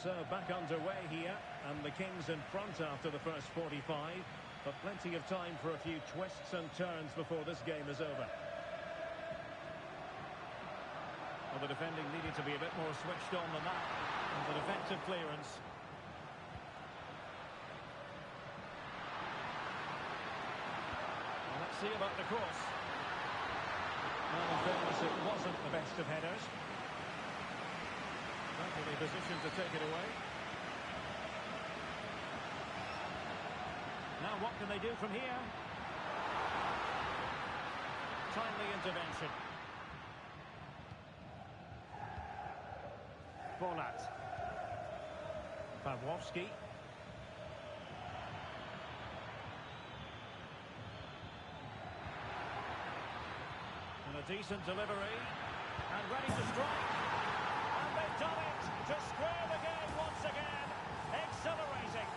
So back underway here, and the Kings in front after the first 45, but plenty of time for a few twists and turns before this game is over. Well, the defending needed to be a bit more switched on than that, and an effective clearance. Well, let's see about the cross. Well, in fairness, it wasn't the best of headers. Perfectly positioned to take it away. Now what can they do from here? Timely intervention. Bolat. Pawłowski. And a decent delivery. And ready to strike. And they've done it to square the game once again. Exhilarating.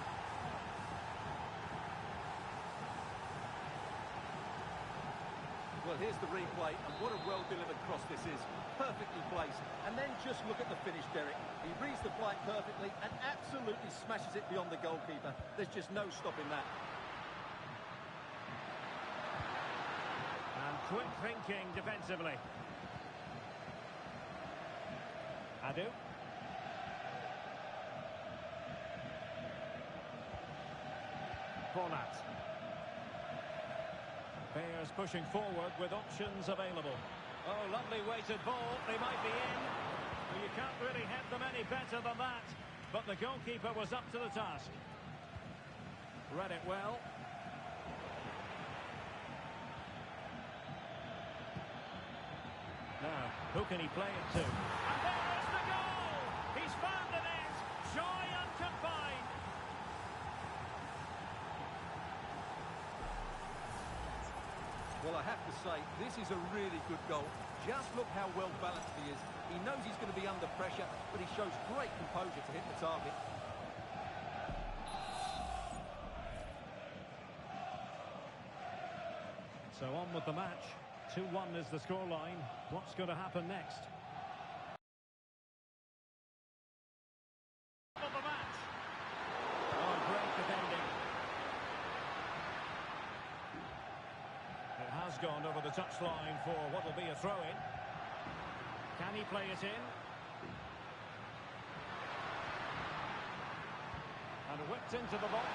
Well, here's the replay, and what a well-delivered cross this is. Perfectly placed. And then just look at the finish, Derek. He reads the flight perfectly and absolutely smashes it beyond the goalkeeper. There's just no stopping that. And quick thinking defensively. Adu. Bolat. Bears pushing forward with options available. Oh, lovely weighted ball. They might be in. Well, you can't really hit them any better than that. But the goalkeeper was up to the task. Read it well. Now, who can he play it to? And there is the goal! He's found the net! Joy unconfined! Well, I have to say, this is a really good goal. Just look how well balanced he is. He knows he's going to be under pressure, but he shows great composure to hit the target. So on with the match. 2-1 is the scoreline. What's going to happen next? Of the match. Oh, great defending. It has gone over the touchline for what will be a throw-in. Can he play it in? And whipped into the box.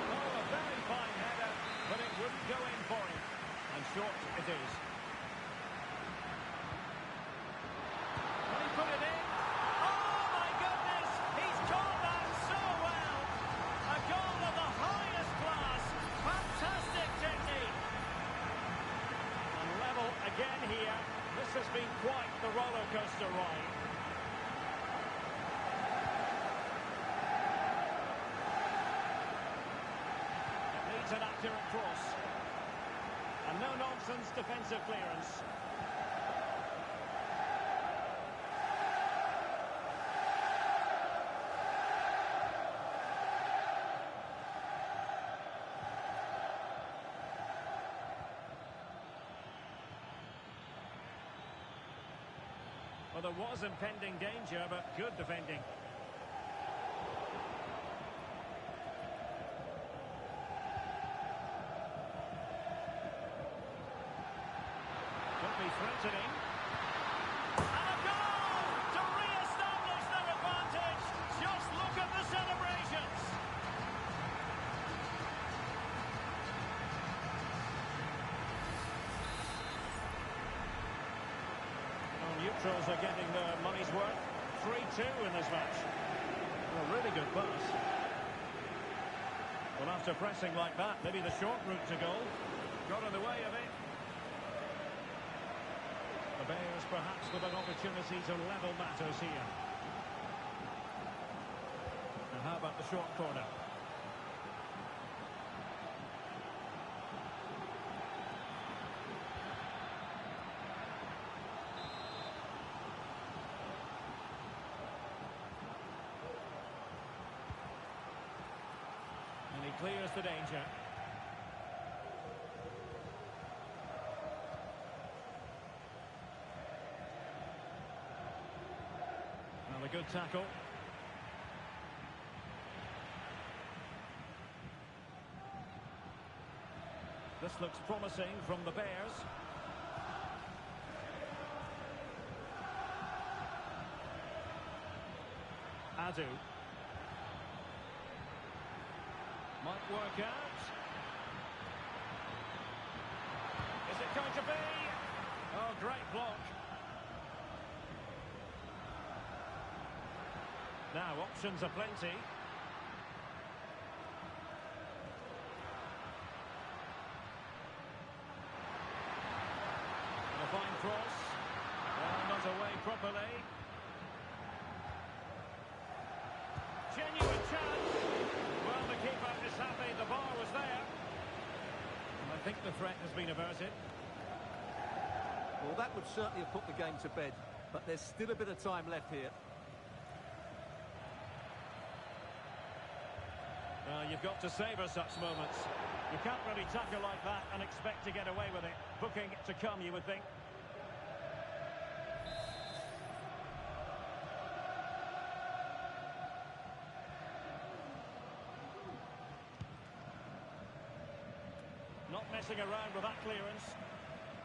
Oh, a very fine header, but it wouldn't go in for him. And short it is. Can he put it in? Oh my goodness! He's caught that so well! A goal of the highest class! Fantastic technique! And level again here. This has been quite the roller coaster ride. It needs an accurate cross. And no-nonsense defensive clearance. Well, there was impending danger, but good defending. Threatening. And a goal to re-establish their advantage. Just look at the celebrations. Well, neutrals are getting their money's worth. 3-2 in this match. A really good pass. Well, after pressing like that, maybe the short route to goal got in the way of it. The Bears perhaps with an opportunity to level matters here. And how about the short corner? And he clears the danger. Well, a good tackle. This looks promising from the Bears. Adu. Might work out. Is it going to be? Oh, great block. Now, options are plenty. And a fine cross. Well, not away properly. Genuine chance. Well, the keeper is happy. The bar was there. And I think the threat has been averted. Well, that would certainly have put the game to bed, but there's still a bit of time left here. You've got to savour such moments. You can't really tackle like that and expect to get away with it. Booking to come, you would think. Not messing around with that clearance.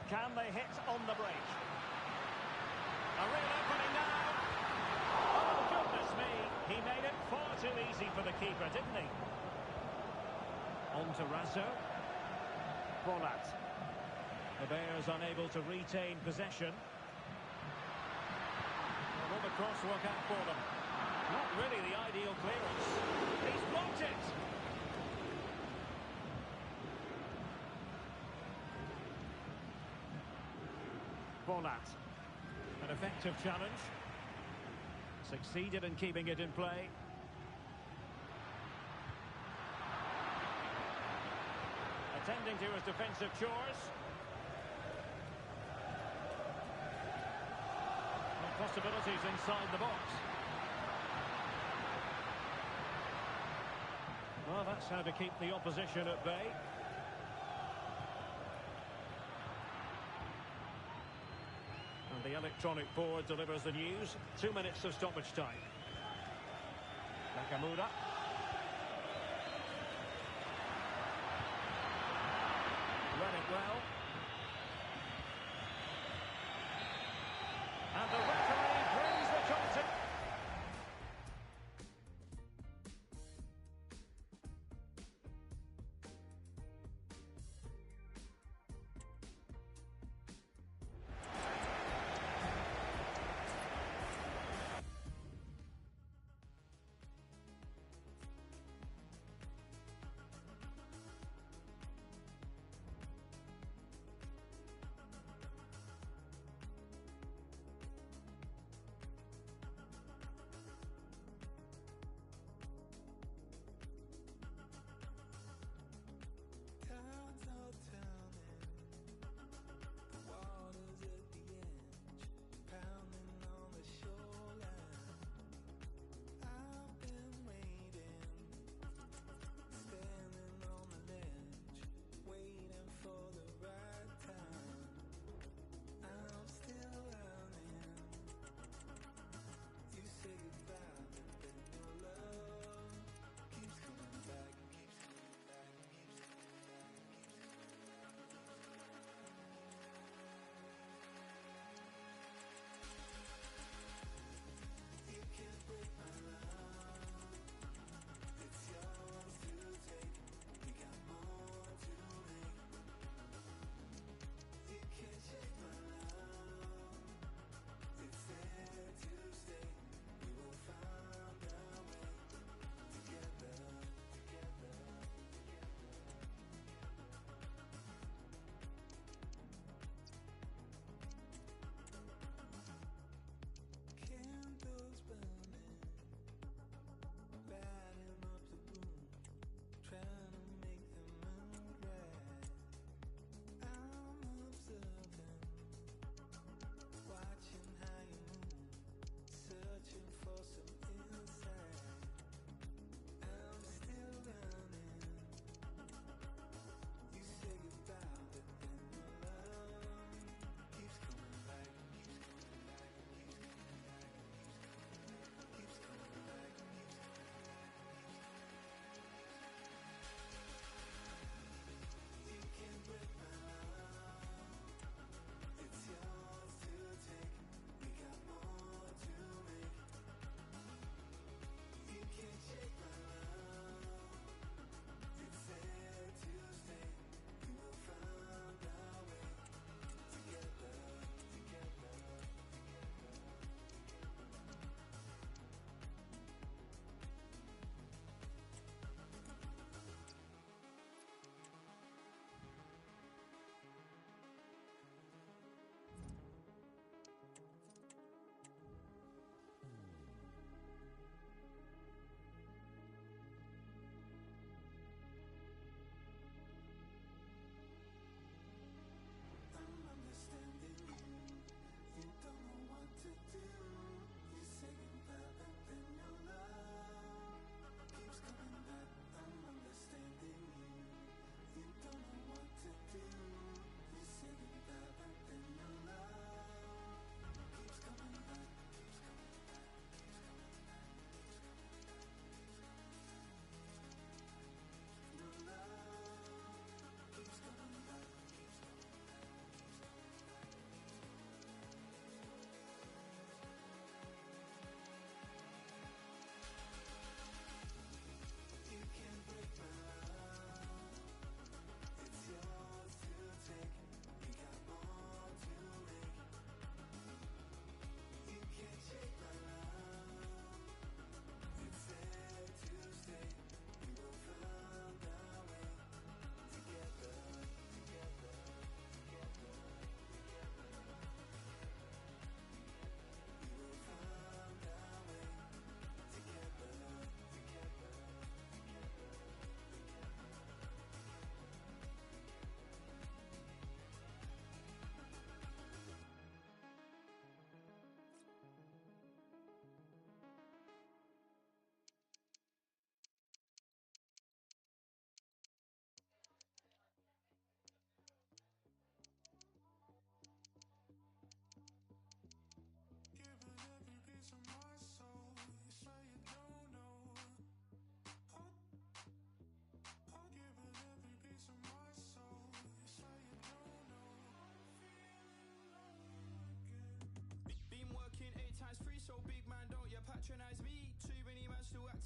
Can they hit on the break? A real opening now. Oh, goodness me. He made it far too easy for the keeper, didn't he? On to Razzo. Bolat. The Bears unable to retain possession. Will the cross work out for them? Not really the ideal clearance. He's blocked it. Bolat. An effective challenge. Succeeded in keeping it in play. Attending to his defensive chores. And possibilities inside the box. Well, that's how to keep the opposition at bay. And the electronic board delivers the news. 2 minutes of stoppage time. Nakamura. Read it well. And the referee brings the contact.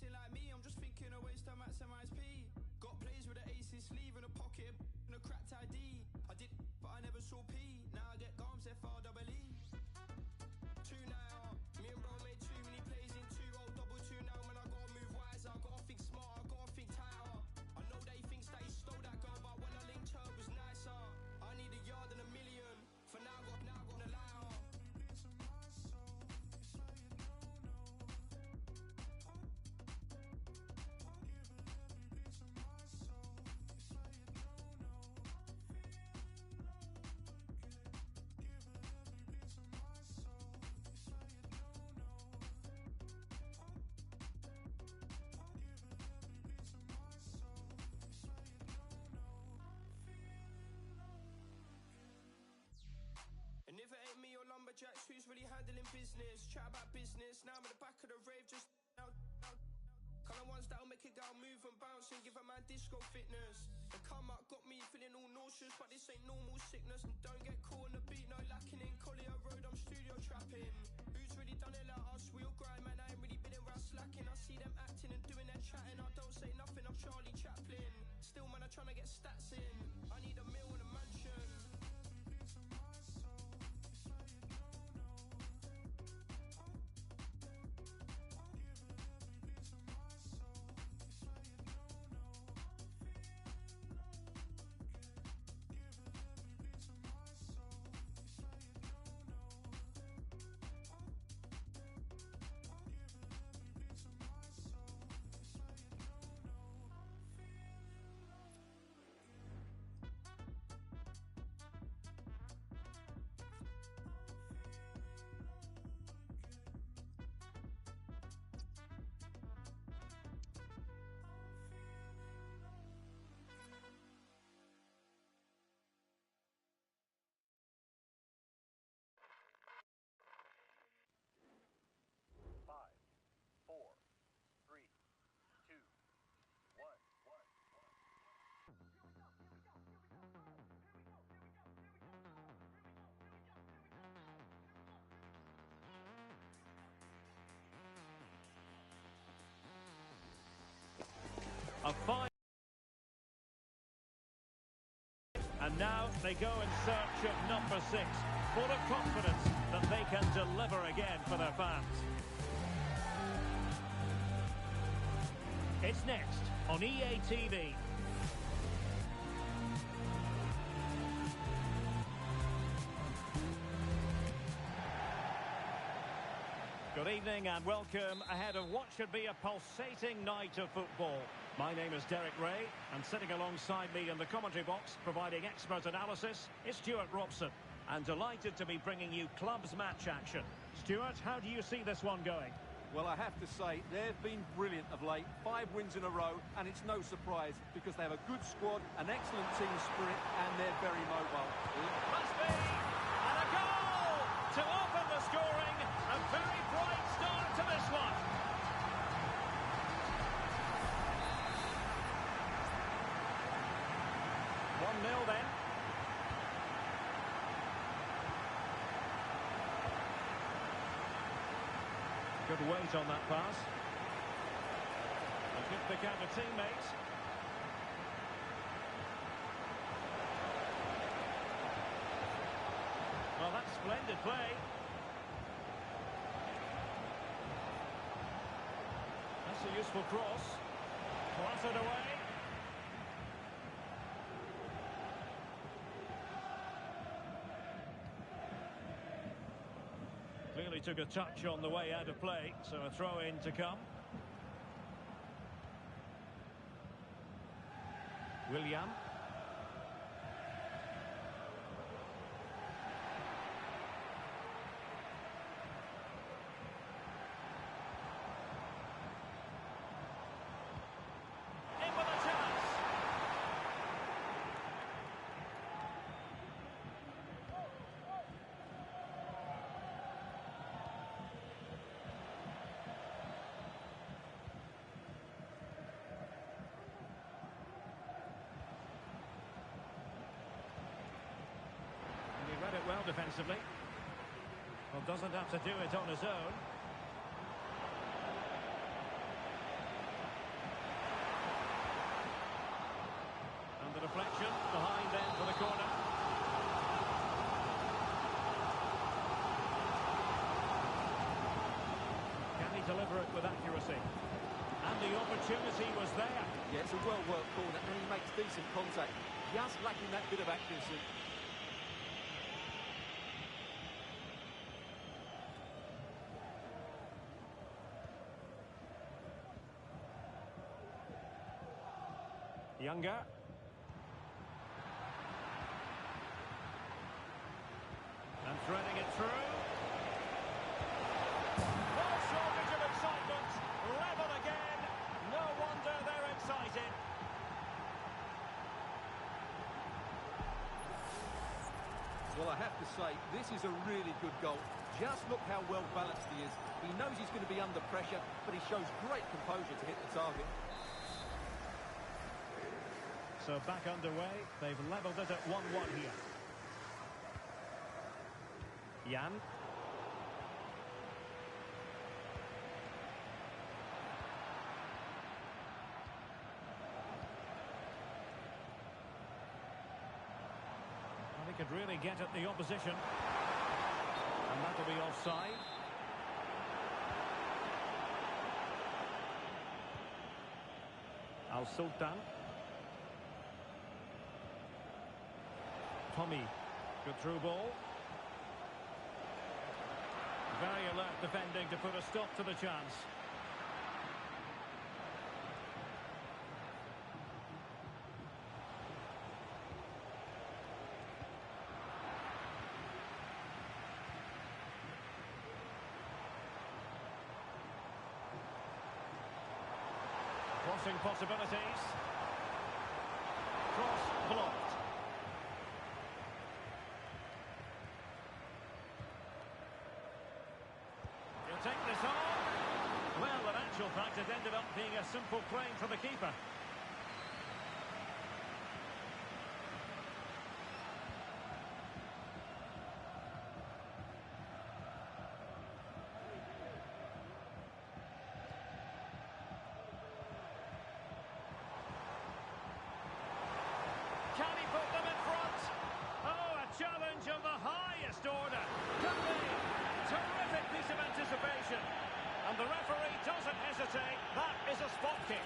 chasing like me, I'm just thinking of ways to maximize P. Got plays with an ace in sleeve and a pocket and a cracked ID. I did, but I never saw P. Now I get Garms FREE. Two now, me and bro made too many plays in two. Oh, double two now, man, I gotta move wiser. I gotta think smarter, I gotta think tighter. I know they thinks that he stole that girl, but when I linked her, it was nicer. I need a yard and a million. For now, got a lighter. And if it ain't me or Lumberjacks, who's really handling business? Chat about business, now I'm at the back of the rave, just now. Kind of ones that'll make a girl move and bounce and give a man disco fitness. The come up got me feeling all nauseous, but this ain't normal sickness. And don't get caught on the beat, no lacking in Collier Road, I'm studio trapping. Who's really done it like us? We all grind, man, I ain't really been around slacking. I see them acting and doing their chatting, I don't say nothing, I'm Charlie Chaplin. Still, man, I'm trying to get stats in. I need a meal and a mansion. A fine. And now they go in search of number 6, full of confidence that they can deliver again for their fans. It's next on EA TV. Good evening and welcome ahead of what should be a pulsating night of football. My name is Derek Ray, and sitting alongside me in the commentary box, providing expert analysis, is Stuart Robson. And delighted to be bringing you clubs match action. Stuart, how do you see this one going? Well, I have to say, they've been brilliant of late. 5 wins in a row, and it's no surprise because they have a good squad, an excellent team spirit, and they're very mobile. Must be! And a goal to open the scoring. A very bright start to this one. 1-0 then. Good weight on that pass. A good pick out of teammates. Well, that's splendid play. That's a useful cross. Clattered away. Clearly took a touch on the way out of play, so a throw-in to come. William. In with a chance. Read it well defensively. Well, doesn't have to do it on his own. opportunity was there. Yeah, it's a well-worked corner, and he makes decent contact. Just lacking that bit of accuracy. Younger. And threading it through. No shortage of excitement. Level again. No wonder they're excited. Well, I have to say, this is a really good goal. Just look how well balanced he is. He knows he's going to be under pressure, but he shows great composure to hit the target. So back underway. They've levelled it at 1-1 here. Jan. Well, he could really get at the opposition. And that'll be offside. Al Sultan. Tommy. Good through ball. Very alert defending to put a stop to the chance. Crossing possibilities. Cross blocked. Take this on. Well, in actual fact, it ended up being a simple claim for the keeper. Can he put them in front? Oh, a challenge of the highest order. Could be. Terrific piece of anticipation. And the referee doesn't hesitate. That is a spot kick.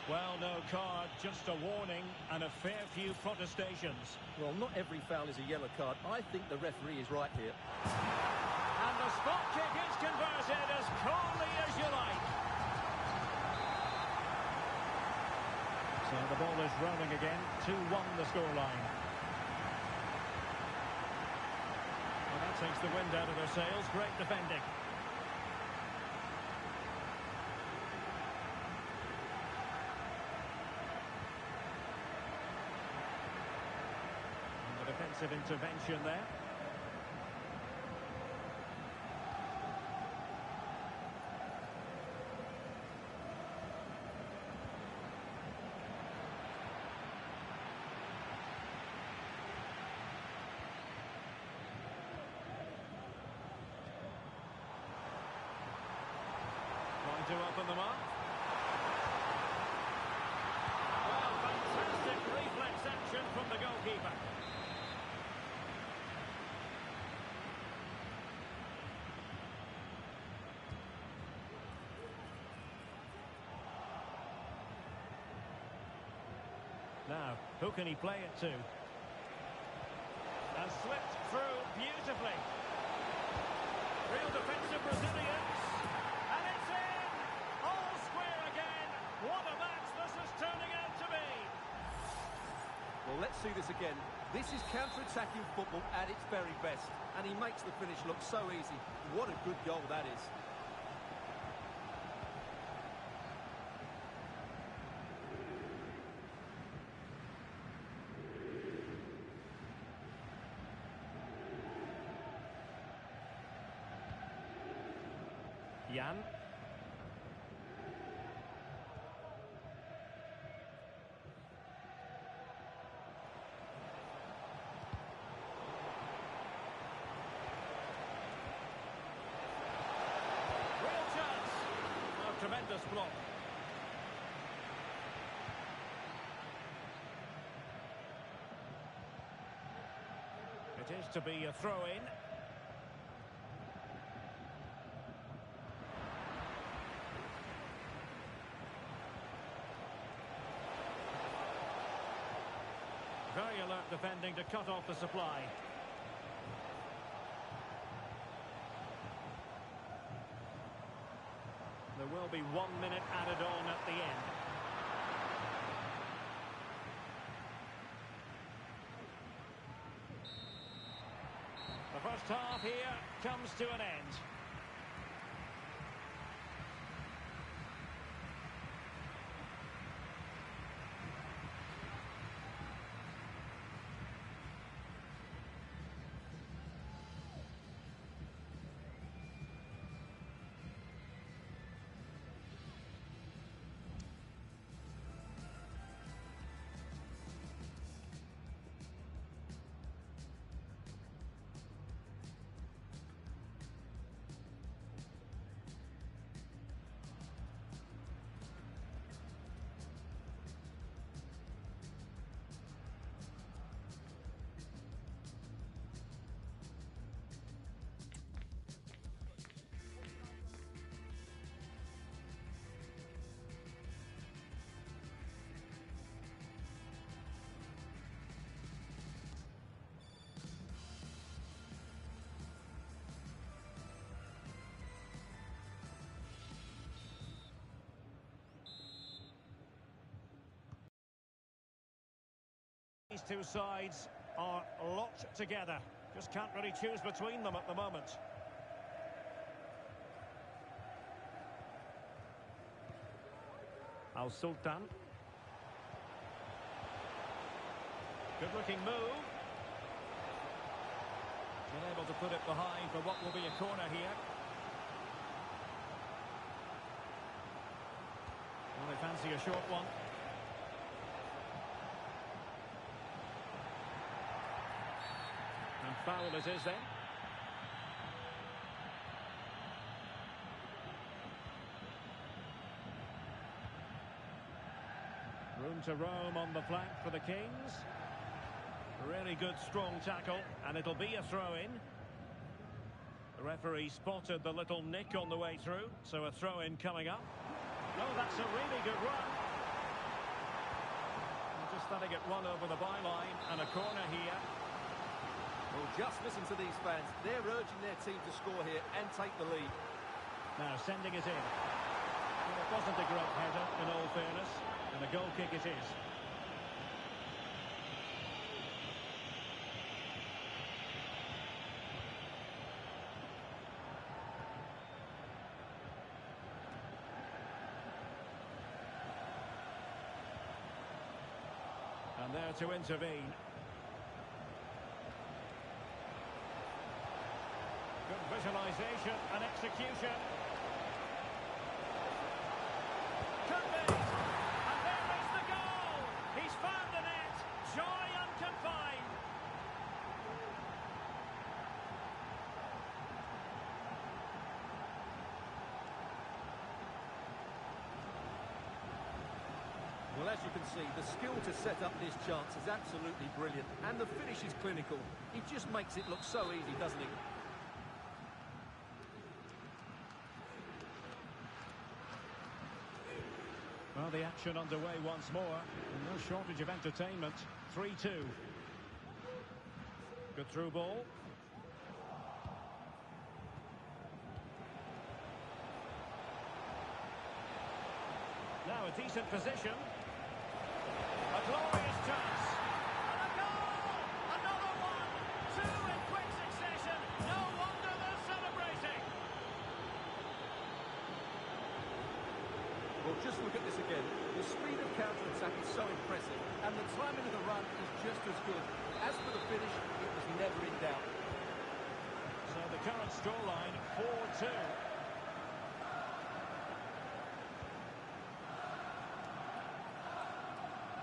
Well, no card, just a warning and a fair few protestations. Well, not every foul is a yellow card. I think the referee is right here. And the spot kick is converted as calmly as you like. So the ball is rolling again. 2-1 the scoreline. Well, that takes the wind out of their sails. Great defending. And the defensive intervention there. To open them up. Well, fantastic reflex action from the goalkeeper. Now, who can he play it to? And slipped through beautifully. Real defensive Brazilians. What a match this is turning out to be! Well, let's see this again. This is counter-attacking football at its very best, and he makes the finish look so easy. What a good goal that is. Jan. Tremendous block. It is to be a throw-in. Alert defending to cut off the supply. There will be 1 minute added on at the end. The first half here comes to an end. These two sides are locked together. Just can't really choose between them at the moment. Al Sultan. Good looking move. Been able to put it behind for what will be a corner here. Well, they fancy a short one. And foul it is then. Room to roam on the flank for the Kings. Really good strong tackle, and it'll be a throw-in. The referee spotted the little nick on the way through, so a throw-in coming up. Oh, that's a really good run. Just letting it run over the byline, and a corner here. Well, just listen to these fans. They're urging their team to score here and take the lead. Now sending it in. Well, it wasn't a great header, in all fairness, and a goal kick it is. And there to intervene. Good visualisation and execution. Could be! And there is the goal! He's found the net! Joy unconfined! Well, as you can see, the skill to set up this chance is absolutely brilliant. And the finish is clinical. He just makes it look so easy, doesn't he? Well, the action underway once more. No shortage of entertainment. 3-2. Good through ball. Now a decent position. A glorious chance. And a goal! Another one! Two in quick succession. No wonder they're celebrating. Well, just look at this again. The speed of counter-attack is so impressive, and the timing of the run is just as good. As for the finish, it was never in doubt. So the current scoreline, 4-2.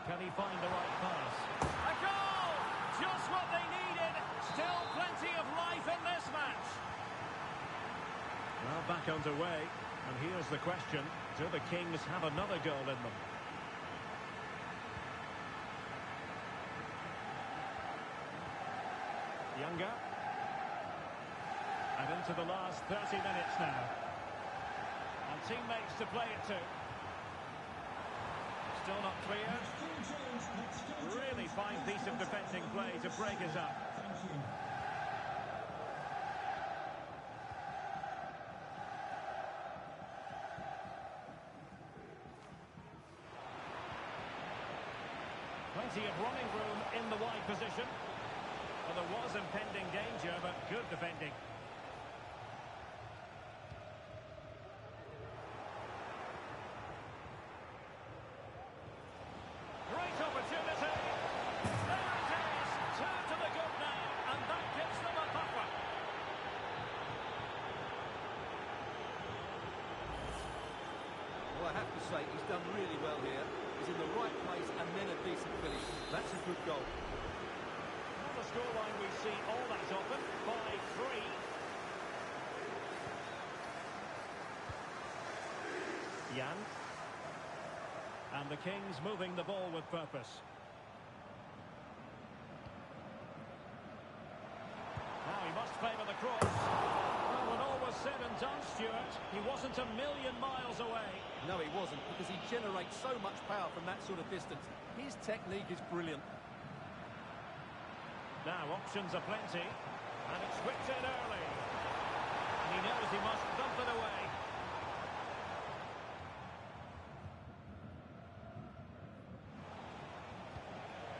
Can he find the right pass? A goal! Just what they needed. Still plenty of life in this match. Well, back underway. And here's the question. Do the Kings have another goal in them? Younger. And into the last 30 minutes now. And teammates to play it to. Still not clear. Really fine piece of defending play to break us up. Plenty of running room in the wide position. Well, there was impending danger, but good defending. Great opportunity. There it is. Two to the good now, and that gives them a buffer. Well, I have to say, he's done really well here. He's in the right place and then a decent finish. That's a good goal. On the scoreline we see all that often, 5-3. Jan. And the Kings moving the ball with purpose. Now he must favour the cross. Well, when all was said and done, Stuart, he wasn't a million miles away. No, he wasn't, because he generates so much power from that sort of distance. His technique is brilliant. Now options are plenty, and it's whipped in early. And he knows he must dump it away.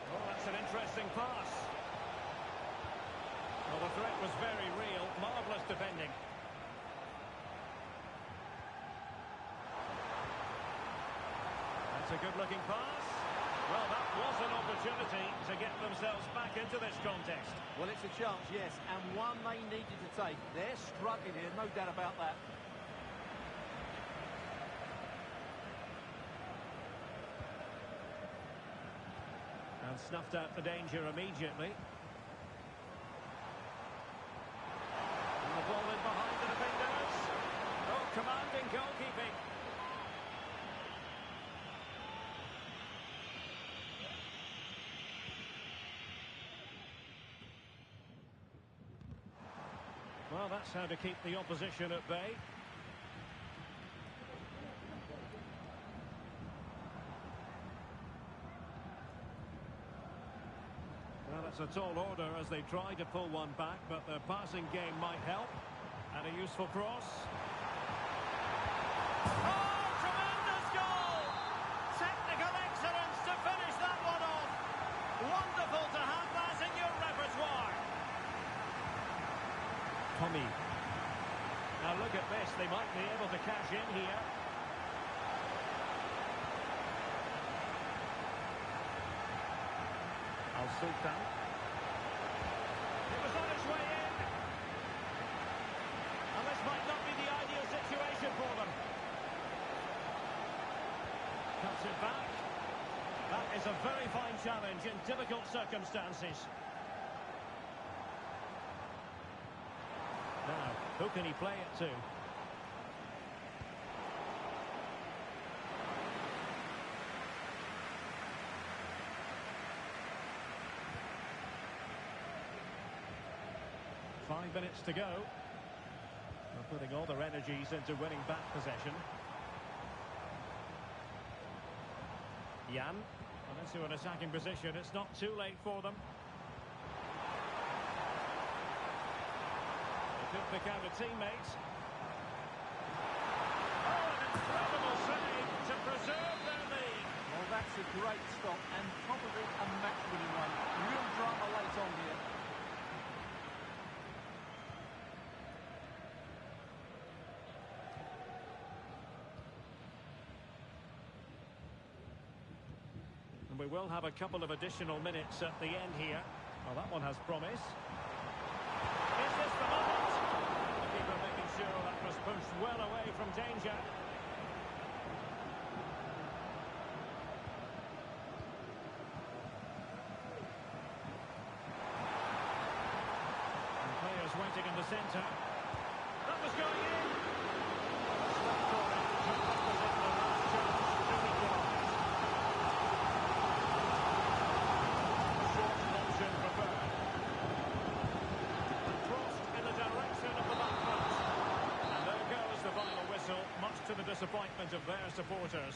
Oh, that's an interesting pass. Well, the threat was very real. Marvellous defending. That's a good-looking pass. Well, that was an opportunity to get themselves back into this contest. Well, it's a chance, yes, and one they needed to take. They're struggling here, no doubt about that. And snuffed out the danger immediately. And the ball in behind the defenders. Oh, commanding goalkeeping. Well, that's how to keep the opposition at bay. Well, it's a tall order as they try to pull one back, but their passing game might help. And a useful cross. Oh, tremendous goal! Technical excellence to finish that one off. Wonderful to have that in your repertoire. Tommy. Now look at this, they might be able to cash in here. Al-Sultan. It was on its way in. And this might not be the ideal situation for them. Cuts it back. That is a very fine challenge in difficult circumstances. Now, who can he play it to? Five minutes to go. They're putting all their energies into winning back possession. Jan, and into an attacking position. It's not too late for them. Could pick out a teammate. Oh, an incredible save to preserve their lead. Well, that's a great stop and probably a match-winning one. Real drama late on here. And we will have a couple of additional minutes at the end here. Well, that one has promise. Is this the moment? The keeper making sure that was pushed well away from danger. And players waiting in the centre. That was going in. Stop corner to represent the last chance to equalise. Short motion preferred. To the disappointment of their supporters.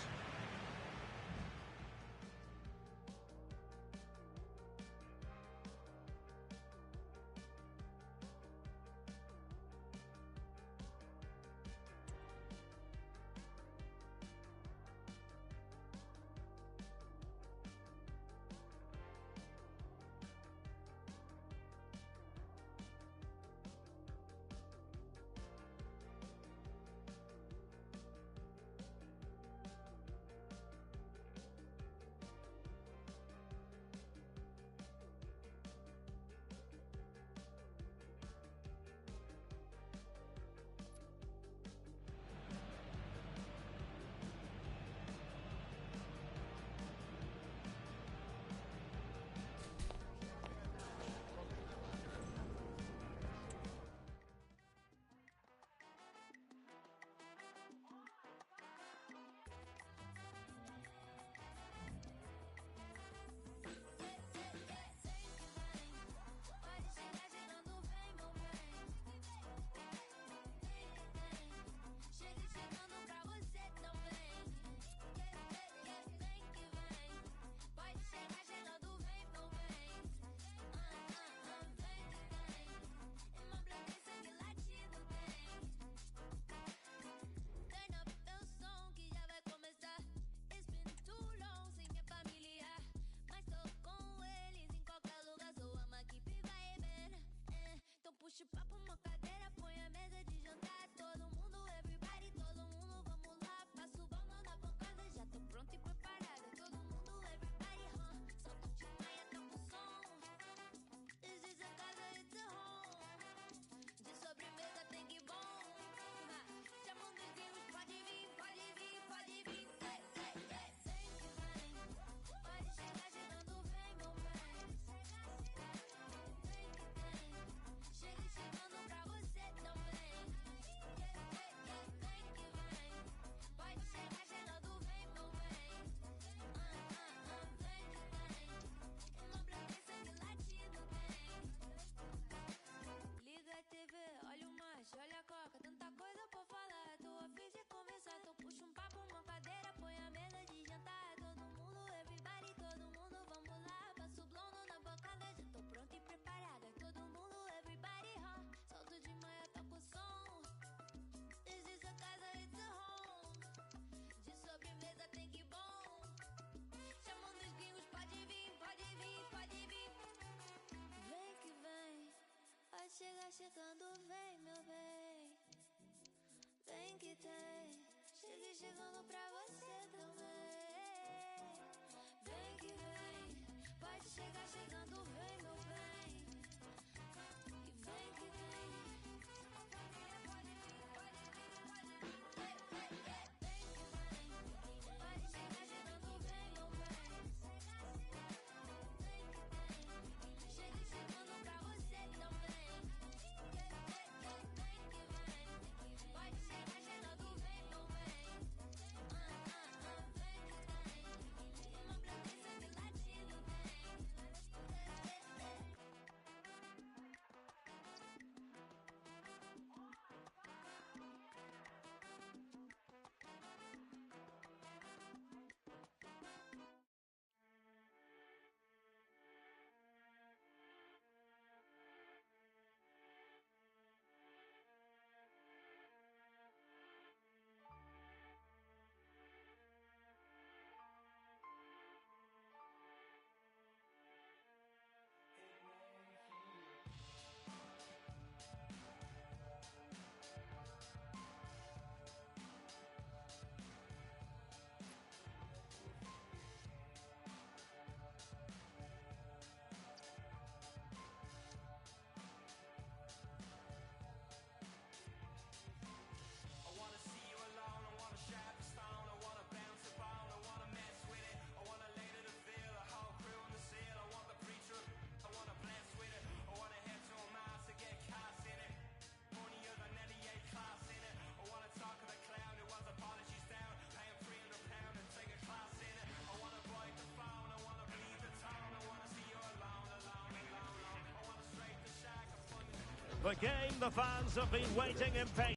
The game the fans have been waiting impatiently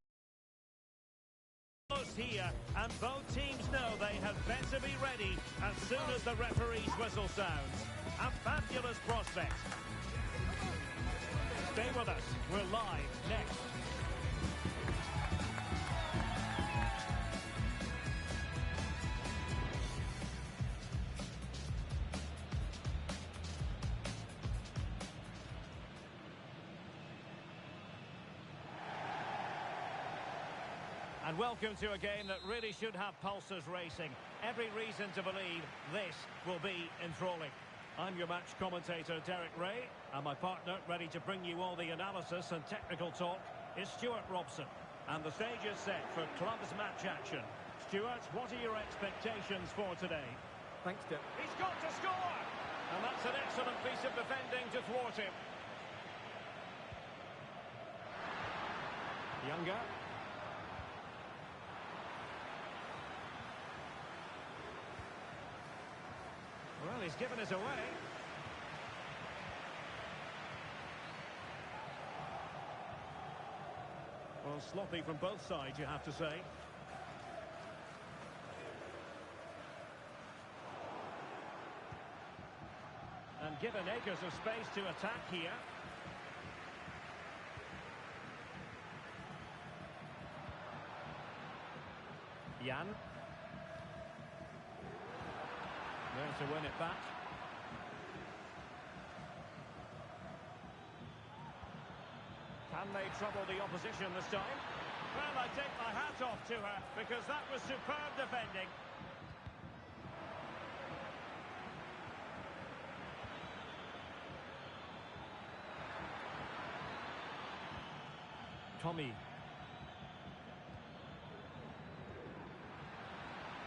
here, and both teams know they had better be ready as soon as the referee's whistle sounds. A fabulous prospect. Stay with us. We're live next. And welcome to a game that really should have pulses racing. Every reason to believe this will be enthralling. I'm your match commentator, Derek Ray, and my partner, ready to bring you all the analysis and technical talk, is Stuart Robson. And the stage is set for clubs match action. Stuart, what are your expectations for today? Thanks, Derek. He's got to score! And that's an excellent piece of defending to thwart him. Younger. Well, he's given us away. Well, sloppy from both sides, you have to say. And given acres of space to attack here. Jan. There to win it back. Can they trouble the opposition this time? Well, I take my hat off to her because that was superb defending. Tommy.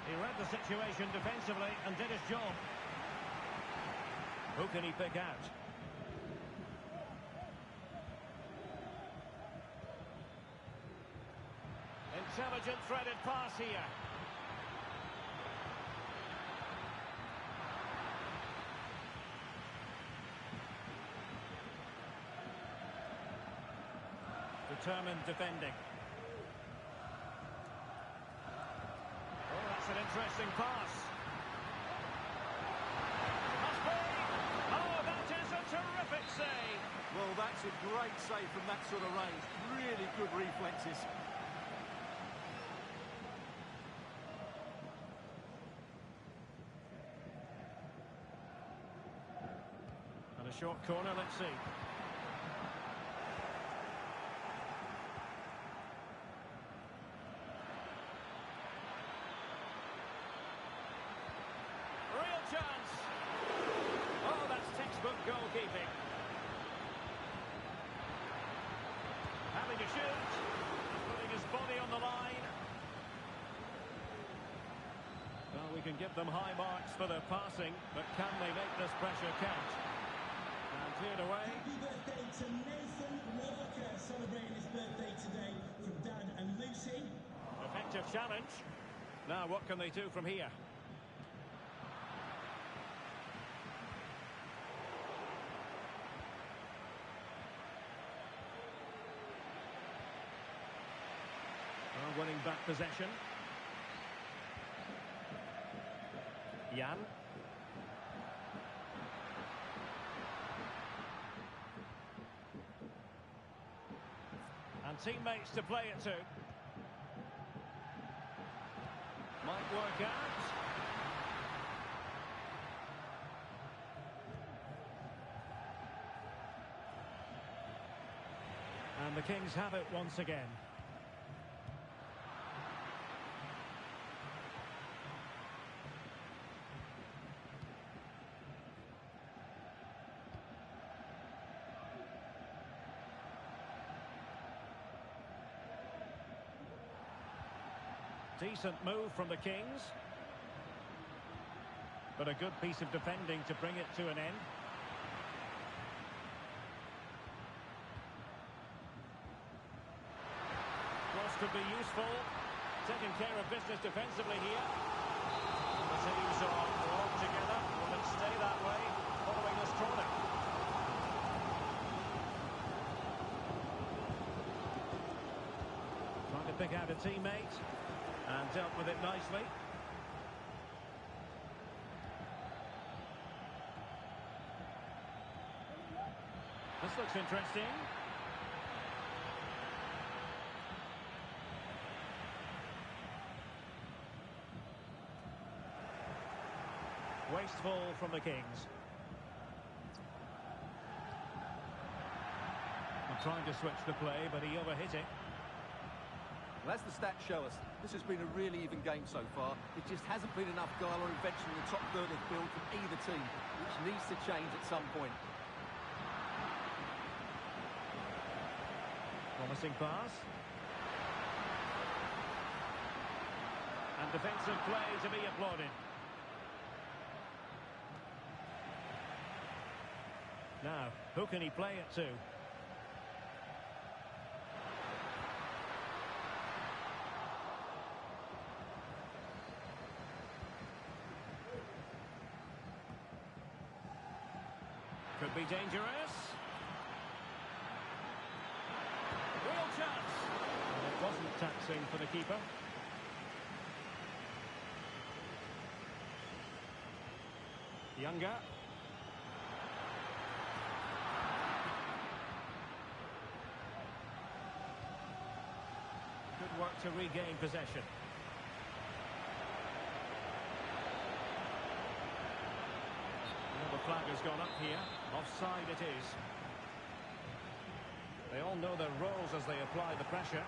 He read the situation defensively and did his job. Who can he pick out? Intelligent threaded pass here. Determined defending. An interesting pass. Must be. Oh, that is a terrific save. Well, that's a great save from that sort of range. Really good reflexes. And a short corner, let's see. Chance. Oh, that's textbook goalkeeping. Having to shoot. Putting his body on the line. Well, we can give them high marks for their passing, but can they make this pressure count? And cleared away. Happy birthday to Nathan Walker, celebrating his birthday today from Dad and Lucy. Effective challenge. Now, what can they do from here? Winning back possession. Jan. And teammates to play it to. Might work out. And the Kings have it once again. Decent move from the Kings. But a good piece of defending to bring it to an end. Cross could be useful. Taking care of business defensively here. The teams are all together. Will it stay that way following this corner? pick out a teammate and dealt with it nicely. This looks interesting. Wasteful from the Kings. I'm trying to switch the play, but he overhit it. Well, as the stats show us, this has been a really even game so far. It just hasn't been enough guile or invention in the top third of the field from either team, which needs to change at some point. Promising pass. And defensive play to be applauded. Now, who can he play it to? Could be dangerous. Real chance. And it wasn't taxing for the keeper. Younger. Good work to regain possession. Well, the flag has gone up here. Offside it is. They all know their roles as they apply the pressure.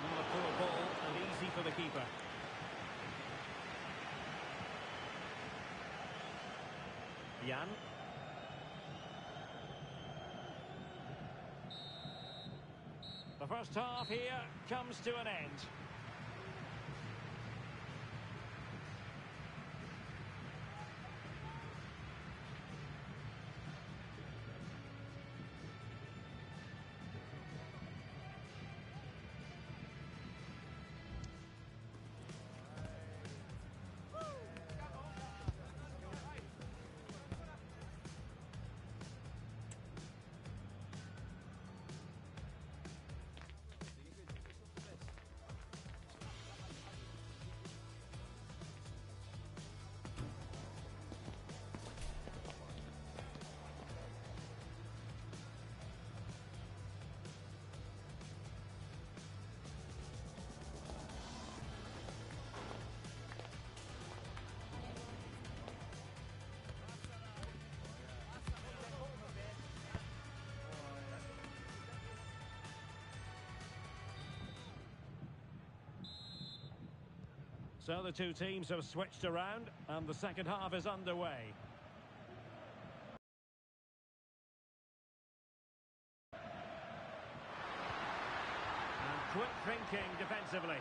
Not a poor ball and easy for the keeper. Jan. The first half here comes to an end. So the two teams have switched around and the second half is underway. And quick thinking defensively.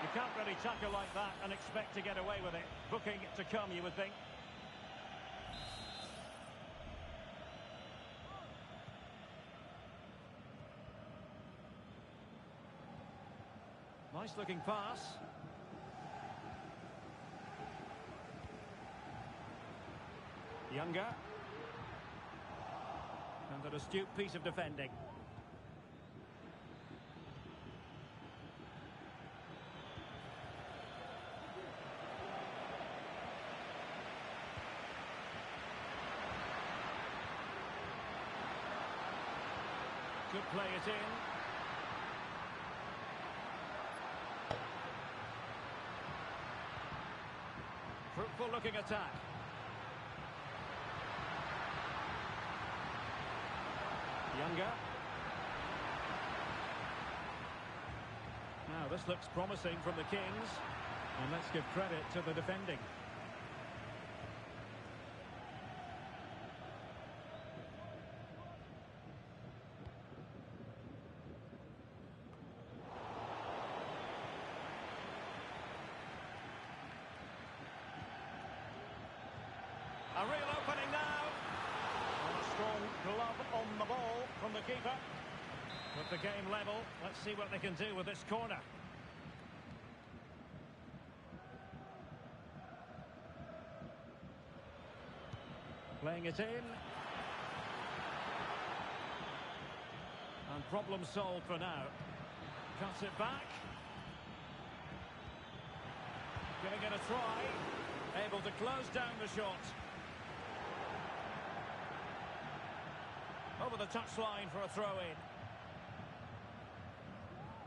You can't really tackle like that and expect to get away with it. Booking to come, you would think. Nice looking pass. Younger. And an astute piece of defending. Could play it in. Fruitful looking attack. Younger. Now this looks promising from the Kings. And let's give credit to the defending. A real opening now. And a strong glove on the ball from the keeper. With the game level, let's see what they can do with this corner. Playing it in. And problem solved for now. Cuts it back. Giving it a try. Able to close down the shot. Over the touchline for a throw-in.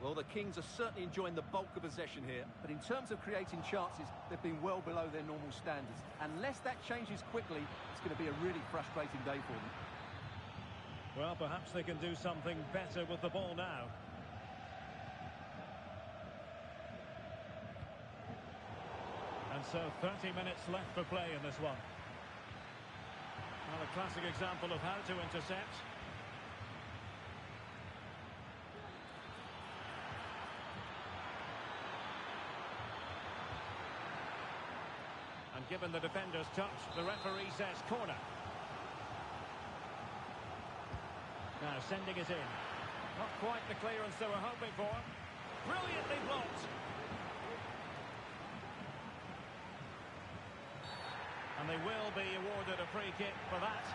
Well, the Kings are certainly enjoying the bulk of possession here, but in terms of creating chances, they've been well below their normal standards. Unless that changes quickly, it's going to be a really frustrating day for them. Well, perhaps they can do something better with the ball now. And so 30 minutes left for play in this one. Well, a classic example of how to intercept. And given the defender's touch, the referee says corner. Now sending it in. Not quite the clearance they were hoping for. Brilliantly blocked. And they will be awarded a free kick for that.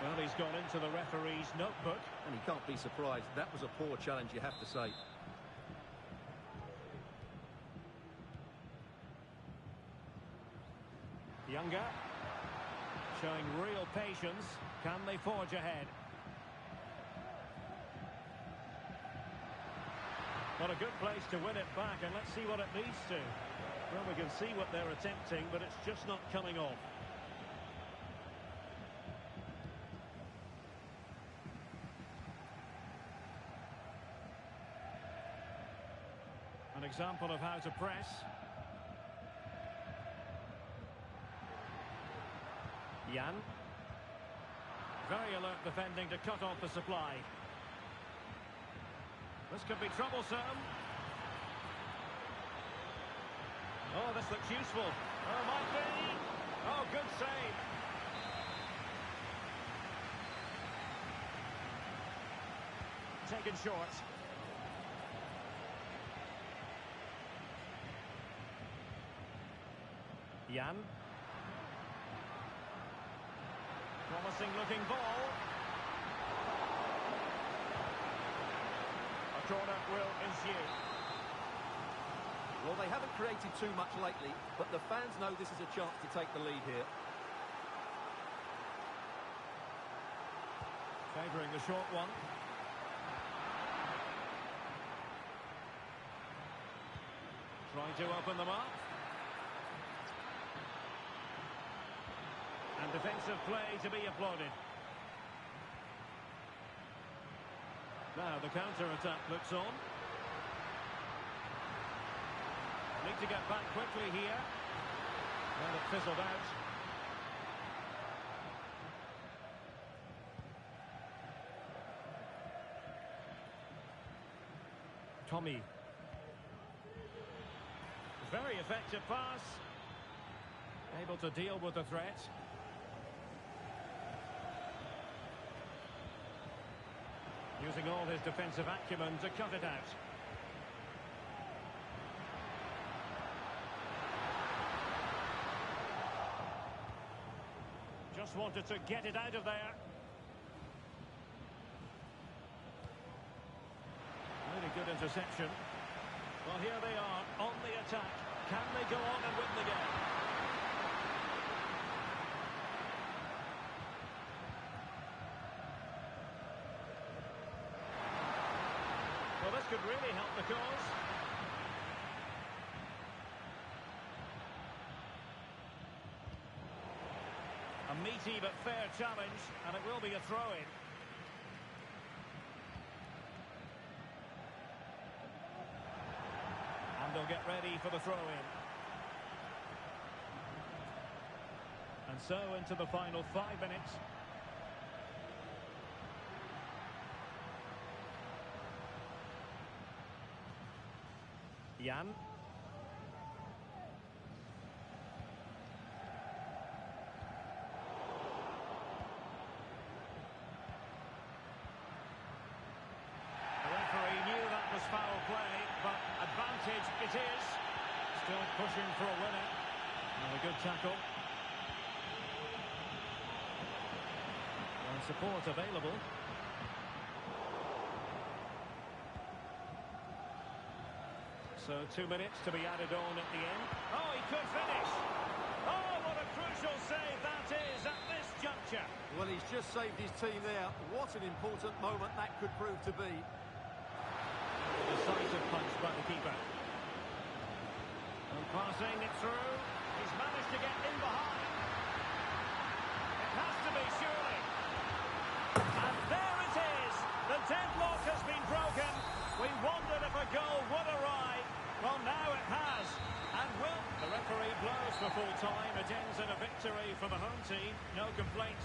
Well, he's gone into the referee's notebook. And he can't be surprised. That was a poor challenge, you have to say. Younger. Showing real patience. Can they forge ahead? What a good place to win it back, and let's see what it leads to. Well, we can see what they're attempting, but it's just not coming off. An example of how to press. Jan. Very alert defending to cut off the supply. This could be troublesome. Oh, this looks useful. Oh, might be. Oh, good save. Taken short. Jan. Promising looking ball. A corner will ensue. Well, they haven't created too much lately, but the fans know this is a chance to take the lead here. Favouring the short one. Trying to open them up. And defensive play to be applauded. Now the counter-attack looks on. Need to get back quickly here. And it fizzled out. Tommy. Very effective pass. Able to deal with the threat. Using all his defensive acumen to cut it out. Just wanted to get it out of there. Really good interception. Well, here they are on the attack. Can they go on and win the game? Well, this could really help the cause. A meaty but fair challenge, and it will be a throw-in. And they'll get ready for the throw-in. And so into the final 5 minutes. Jan. The referee knew that was foul play, but advantage it is. Still pushing for a winner. And a good tackle. And support available. So 2 minutes to be added on at the end. Oh, he could finish. Oh, what a crucial save that is at this juncture. Well, he's just saved his team there. What an important moment that could prove to be. Decisive punch by the keeper. And passing it through. He's managed to get in behind. It has to be, surely. And there it is. The deadlock has been broken. We wondered if a goal would arrive. Well, now it has. And will the referee blows for full time. It ends in a victory for the home team. No complaints.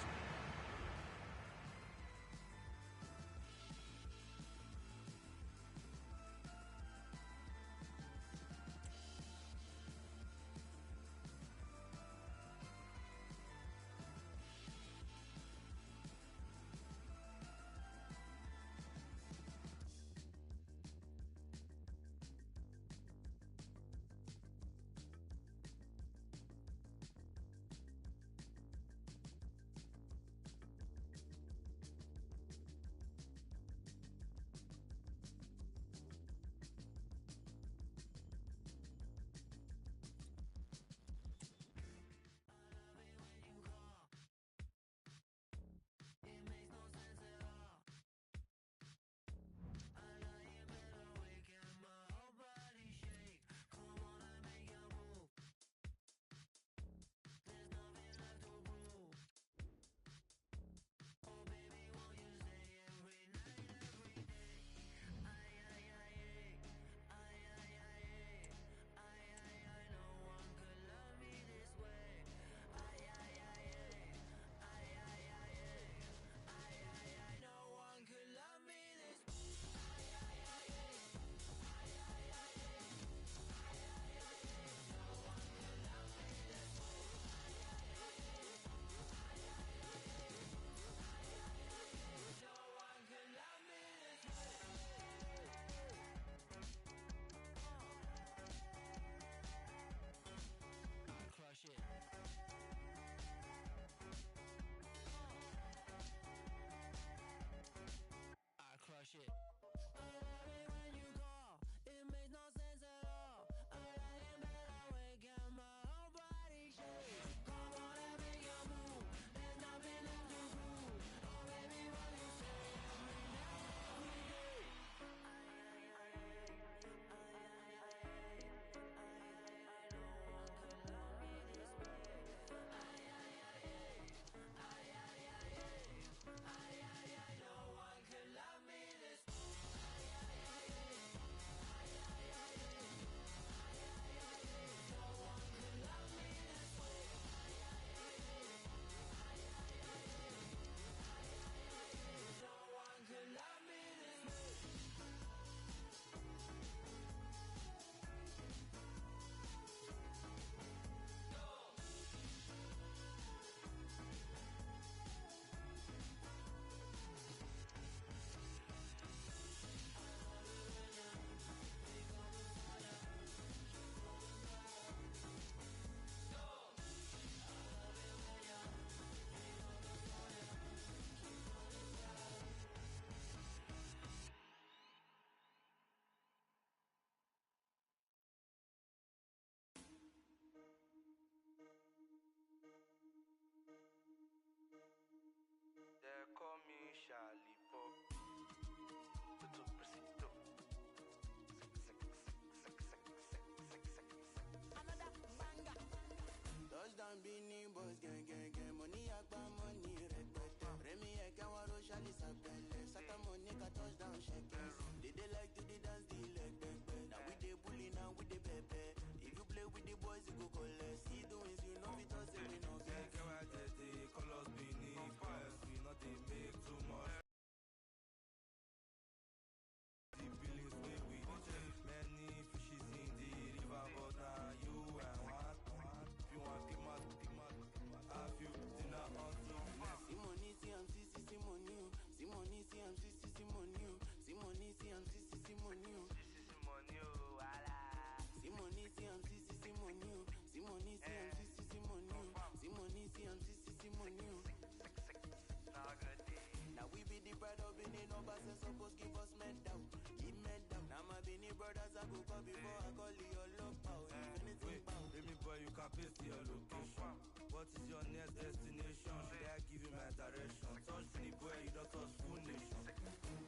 call your love power. If anything bound. Baby boy, you can paste your location. What is your next destination? Should I give you my direction? Touch the boy, you don't touch full nation.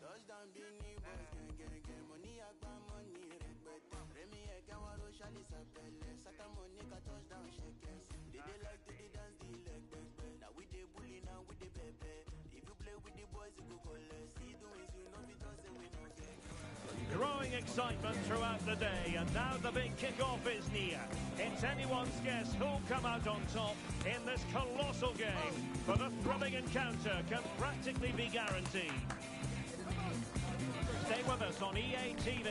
Touchdown, Beanie Boys, gang. Money, I got money, respect. Remy, I can't want to shall is a pelle. Saka money, ka touchdown, shakers. They like to dance the leg, back. Now we the bully, now we the pepe. If you play with the boys, you go collect. See doing, you know, we just say we no gang. Growing excitement throughout the day, and now the big kick-off is near. It's anyone's guess who'll come out on top in this colossal game, but a thrilling encounter can practically be guaranteed. Stay with us on EA TV.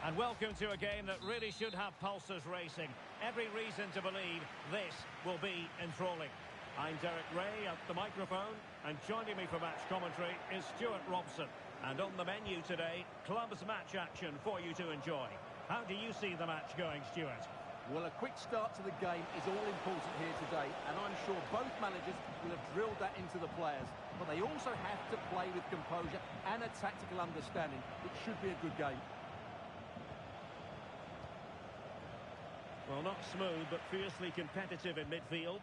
And welcome to a game that really should have pulses racing. Every reason to believe this will be enthralling. I'm Derek Ray at the microphone, and joining me for match commentary is Stuart Robson. And on the menu today, clubs match action for you to enjoy. How do you see the match going, Stuart? Well, a quick start to the game is all important here today, and I'm sure both managers will have drilled that into the players. But they also have to play with composure and a tactical understanding. It should be a good game. Well, not smooth, but fiercely competitive in midfield.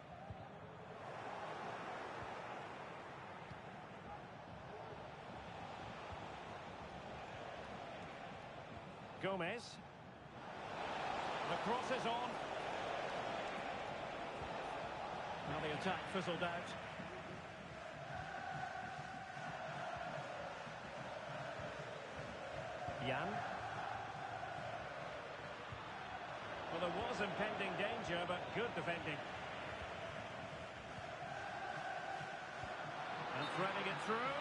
Gomez. The cross is on. Now the attack fizzled out. Jan. Well, there was impending danger, but good defending. And threading it through.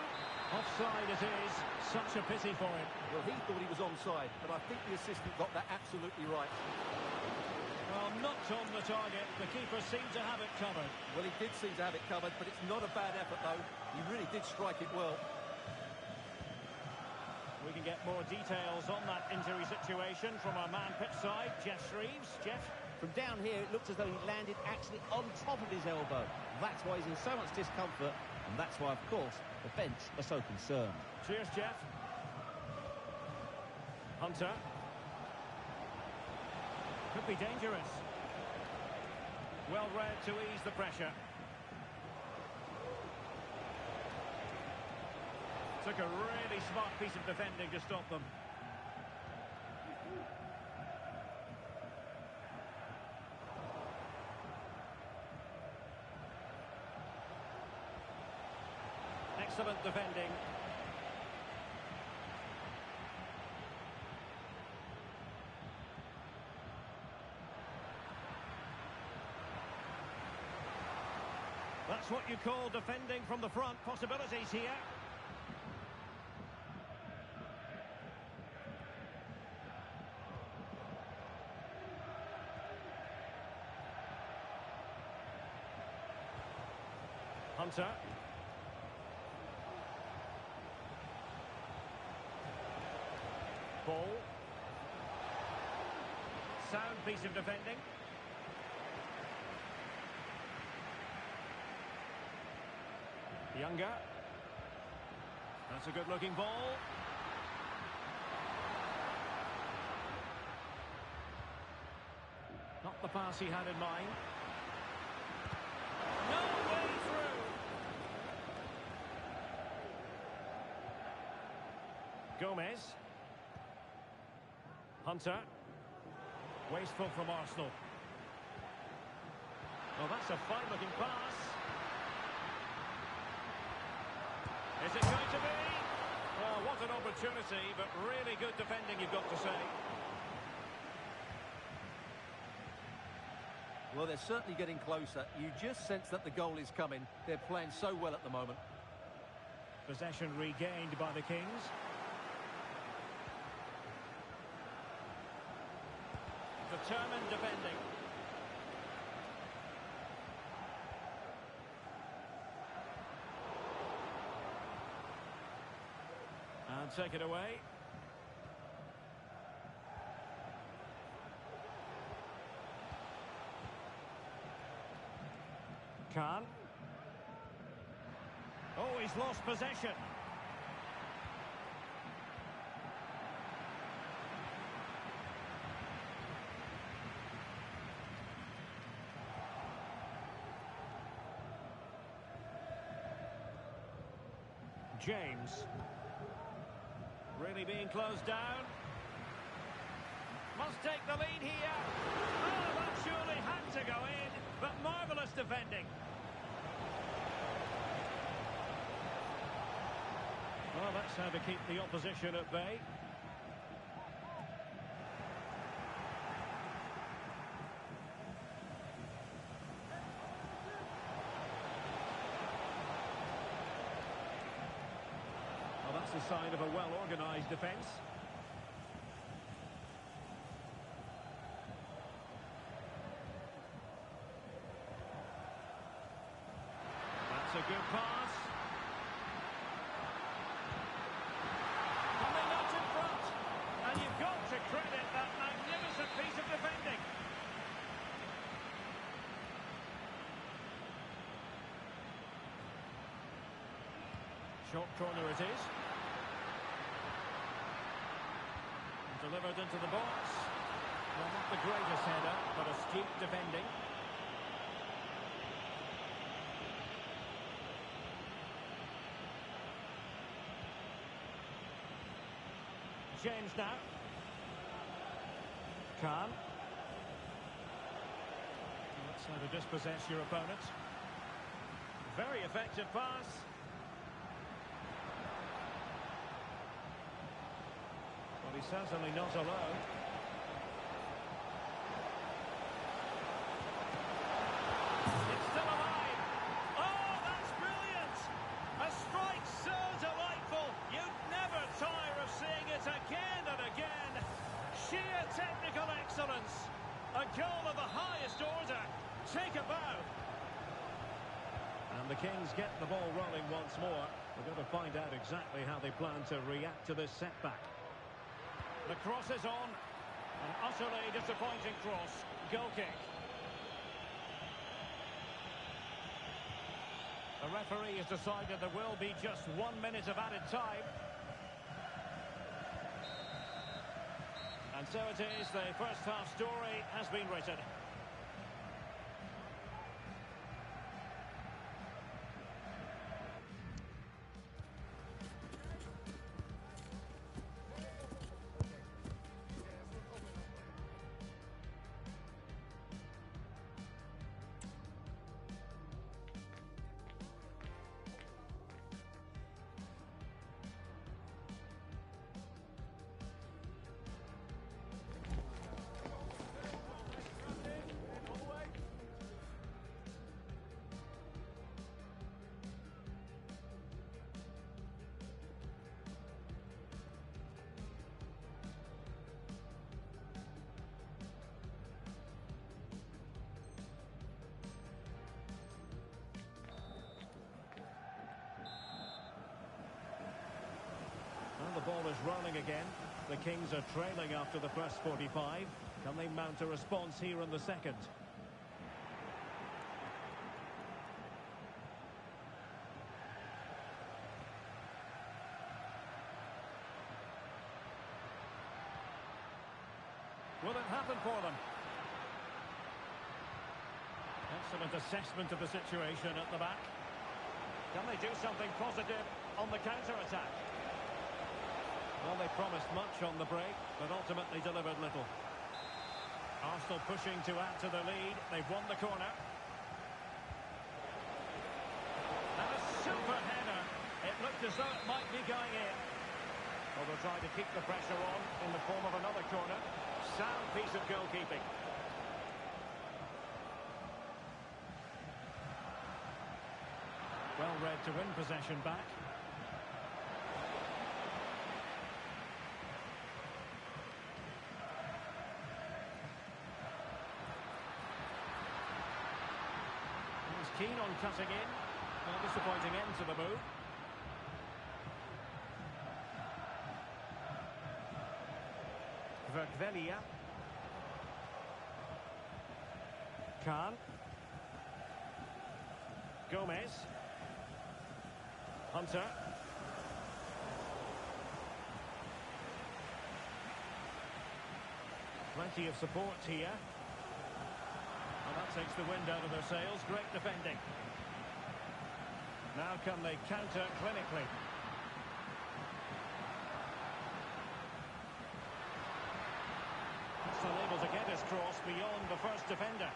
Offside it is. Such a pity for him. Well, he thought he was onside, but I think the assistant got that absolutely right. Well, not on the target. The keeper seemed to have it covered. Well, he did seem to have it covered, but it's not a bad effort, though. He really did strike it well. We can get more details on that injury situation from our man pitch side, Jeff Shreves. Jeff? From down here, it looks as though he landed actually on top of his elbow. That's why he's in so much discomfort, and that's why, of course, the bench are so concerned. Cheers, Jeff. Hunter. Could be dangerous. Well read to ease the pressure. Took a really smart piece of defending to stop them. Excellent defending. That's what you call defending from the front. Possibilities here. Hunter. Ball. Sound piece of defending. Younger. That's a good-looking ball. Not the pass he had in mind. No way through. Gomez. Hunter. Wasteful from Arsenal. Well, that's a fine-looking pass. Is it going to be? Well, what an opportunity, but really good defending, you've got to say. Well, they're certainly getting closer. You just sense that the goal is coming. They're playing so well at the moment. Possession regained by the Kings. Determined defending. And take it away. Khan. Oh, he's lost possession. James. Really being closed down. Must take the lead here. Oh, that surely had to go in, but marvellous defending. Well, that's how to keep the opposition at bay. Well, that's a sign of a well-organised defence. That's a good pass. Coming out in front. And you've got to credit that magnificent piece of defending. Short corner it is. Delivered into the box. Well, not the greatest header, but astute defending. James now. Khan. That's how to dispossess your opponent. Very effective pass. Well, he's certainly not alone. It's still alive. Oh, that's brilliant! A strike so delightful. You'd never tire of seeing it again and again. Sheer technical excellence. A goal of the highest order. Take a bow. And the Kings get the ball rolling once more. We're going to find out exactly how they plan to react to this setback. The cross is on. An utterly disappointing cross. Goal kick. The referee has decided there will be just 1 minute of added time. And so it is, the first half story has been written. The ball is rolling again. The Kings are trailing after the first 45. Can they mount a response here in the second? Will it happen for them? Excellent assessment of the situation at the back. Can they do something positive on the counter-attack? Well, they promised much on the break, but ultimately delivered little. Arsenal pushing to add to the lead. They've won the corner. And a super header. It looked as though it might be going in. Well, they'll try to keep the pressure on in the form of another corner. Sound piece of goalkeeping. Well read to win possession back. Keen on cutting in. Well, disappointing end to the move. Verkvelia. Khan. Gomez. Hunter. Plenty of support here. And that takes the wind out of their sails. Great defending. Now can they counter clinically? Still able to get his cross beyond the first defender.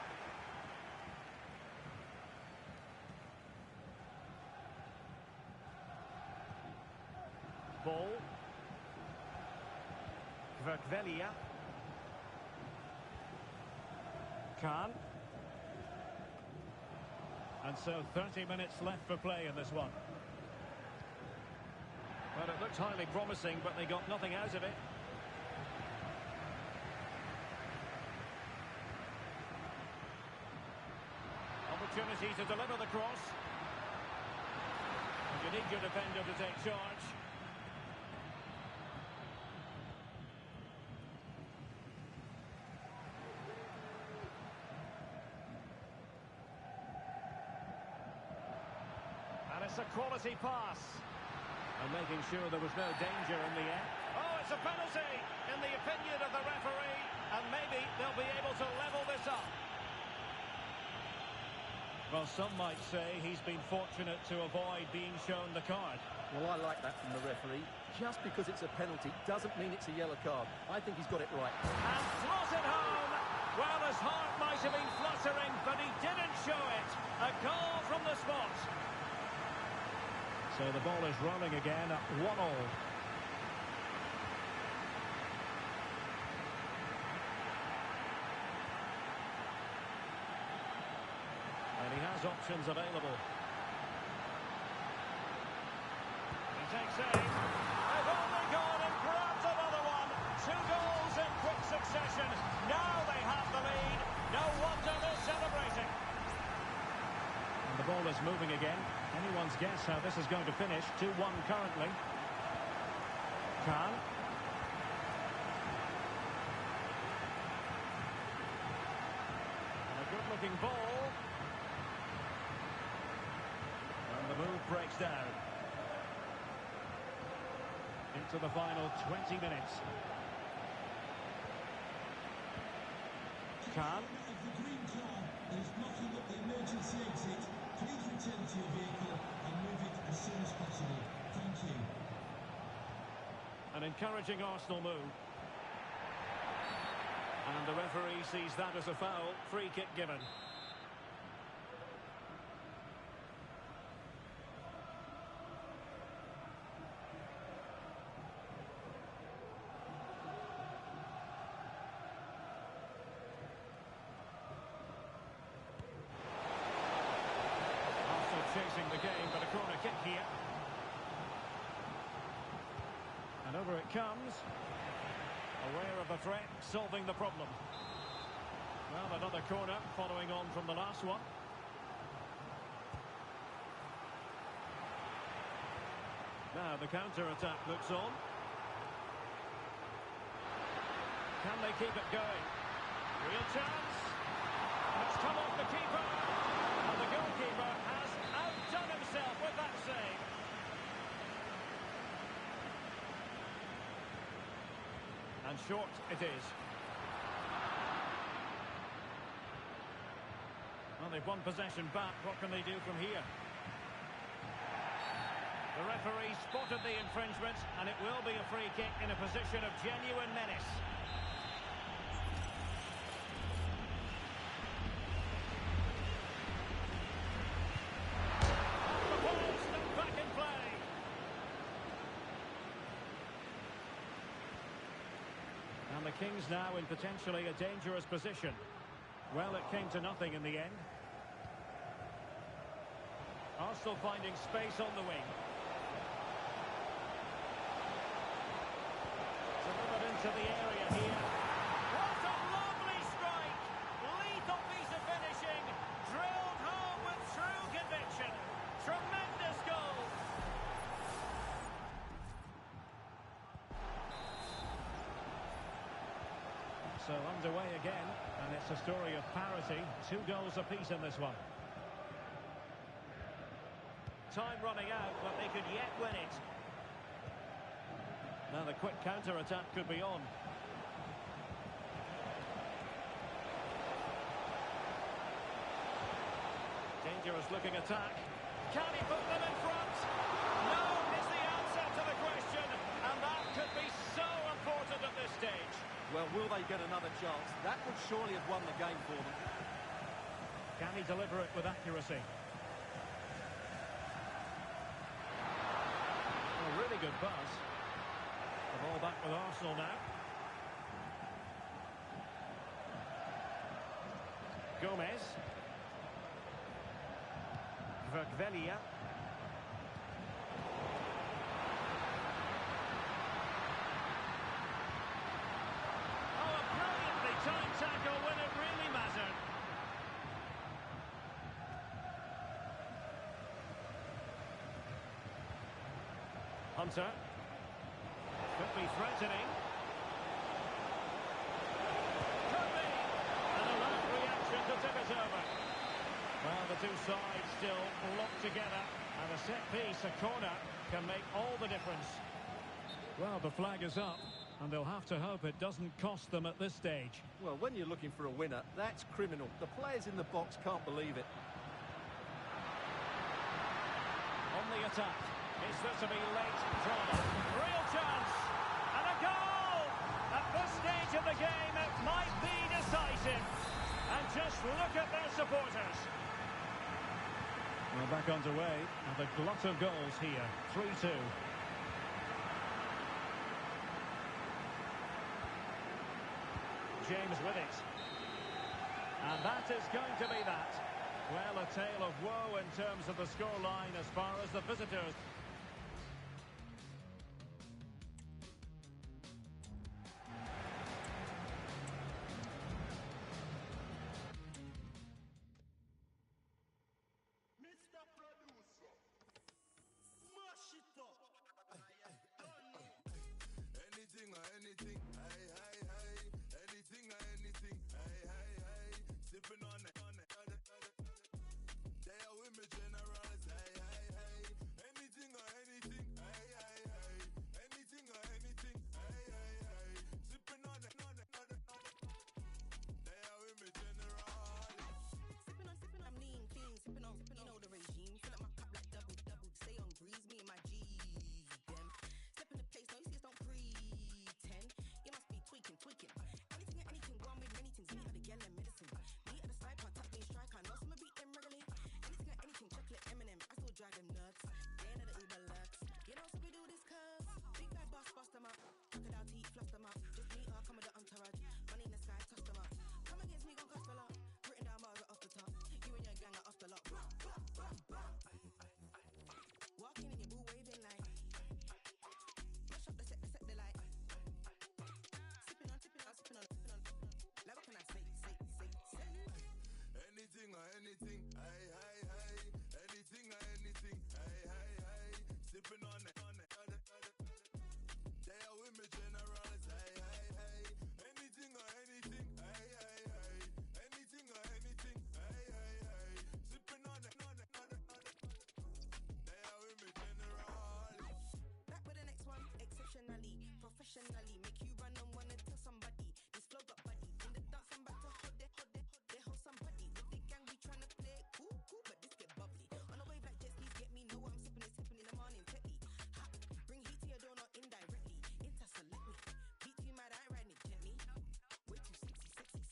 Ball. Verkvelia. Khan. And so 30 minutes left for play in this one. Well, it looked highly promising, but they got nothing out of it. Opportunity to deliver the cross. And you need your defender to take charge. And it's a quality pass. And making sure there was no danger in the end. Oh, it's a penalty in the opinion of the referee. And maybe they'll be able to level this up. Well, some might say he's been fortunate to avoid being shown the card. Well, I like that from the referee. Just because it's a penalty doesn't mean it's a yellow card. I think he's got it right. And slots it home. Well, his heart might have been fluttering, but he didn't show it. A goal from the spot. So the ball is rolling again at 1-1. And he has options available. He takes aim. They've only gone and grabbed another one. 2 goals in quick succession. Now they have the lead. No wonder they're celebrating. And the ball is moving again. Anyone's guess how this is going to finish. 2-1 currently. Khan. And a good-looking ball. The move breaks down. Into the final 20 minutes. Khan. Of the green car that is blocking up the emergency exit, please return to your vehicle and move it as soon as possible. Thank you. An encouraging Arsenal move. And the referee sees that as a foul. Free kick given. Chasing the game, but a corner kick here. And over it comes. Aware of the threat, solving the problem. Well, another corner following on from the last one. Now the counter-attack looks on. Can they keep it going? Real chance. And it's come off the keeper. And the goalkeeper has outdone himself with that save. And short it is. Well, they've won possession back. What can they do from here? The referee spotted the infringement, and it will be a free kick in a position of genuine menace. And the Kings now in potentially a dangerous position. Well, it came to nothing in the end. Arsenal finding space on the wing. Delivered into the area here. What a lovely strike! Lethal piece of finishing. Drilled home with true conviction. Tremendous goal. So underway again, and it's a story of parity. 2 goals apiece in this one. Time running out, but they could yet win it. Now the quick counter-attack could be on. Dangerous looking attack. Can he put them in front? No is the answer to the question, and that could be so important at this stage. Well, will they get another chance? That would surely have won the game for them. Can he deliver it with accuracy? A really good pass. The ball back with Arsenal now. Gomez. Vergvelia. Oh, a brilliantly timed tackle when it really mattered. Hunter. Could be threatening. Could be. And a late reaction to tip it over. Well, the two sides still locked together, and a set piece, a corner, can make all the difference. Well, the flag is up, and they'll have to hope it doesn't cost them at this stage. Well, when you're looking for a winner, that's criminal. The players in the box can't believe it. On the attack, is there to be late drama? Real chance, and a goal! At this stage of the game, it might be decisive. And just look at their supporters. We're back underway, and a glut of goals here. 3-2. James with it. And that is going to be that. Well, a tale of woe in terms of the scoreline as far as the visitors. Sipping on it, they are with me generals, anything or anything, anything or anything, sipping on it, they are with me generals. Sipping, I'm lean, clean, sipping on, you know the regime, fill up my cup like double, stay on grease, me and my G, them, step in the place, no excuses, don't pretend, you must be tweaking, anything, go on with many things, me at the yellow medicine. Drag them nuts, they know the Uber lux. You know, so we do this cuz big bad boss, bust them up. Crocodile teeth, fluff them up. Just meet her, come with the entourage. Money in the sky, toss them up. Come against me, gon' cost a lot. Written down bars off the top. You and your gang are off the lot. Walking in your boo waving like. Mash up the set the light. Sipping on. Like what can I say? Anything or anything, anything or anything, sipping on it, they are with me generals, anything or anything, anything or anything, sipping on it, they are with me generals. Back with the next one, exceptionally, professionally, make you run and wanna tell somebody, this flow got buddy, in the dance I'm back to hold somebody, with the gang we tryna play cool, but this get bubbly, on the wave like jet skis, get me, know what I'm sipping in the morning, techie, hot, bring heat to your door, not indirectly, select me, beat you mad, I ain't riding it gently, way too sexy,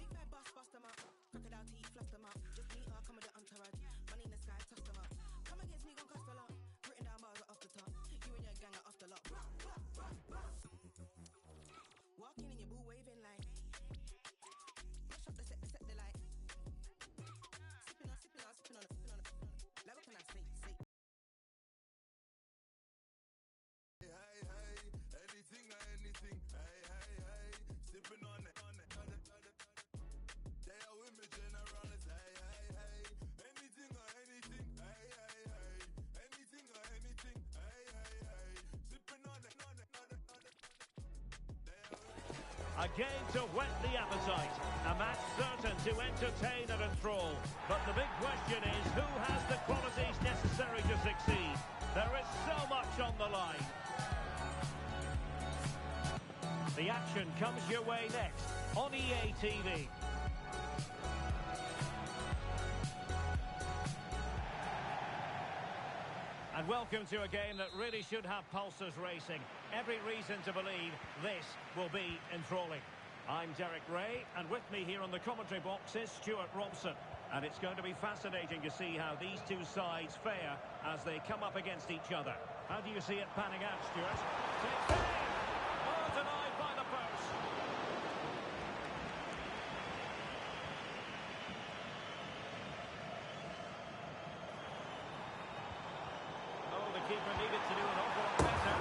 big bad boss, bust them up, crocodile teeth, fluff them up, just meet her, come with the entourage, money in the sky, toss them up, come against me, gon' cost a lot, written down bars off the top, you and your gang are off the lot, walking in your boo waving like, mash up the set the light, sipping on, like what can I say? Anything or anything, sipping on it, they are with me generals, anything or anything, anything or anything, sipping on it, they are with me. A game to whet the appetite, a match certain to entertain and enthrall. But the big question is, who has the qualities necessary? The action comes your way next on EA TV. And welcome to a game that really should have pulses racing. Every reason to believe this will be enthralling. I'm Derek Ray, and with me here on the commentary box is Stuart Robson. And it's going to be fascinating to see how these two sides fare as they come up against each other. How do you see it panning out, Stuart? Takes aim! Oh, denied by the post. Oh, the keeper needed to do an awful lot better.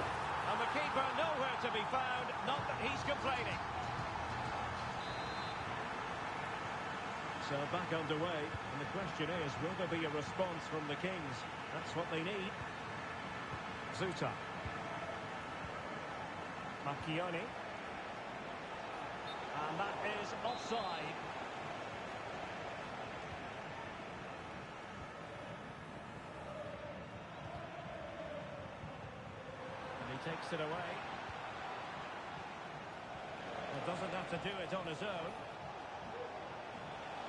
And the keeper nowhere to be found, not that he's complaining. So back underway, and the question is, will there be a response from the Kings? That's what they need. Zuta. Macchioni. And that is offside. And he takes it away. Well, doesn't have to do it on his own.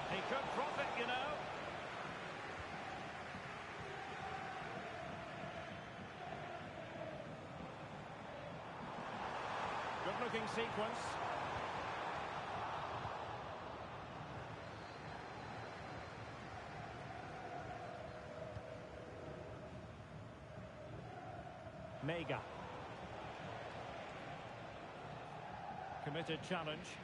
He could profit, you know. Good-looking sequence. Mega. Committed challenge.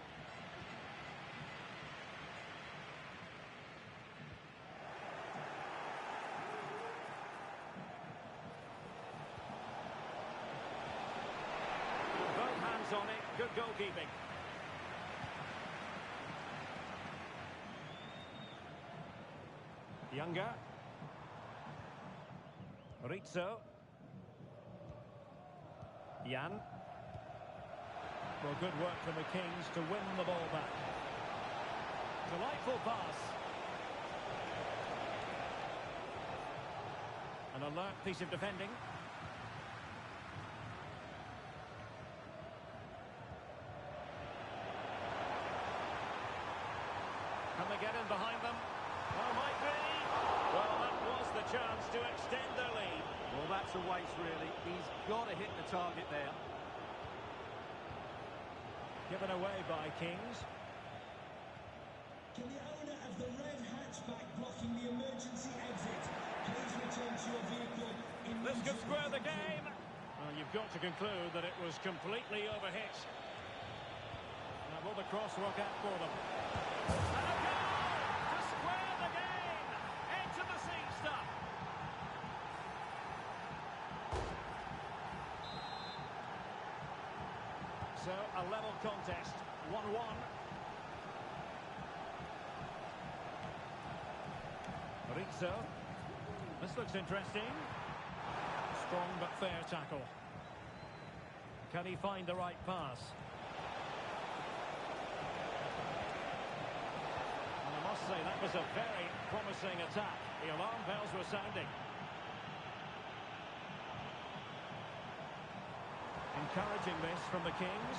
On it, good goalkeeping. Younger. Rizzo. Jan. Well, good work from the Kings to win the ball back. Delightful pass. An alert piece of defending. Can they get in behind them? Well, might be. Well, that was the chance to extend their lead. Well, that's a waste, really. He's got to hit the target there. Given away by Kings. Can the owner of the red hatchback blocking the emergency exit please return to your vehicle immediately? This could square the game. Well, you've got to conclude that it was completely overhit. Now, will the cross work out for them? And a goal to square the game. Into the seat stuff. So, a level contest, 1-1. Rizzo. This looks interesting. Strong but fair tackle. Can he find the right pass? And I must say, that was a very promising attack. The alarm bells were sounding. Encouraging this from the Kings.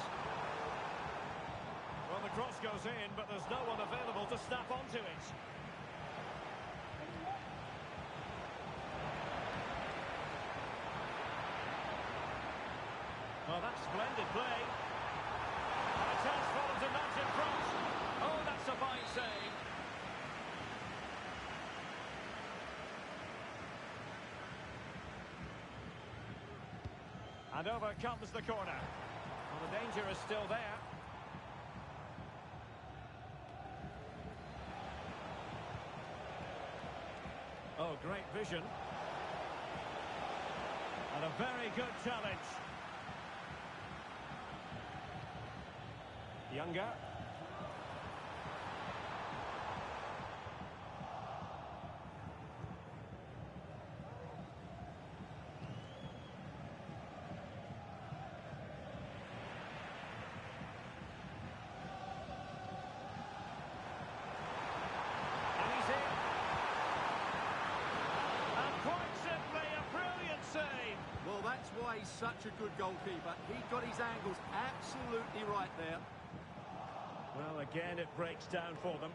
Well, the cross goes in, but there's no one available to snap onto it. Well, that's splendid play. And a chance for them to nudge in front. Oh, that's a fine save. And over comes the corner. Well, the danger is still there. Oh, great vision. And a very good challenge. Younger. And he's in. And quite simply, a brilliant save. Well, that That's why he's such a good goalkeeper. He got his angles absolutely right there. Well, again, it breaks down for them.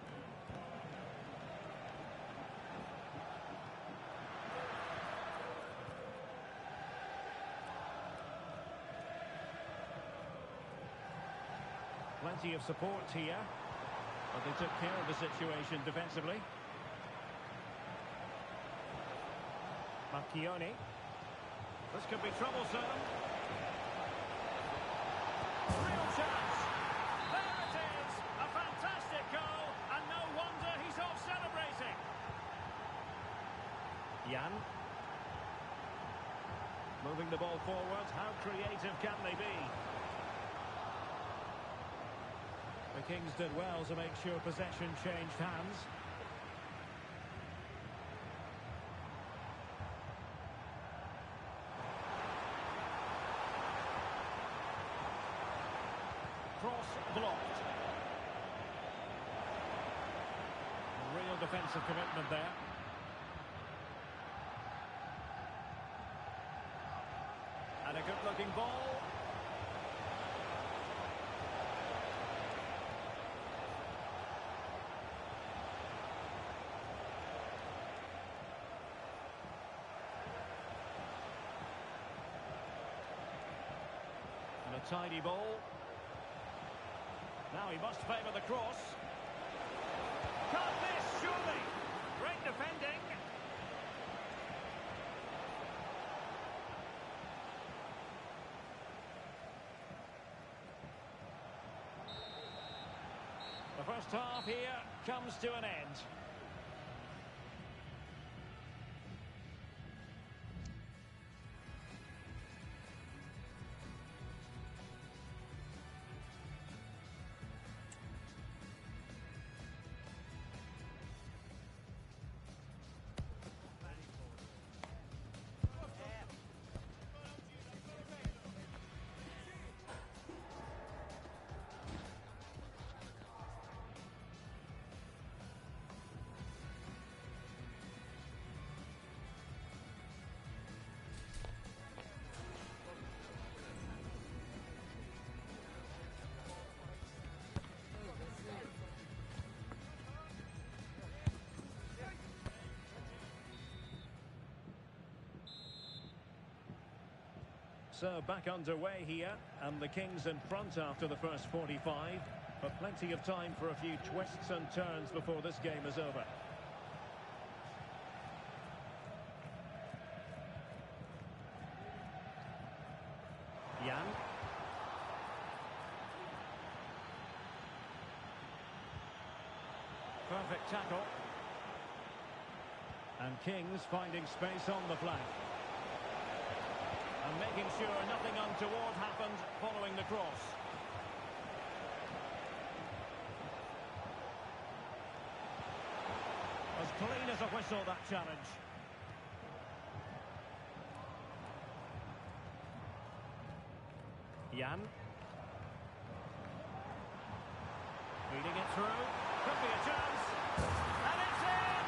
Plenty of support here, but they took care of the situation defensively. Marchioni. This could be troublesome. Real chance. There it is. A fantastic goal, and no wonder he's off celebrating. Jan. Moving the ball forward. How creative can they be? The Kings did well to make sure possession changed hands. Cross blocked. Real defensive commitment there. And a good-looking ball. And a tidy ball. Now he must favour the cross. Can't miss, surely. Great defending. The first half here comes to an end. So back underway here, and the Kings in front after the first 45, but plenty of time for a few twists and turns before this game is over. Jan. Perfect tackle. And Kings finding space on the flank. And making sure nothing untoward happened following the cross. As clean as a whistle, that challenge. Jan. Feeding it through. Could be a chance. And it's in!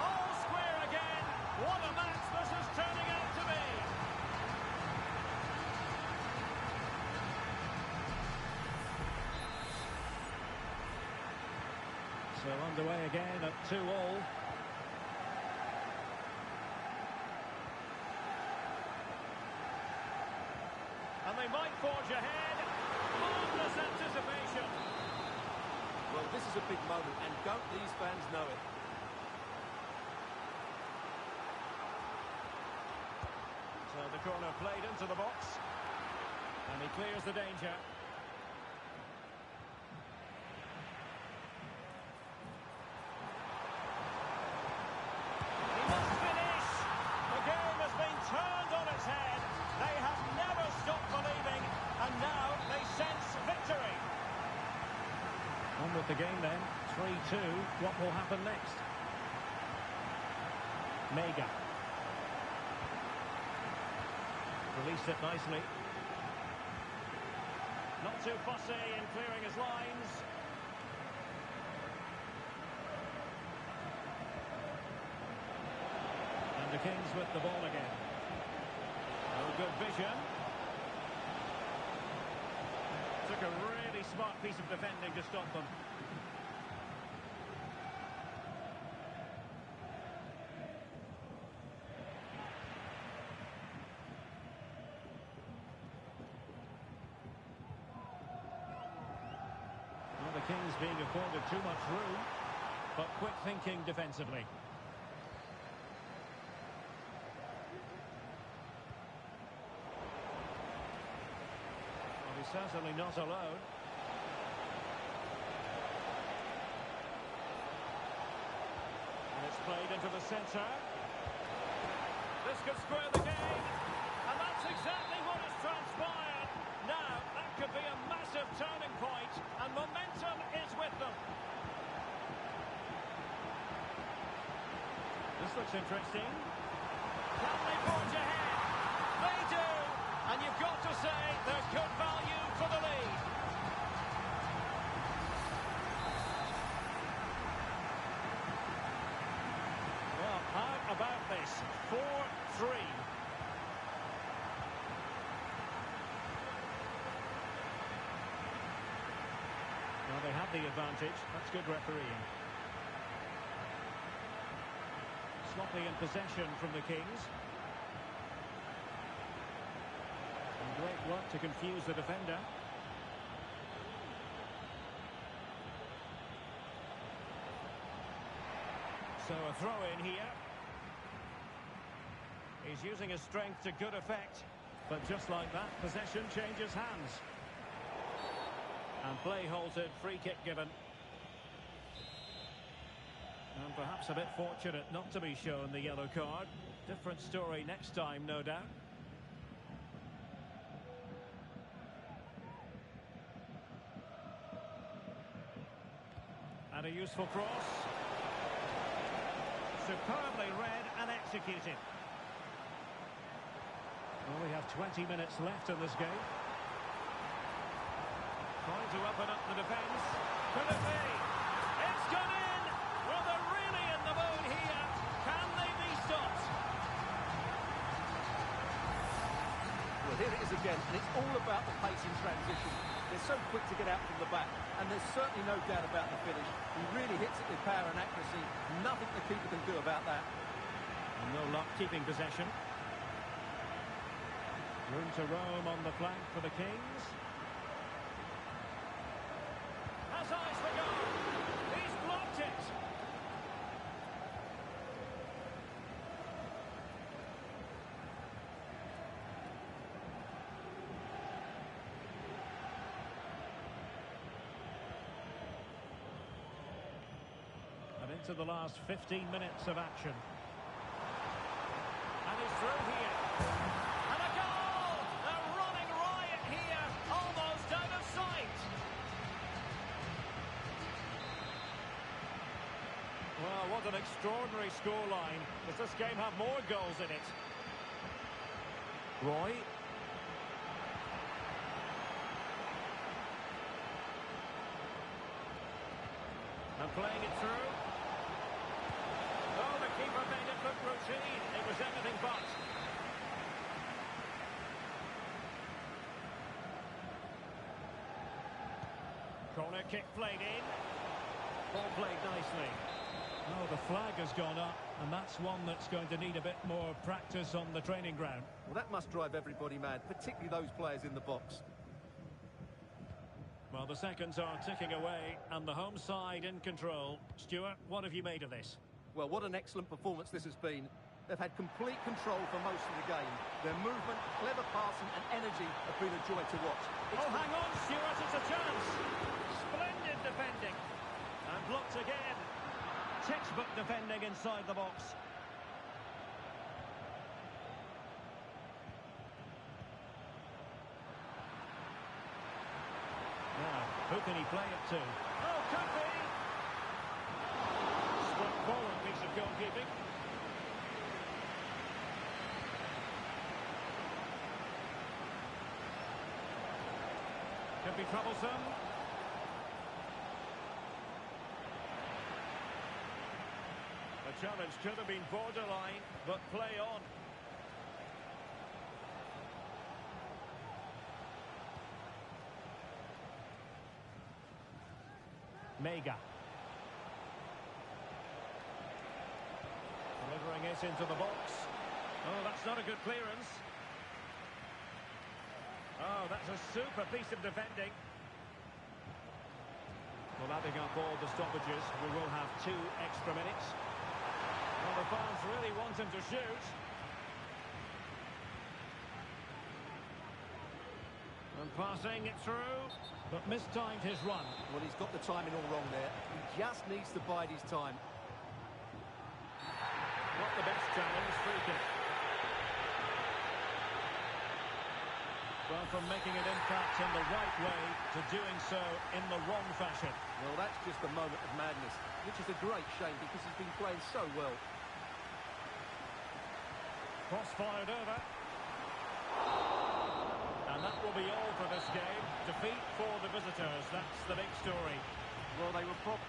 All square again. What a match this is turning out to be. So underway again at 2-2. And they might forge ahead. Marvellous anticipation. Well, this is a big moment, and don't these fans know it? So the corner played into the box. And he clears the danger. He must finish. The game has been turned on its head. They have never stopped believing, and now they sense victory. On with the game then, 3-2. What will happen next? Mega. Released it nicely. Not too fussy in clearing his lines. And the Kings with the ball again. Oh, good vision. Took a really smart piece of defending to stop them. Well, the Kings being afforded too much room, but quick thinking defensively. Well, he's certainly not alone. And it's played into the centre. This could square the game, and that's exactly what has transpired. Now, that could be a massive turning point, and momentum is with them. This looks interesting. Can they forge ahead? They do, and you've got to say there's good value for the lead. Well, how about this? 4-3. Well, they have the advantage. That's good refereeing. Sloppy in possession from the Kings. And great work to confuse the defender. So a throw in here. He's using his strength to good effect. But just like that, possession changes hands. And play halted, free kick given. And perhaps a bit fortunate not to be shown the yellow card. Different story next time, no doubt. And a useful cross. Superbly read and executed. Well, we have 20 minutes left in this game. Trying to open up the defence. Could it be? It's gone in! Well, they're really in the mood here. Can they be stopped? Well, here it is again, and it's all about the pace in transition. They're so quick to get out from the back, and there's certainly no doubt about the finish. He really hits it with power and accuracy. Nothing the keeper can do about that. And no luck keeping possession. Room to roam on the flank for the Kings. Has eyes for goal. He's blocked it. And into the last 15 minutes of action. And he's through here. And a goal! A running riot here, almost out of sight. Well, what an extraordinary scoreline. Does this game have more goals in it? Roy. And playing it through. Oh, the keeper made it look routine. It was anything but. Corner kick played in. Ball played nicely. Oh, the flag has gone up, and that's one that's going to need a bit more practice on the training ground. Well, that must drive everybody mad, particularly those players in the box. Well, the seconds are ticking away, and the home side in control. Stuart, what have you made of this? Well, what an excellent performance this has been. They've had complete control for most of the game. Their movement, clever passing and energy have been a joy to watch. Oh, hang on, Stuart, it's a chance. Splendid defending. And blocked again. Textbook defending inside the box. Now, who can he play it to? Oh, could be! Straightforward piece of goalkeeping. Could be troublesome. The challenge could have been borderline, but play on. Mega. Delivering it into the box. Oh, that's not a good clearance. Oh, that's a super piece of defending. Well, adding up all the stoppages, we will have 2 extra minutes. Well, the fans really want him to shoot. And passing it through, but mistimed his run. Well, he's got the timing all wrong there. He just needs to bide his time. Not the best challenge, free kick. Well, from making an impact in the right way to doing so in the wrong fashion. Well, that's just a moment of madness, which is a great shame because he's been playing so well. Cross fired over. And that will be all for this game. Defeat for the visitors, that's the big story. Well, they were probably...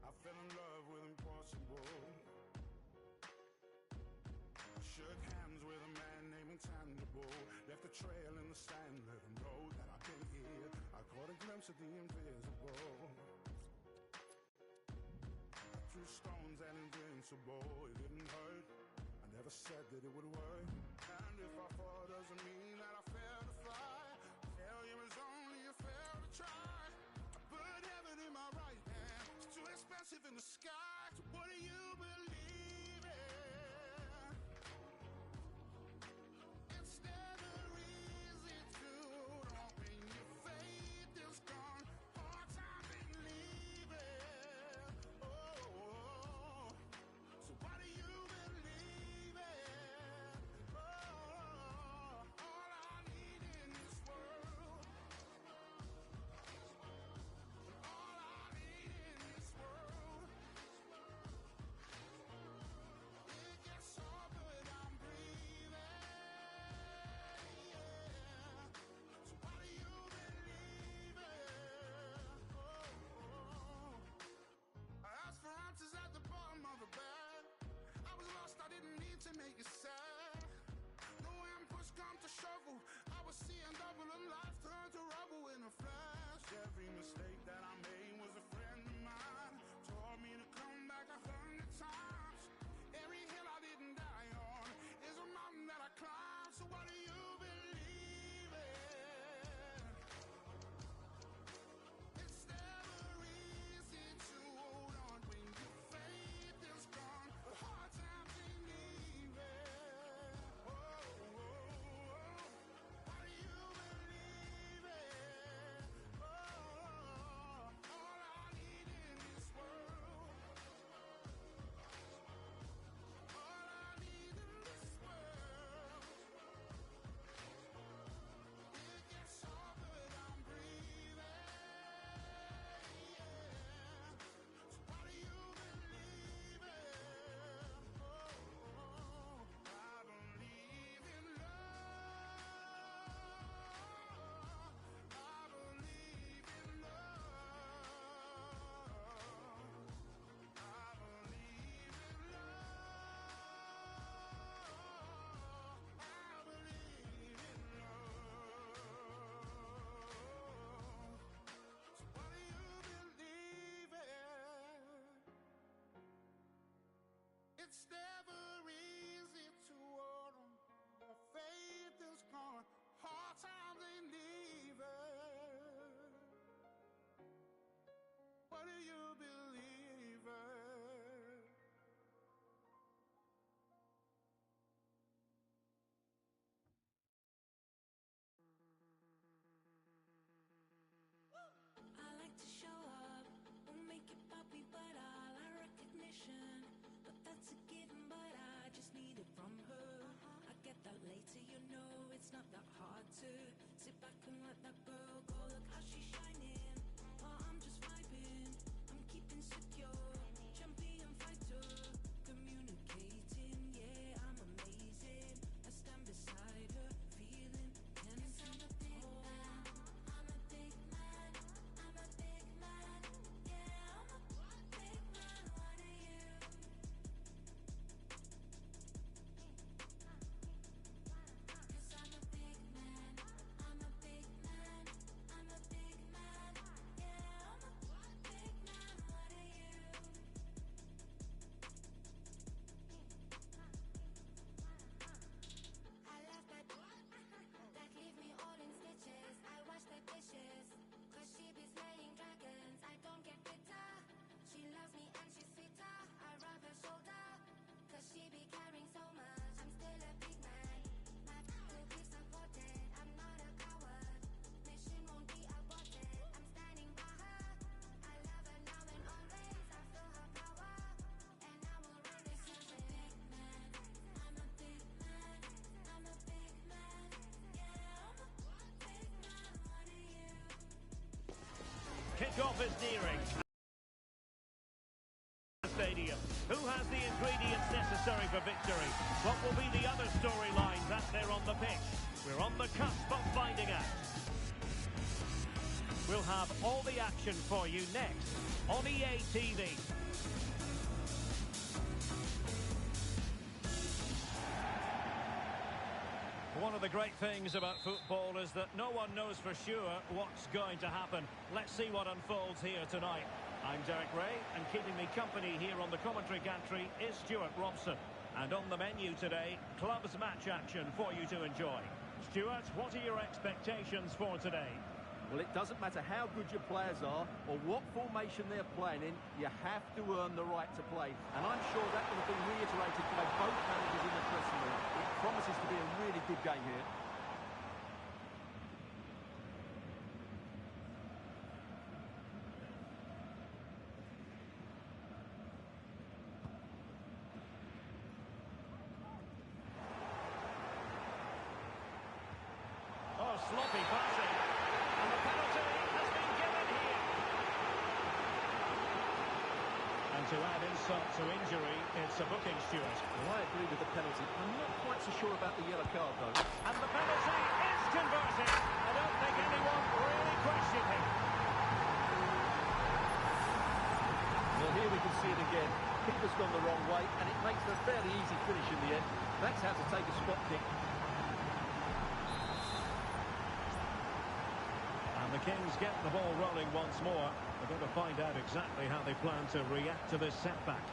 I fell in love with impossible. I shook hands with a man named Intangible. Left a trail in the sand, let him know that I've been here. I caught a glimpse of the invisible. I threw stones at invincible. It didn't hurt. I never said that it would work. And if I fall, doesn't mean that I failed to fly. Failure is only a fail to try. I put heaven in my right hand. It's too expensive in the sky. So what do you believe in? It's never easy to know when your faith is gone. Hard times ain't leaving. Oh, so what do you believe in? Oh, all I need in this world. All I need in this world. It gets hard, but I'm breathing. Yeah. So what do you believe in? Oh. I asked for answers at the bottom of the bed. I was lost, I didn't need to make it sad. No, when push come to shovel, I was seeing double and life turned to rubble in a flash. Every mistake that I made was a friend of mine. Told me to come back 100 times. Every hill I didn't die on is a mountain that I climbed. So what do you believe in? It's never easy to hold on when your faith is gone. But hard times ain't leaving. Oh, oh, oh. What do you believe in? Oh, all I need in this world. All I need in this world. It gets hard, but I'm breathing. Yeah. So what do you believe in? Oh, I believe in love. I believe in love. I believe in love. I believe in love. So what do you believe in? It's never easy to hold on. The faith is gone. Hard times ain't leaving. What do you believe in? I like to show kickoff is nearing. Stadium. Who has the ingredients necessary for victory? What will be the other storylines as they're on the pitch? We're on the cusp of finding out. We'll have all the action for you next on EA TV. One of the great things about football is that no one knows for sure what's going to happen. Let's see what unfolds here tonight. I'm Derek Ray, and keeping me company here on the commentary gantry is Stuart Robson. And on the menu today, clubs match action for you to enjoy. Stuart, what are your expectations for today? Well, it doesn't matter how good your players are or what formation they're playing in, you have to earn the right to play. And I'm sure that will have been reiterated by both managers in the dressing room. It promises to be a really good game here. Oh, sloppy passing. And the penalty has been given here. And to add insult to injury, it's a booking, Stuart. Well, I agree with the penalty. I'm not quite so sure about the yellow card, though. And the penalty is converted. I don't think anyone really questioned him. Well, here we can see it again. Keeper's gone the wrong way, and it makes a fairly easy finish in the end. That's how to take a spot kick. And the Kings get the ball rolling once more. We're going to find out exactly how they plan to react to this setback.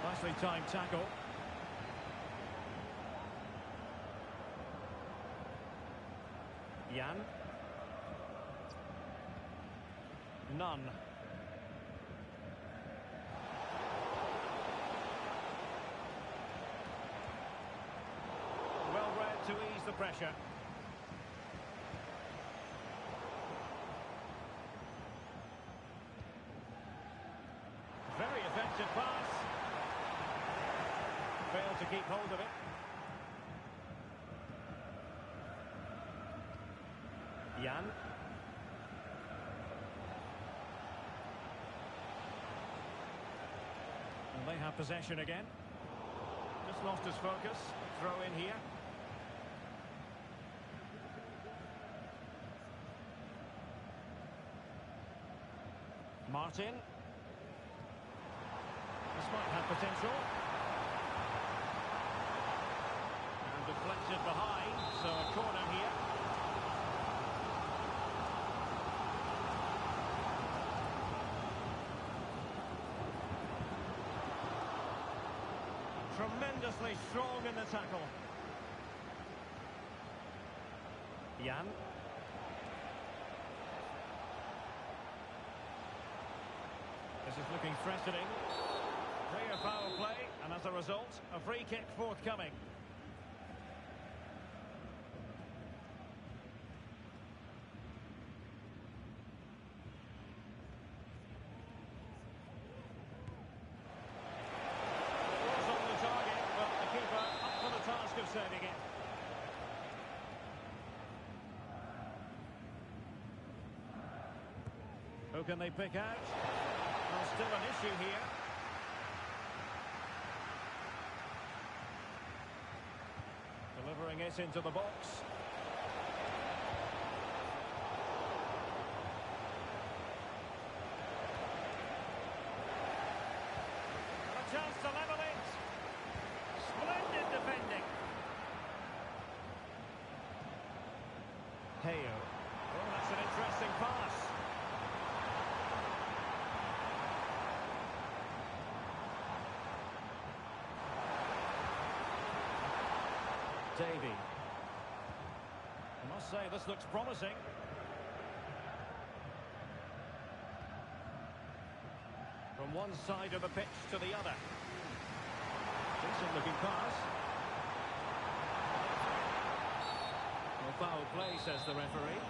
Nicely timed tackle. Jan. None. Well read to ease the pressure. Very effective pass. Failed to keep hold of it. Jan. And they have possession again. Just lost his focus. Throw in here. Martin. This might have potential. And deflected behind, so a corner here. Tremendously strong in the tackle. Jan. This is looking threatening. Clear foul play, and as a result, a free kick forthcoming. It was on the target, but the keeper up for the task of saving it. Who can they pick out? Well, still an issue here. Delivering it into the box. And a chance to level it. Splendid defending. Heyo. Oh, that's an interesting pass. Davy. I must say, this looks promising. From one side of the pitch to the other. Decent looking pass. Well, foul play, says the referee.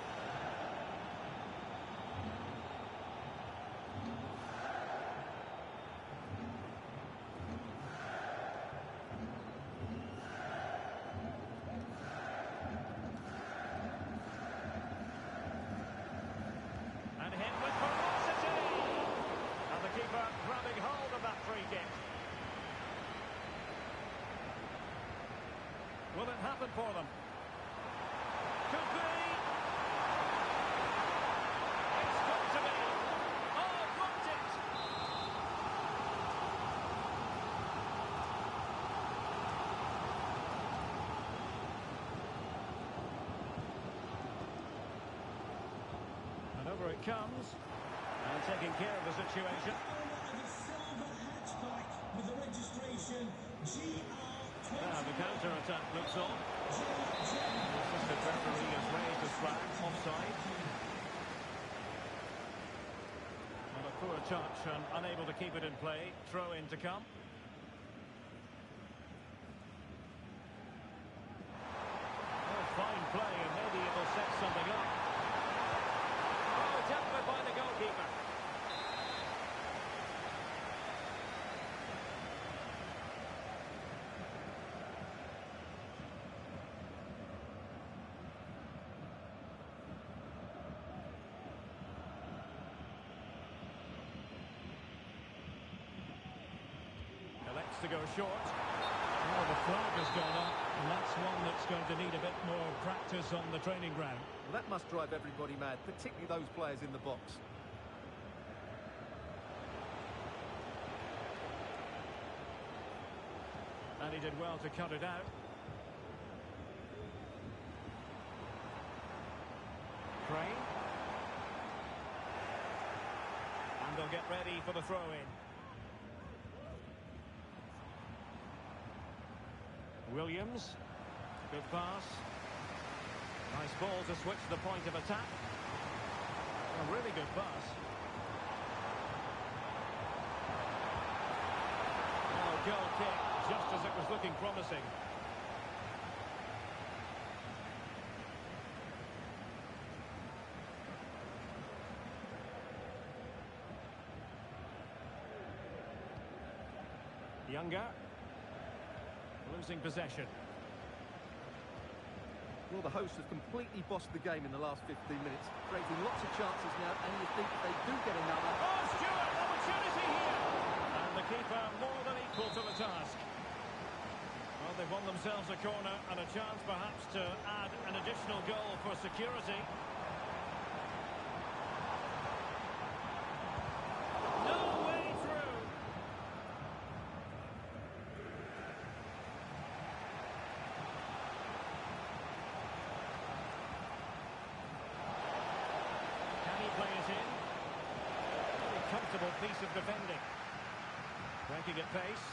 replacement for them. Could be. It's got to be. Oh, blocked it. And over it comes. And taking care of the situation. The silver hatchback with the registration GR20. Now the counter-attack looks on. The assistant referee has raised his flag, offside. Well, a poor touch and unable to keep it in play. Throw in to come. Oh, fine play, and maybe it will set something up. Oh, dealt with by the goalkeeper. Elects to go short. Oh, the flag has gone up, and that's one that's going to need a bit more practice on the training ground. Well, that must drive everybody mad, particularly those players in the box. And he did well to cut it out. Crane. And they'll get ready for the throw-in. Williams. Good pass. Nice ball to switch the point of attack. A really good pass. Oh, goal kick, just as it was looking promising. Younger. Losing possession. Well, the hosts have completely bossed the game in the last 15 minutes, creating lots of chances now, and you think they do get another. Oh, Stewart, opportunity here! And the keeper more than equal to the task. Well, they've won themselves a corner and a chance perhaps to add an additional goal for security. No way through! Play it in. Very comfortable piece of defending. Breaking at pace.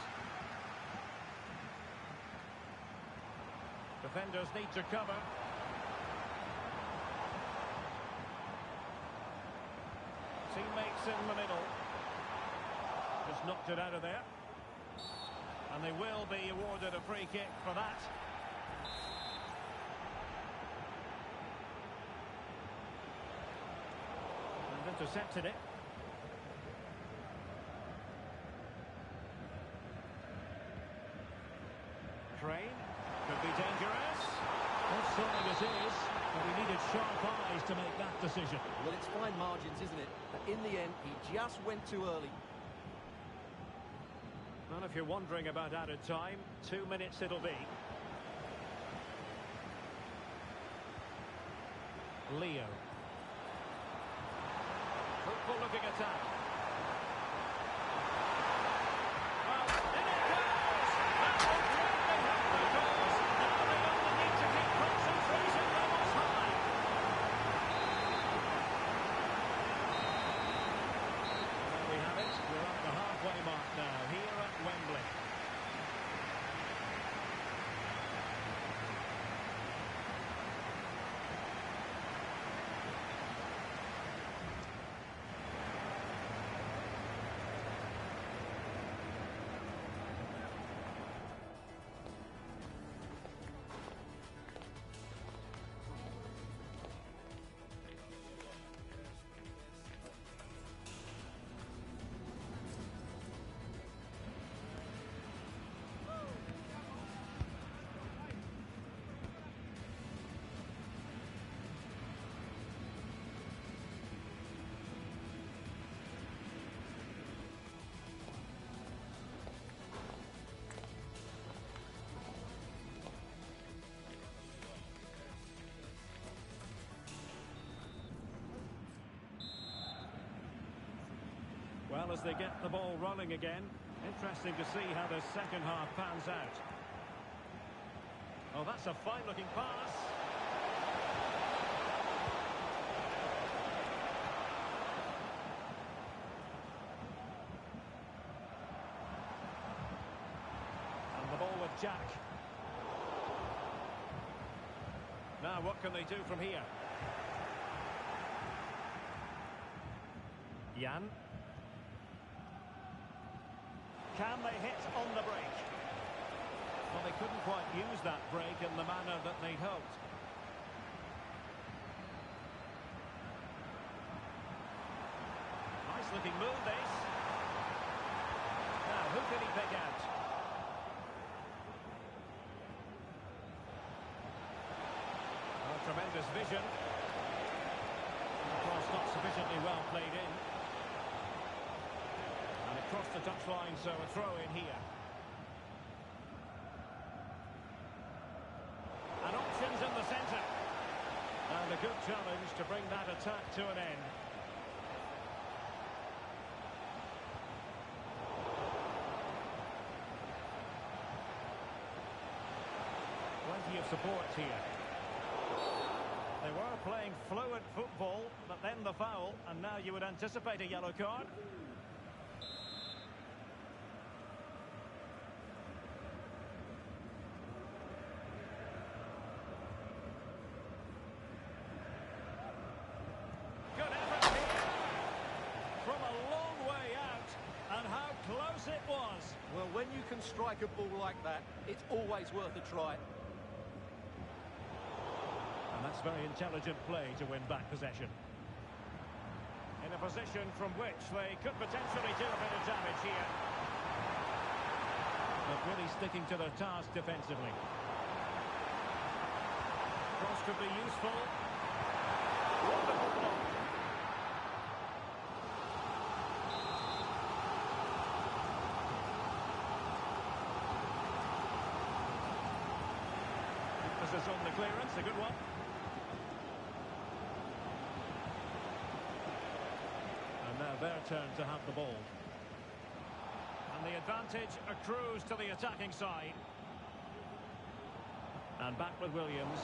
Defenders need to cover. Teammates in the middle. Just knocked it out of there. And they will be awarded a free kick for that. Intercepted it. Crane could be dangerous. Offside it is, but we needed sharp eyes to make that decision. Well, it's fine margins, isn't it? But in the end, he just went too early. Well, if you're wondering about added time, 2 minutes it'll be. Leo. Hopeful looking attack. Well, in it goes! That will really help the cause. Now they only need to keep concentration levels high. There we have it. We're at the halfway mark now, here at Wembley. well as they get the ball rolling again. Interesting to see how the second half pans out. Oh, that's a fine-looking pass. And the ball with Jack. Now, what can they do from here? Jan. Can they hit on the break? Well, they couldn't quite use that break in the manner that they'd hoped. Nice looking move, this. Now, who can he pick out? Oh, tremendous vision. Of course, not sufficiently well played in. And across the touchline, so a throw in here. And options in the centre. And a good challenge to bring that attack to an end. Plenty of support here. They were playing fluent football, but then the foul, and now you would anticipate a yellow card. Good effort here. From a long way out, and how close it was. Well, when you can strike a ball like that, it's always worth a try. And that's very intelligent play to win back possession. In a position from which they could potentially do a bit of damage here. But really sticking to their task defensively. Cross could be useful. Wonderful block. Emphasis on the clearance, a good one. Now their turn to have the ball. And the advantage accrues to the attacking side. And back with Williams.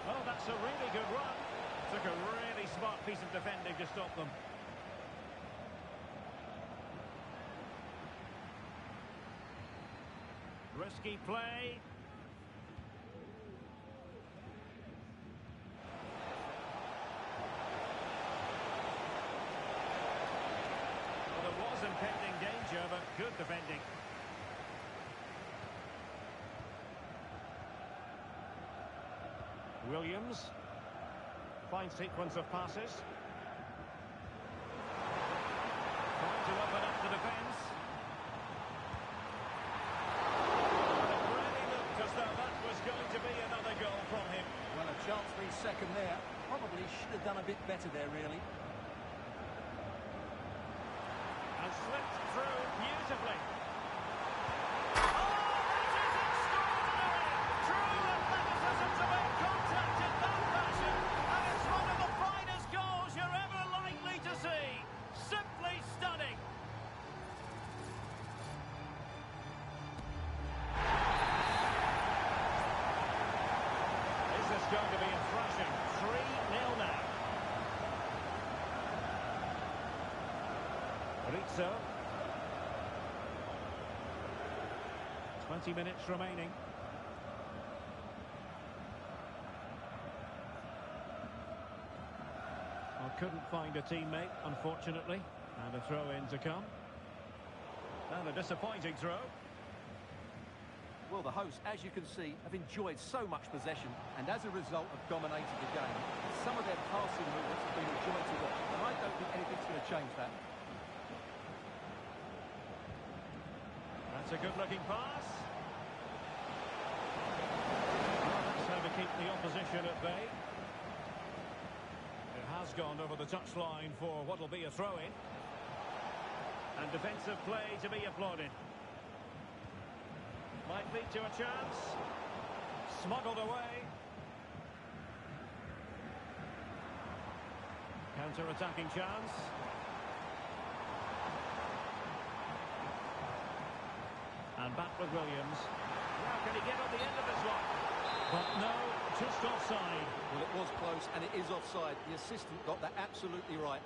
Oh, that's a really good run. Took a really smart piece of defending to stop them. Risky play. Impending danger, but good defending. Williams. Fine sequence of passes. Trying to open up the defence. It really looked as though that was going to be another goal from him. Well, a chance for his second there. Probably should have done a bit better there, really. And slipped through beautifully. Oh, that is extraordinary! True athleticism to make contact in that fashion. And it's one of the finest goals you're ever likely to see. Simply stunning. This is going to be a thrashing. 3-0 now. Rizzo. 20 minutes remaining. Well, couldn't find a teammate, unfortunately. And a throw-in to come. And a disappointing throw. Well, the hosts, as you can see, have enjoyed so much possession and as a result have dominated the game. Some of their passing movements have been a joy to watch, and I don't think anything's going to change that. That's a good-looking pass. Well, that's how to keep the opposition at bay. It has gone over the touchline for what will be a throw-in. And defensive play to be applauded. Might lead to a chance. Smuggled away. Counter-attacking chance. And back with Williams. Now can he get on the end of this one? But no, just offside. Well, it was close, and it is offside. The assistant got that absolutely right.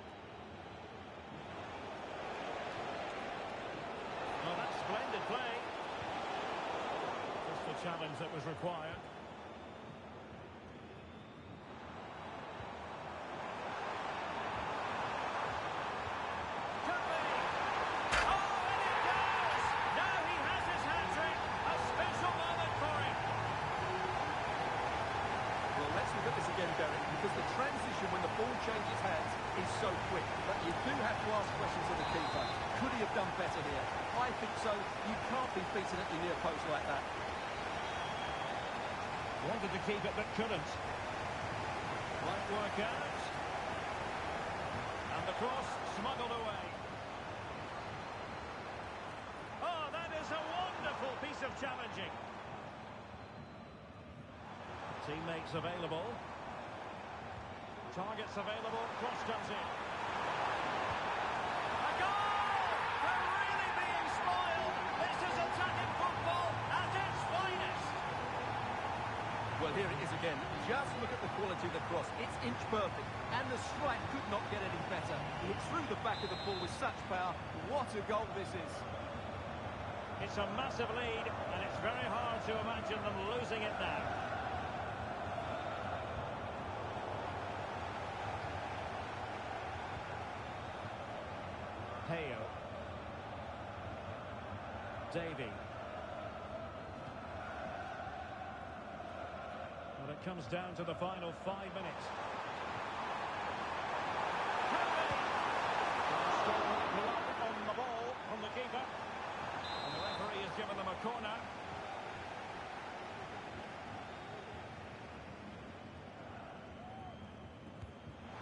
Well, that's splendid play. Just the challenge that was required. Because the transition when the ball changes hands is so quick. But you do have to ask questions of the keeper. Could he have done better here? I think so. You can't be beaten at the near post like that. Wanted to keep it but couldn't. Won't work out. And the cross smuggled away. Oh, that is a wonderful piece of challenging. Teammates available. Targets available, cross comes in. A goal! They're really being spoiled. This is attacking football at its finest. Well, here it is again. Just look at the quality of the cross. It's inch perfect, and the strike could not get any better. He hit through the back of the ball with such power. What a goal this is. It's a massive lead, and it's very hard to imagine them losing it now. Heo. Davy. Well, it comes down to the final 5 minutes. On the ball from the keeper. And the referee has given them a corner.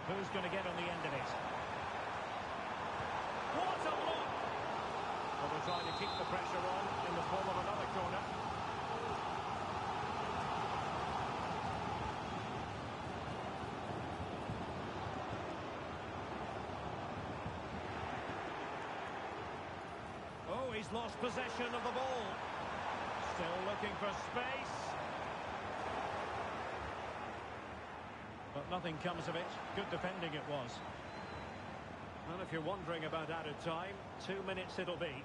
Who's going to get on the end of it? What a block! Well, they're trying to keep the pressure on in the form of another corner. Oh, he's lost possession of the ball. Still looking for space. But nothing comes of it. Good defending it was. Well, if you're wondering about added time, 2 minutes it'll be.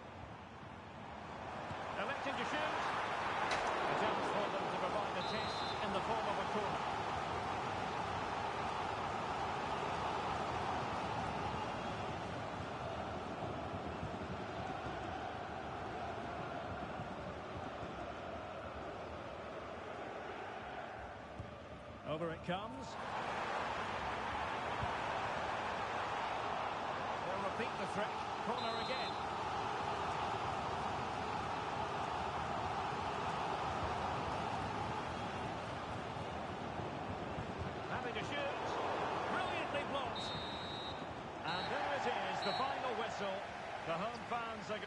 Electing to shoot. A chance for them to provide the test in the form of a corner. Over it comes. Repeat the threat, corner again. Having to shoot, brilliantly blocked. And there it is, the final whistle. The home fans are...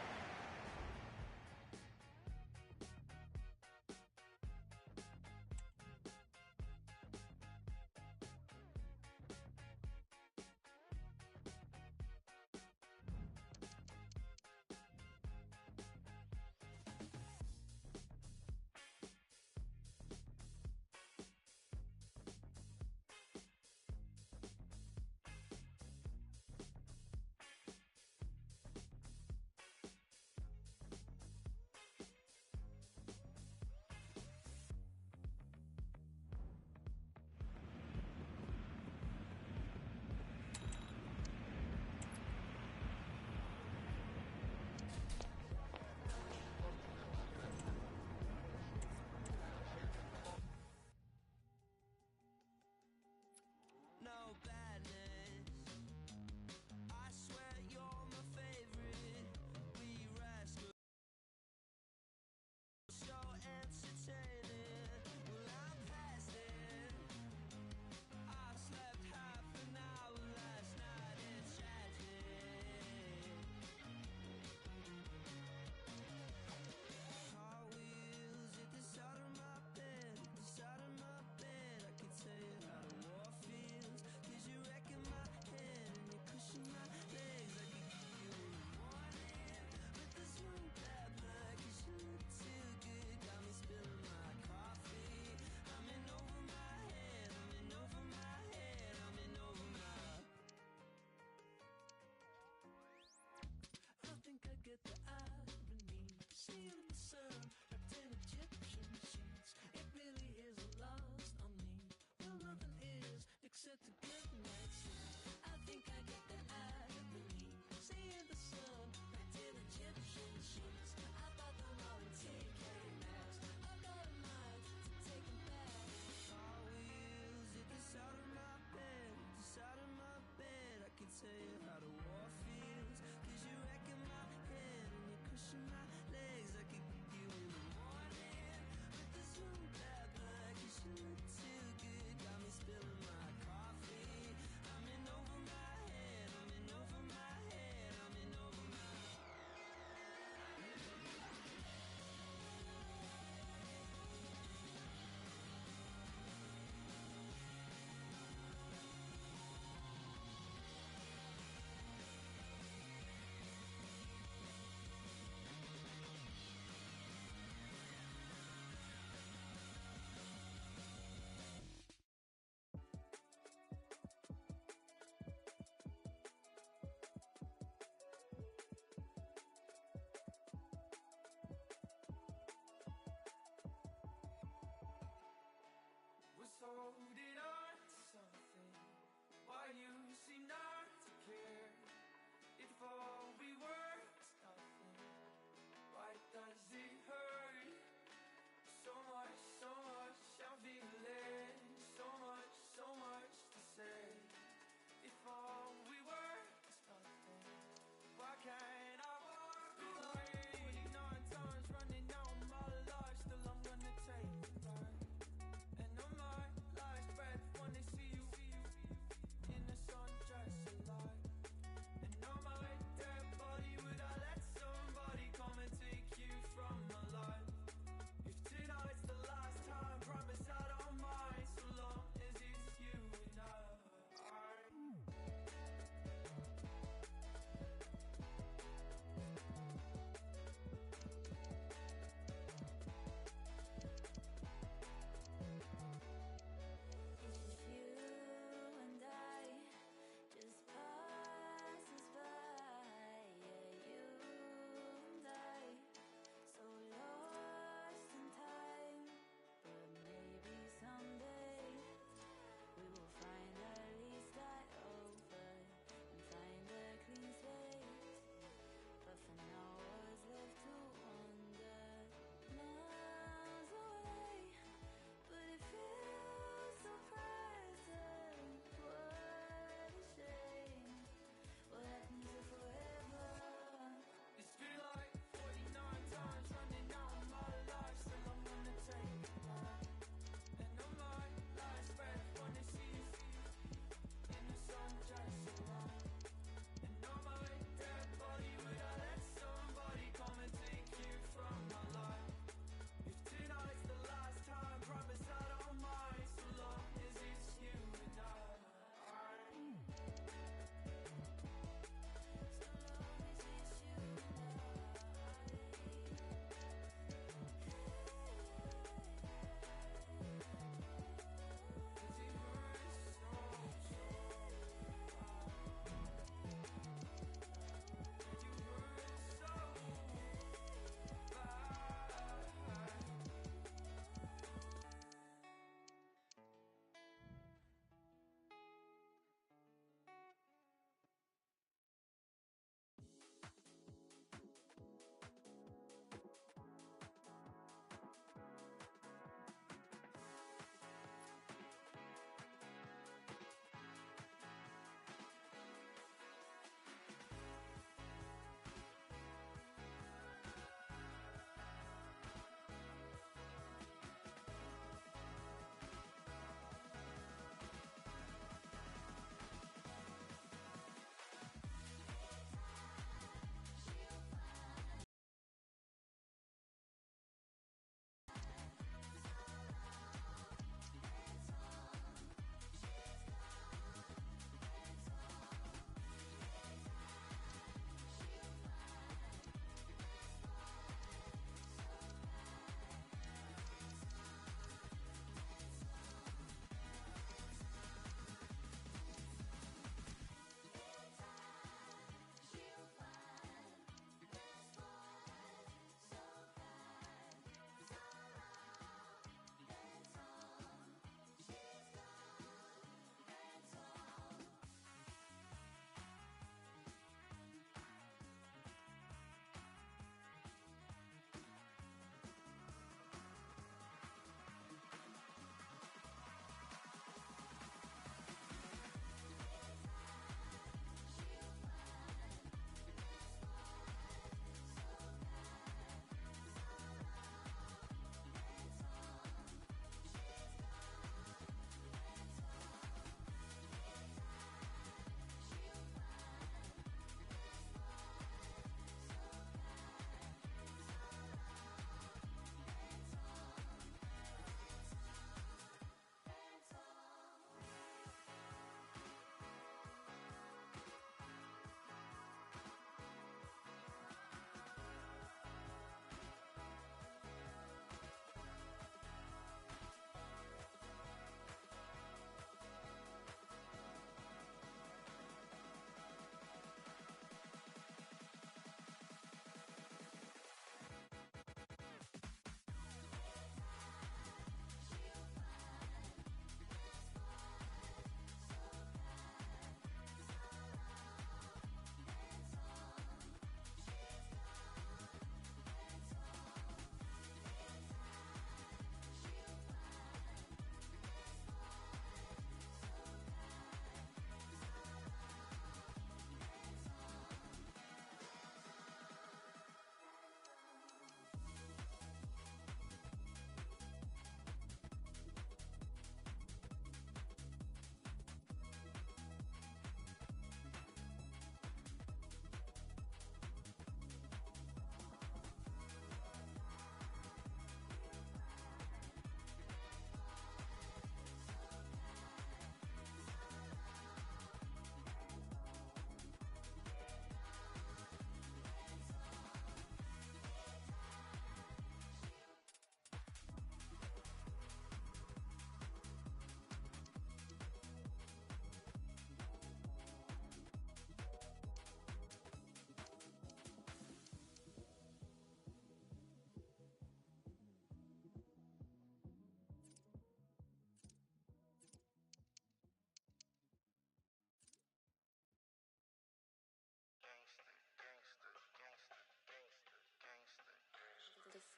Egyptian sheets. I bought the wrong TK Maxx. I got a mind to take it back. Hot wheels at the side of my bed, at the side of my bed. I can tell you how the war feels, 'cause you're wrecking my head and you cushion my legs. I could get you in the morning with the smooth black blood, 'cause you look too good, got me spilling my coffee. I'm in over my head, I'm in over my head, I'm in over my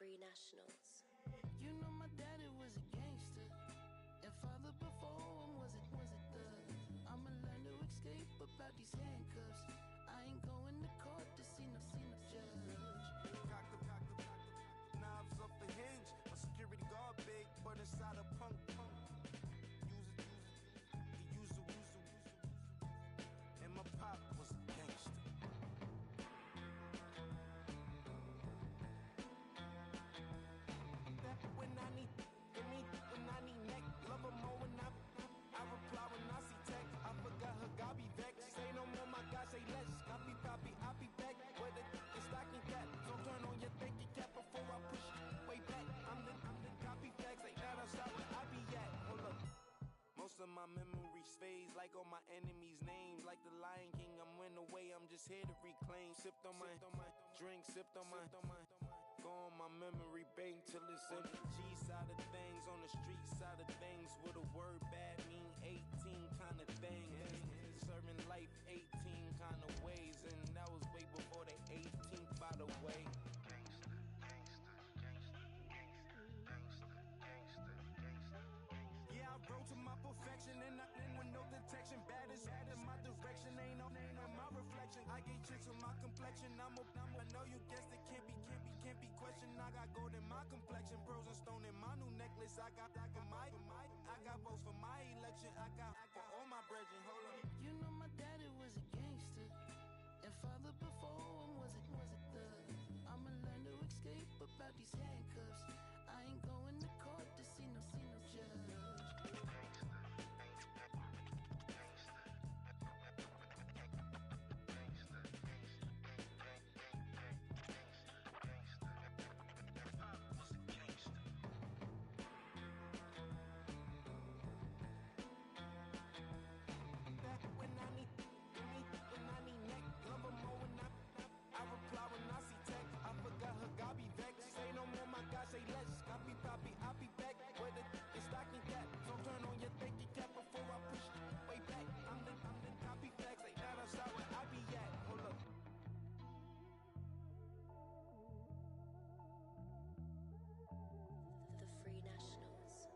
Free Nationals. You know my daddy was a gangster, and father before him was a thug. I'ma learn to escape about these handcuffs. I ain't going to court to see no judge. Cock the knobs off the hinge. My security guard big, but inside a punk. Use it. And my pop was a gangster. When I need neck, love her more when I reply when I see text. I forgot her, God be vexed. Say no more, my God, say less. Copy, I'll be back. Where the stocking cap. So turn on your thinking cap before I push way back. I'm the copy facts, like that outside where I be at. Hold up. Most of my memories fades like all my enemies' names. Like the Lion King, I'm went away, I'm just here to reclaim. Sipped on my drink, sipped on my go on my memory bank till it's in the G side of things, on the street side of things, with a word bad mean 18 kind of thing. Serving life 18 kind of ways, and that was way before the 18th, by the way. Yeah, I rode to my perfection, and I with no detection. Bad is in my direction, ain't no my reflection. I get chicks with my complexion. I know you guessed it, can't be questioned. I got gold in my complexion, pearls and stone in my new necklace. I got votes for my election. I got for all my brethren. Hold up. You know my daddy was a gangster, and father before him was a thug. I'ma learn to escape about these handcuffs. I ain't going to court to see no judge. When I need neck, love her more when I reply when I see text. I forgot her, God be vexed. Say no more, my God, say less. Copy, I'll be back. Where the stocking cap. So turn on your thinking cap before I push way back. I'm the copy facts, like that outside where I be at. Hold up. The Free Nationals.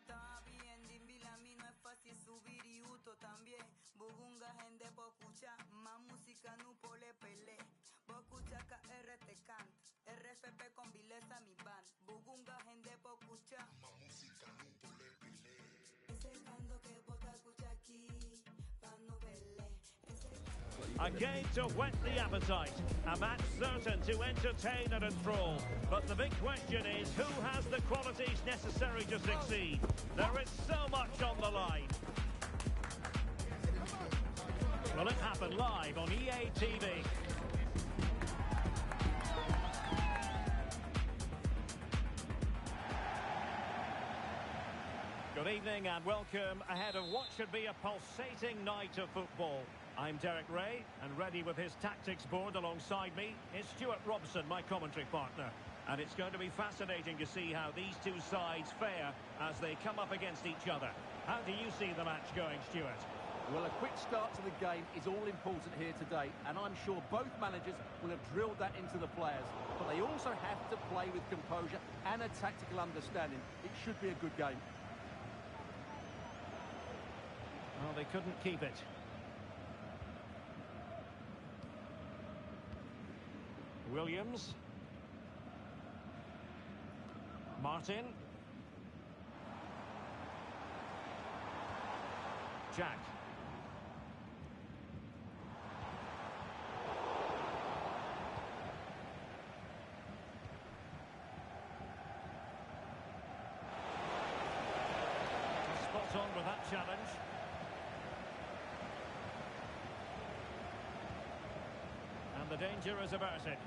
Está bien, Dimbila, a mí no es fácil subir y uto también. Bugunga, gente, po' escuchar más música, no pole pele. Po' escuchar KR te canta, RFP con vileza mi band. Bugunga, gente, po' escuchar más música, no pole pele. Ese canto que vos escuchas aquí, pa' no pele. A game to whet the appetite, a match certain to entertain and enthrall. But the big question is, who has the qualities necessary to succeed? There is so much on the line. Will it happen live on EA TV? Good evening and welcome ahead of what should be a pulsating night of football. I'm Derek Ray, and ready with his tactics board alongside me is Stuart Robson, my commentary partner. And it's going to be fascinating to see how these two sides fare as they come up against each other. How do you see the match going, Stuart? Well, a quick start to the game is all important here today, and I'm sure both managers will have drilled that into the players. But they also have to play with composure and a tactical understanding. It should be a good game. Well, they couldn't keep it. Williams. Martin. Jack. challenge. And the danger is averted.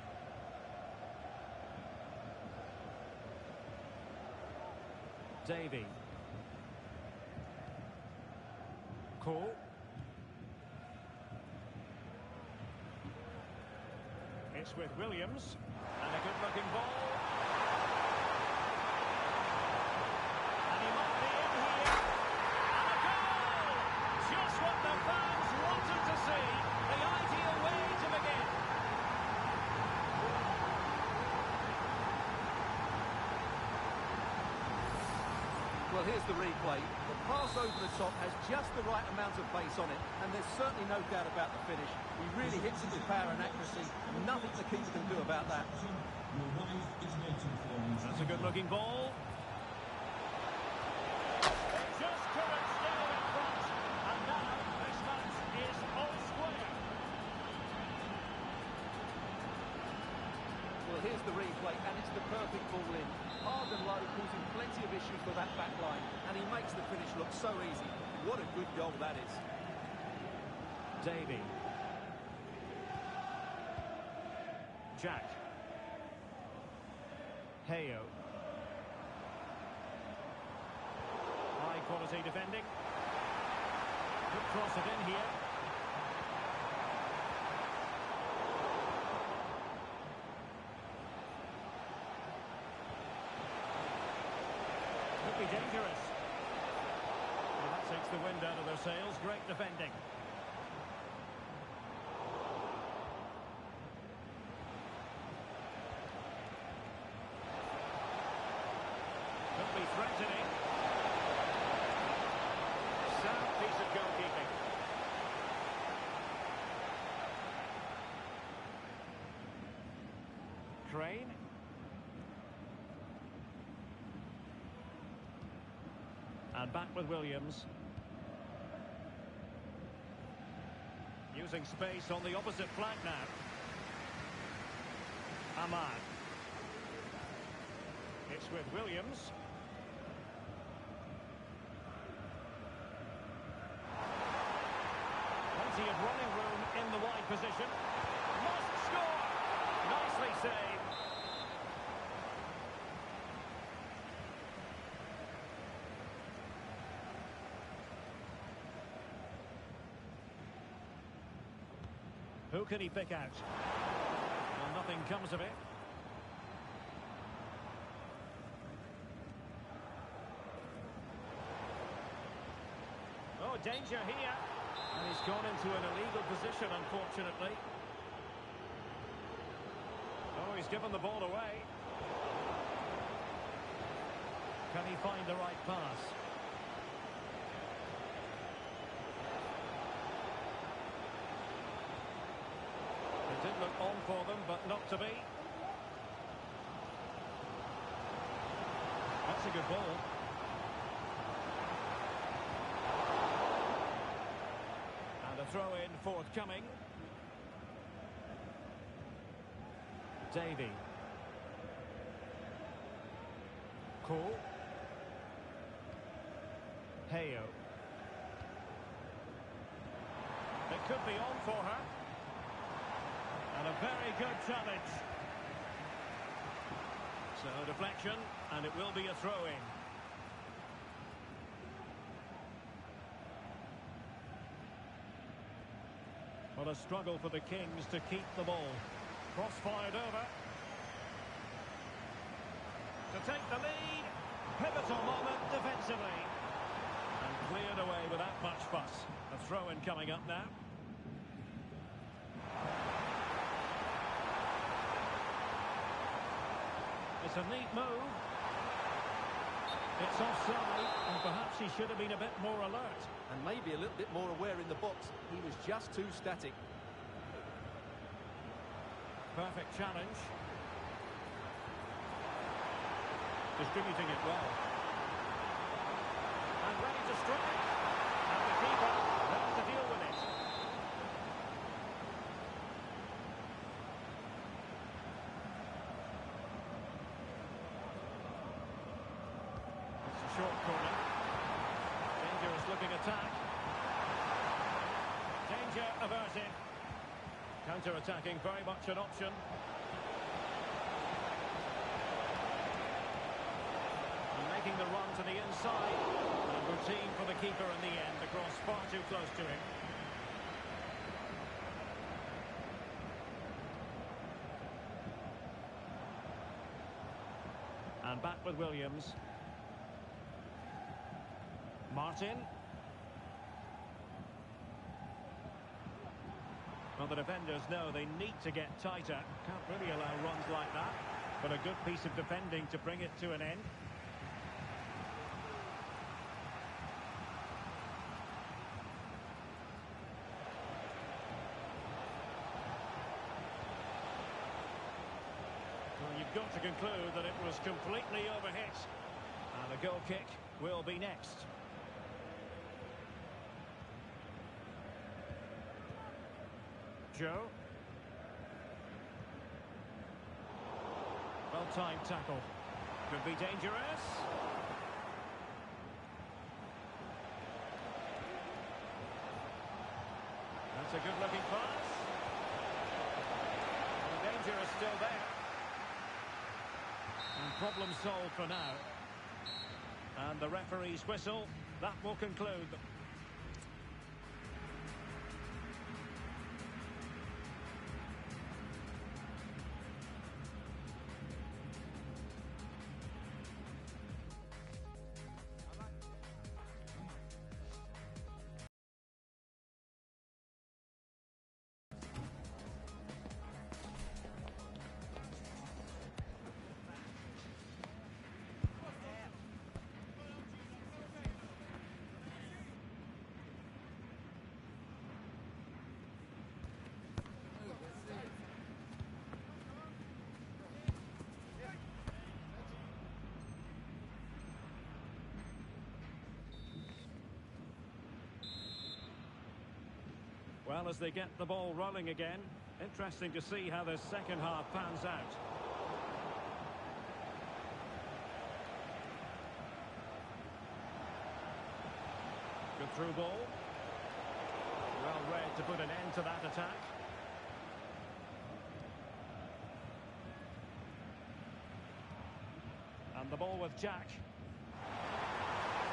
Davy. Cole. It's with Williams. And a good-looking ball. And he might be in here. And a goal! Just what the fans wanted to see. The ideal way to begin. Well, here's the replay. The pass over the top has just the right amount of pace on it, and there's certainly no doubt about the finish. He really hits it with power and accuracy. Nothing the keeper can do about that. Your wife is waiting for you. That's a good-looking ball. They just couldn't stay in front. And now this match is all square. Well, here's the replay, and it's the perfect ball in. Hard and low, causing plenty of issues for that back line, and he makes the finish look so easy. What a good goal that is. Davy. Jack. Heyo. High quality defending. Could cross it in here. Could be dangerous. Well, that takes the wind out of their sails. Great defending. Could be threatening. Sound piece of goalkeeping. Crane. And back with Williams. Using space on the opposite flank now. Ahmad. It's with Williams. Plenty of running room in the wide position. Must score! Nicely saved. Who can he pick out? Well, nothing comes of it. Oh, danger here. And he's gone into an illegal position, unfortunately. Oh, he's given the ball away. Can he find the right pass? It did look on for them, but not to be. That's a good ball. And a throw-in forthcoming. Davy. Cole. Heyo. It could be on for her. And a very good challenge. So deflection, and it will be a throw-in. What a struggle for the Kings to keep the ball. Cross-fired over. To take the lead. Pivotal moment defensively. And cleared away without much fuss. A throw-in coming up now. It's a neat move. It's offside, and perhaps he should have been a bit more alert. And maybe a little bit more aware in the box. He was just too static. Perfect challenge. Distributing it well. And ready to strike. And the keeper has to deal with it. It's a short corner. Dangerous looking attack. averted. Counter-attacking, very much an option. And making the run to the inside. And routine for the keeper in the end. The cross far too close to him. And back with Williams. Martin. Well, the defenders know they need to get tighter. Can't really allow runs like that. But a good piece of defending to bring it to an end. Well, you've got to conclude that it was completely overhit. And the goal kick will be next. Joe. Well-timed tackle. Could be dangerous. That's a good-looking pass. The danger is still there. And problem solved for now. And the referee's whistle, that will conclude. Well, as they get the ball rolling again, interesting to see how the second half pans out. Good through ball. Well read to put an end to that attack. And the ball with Jack.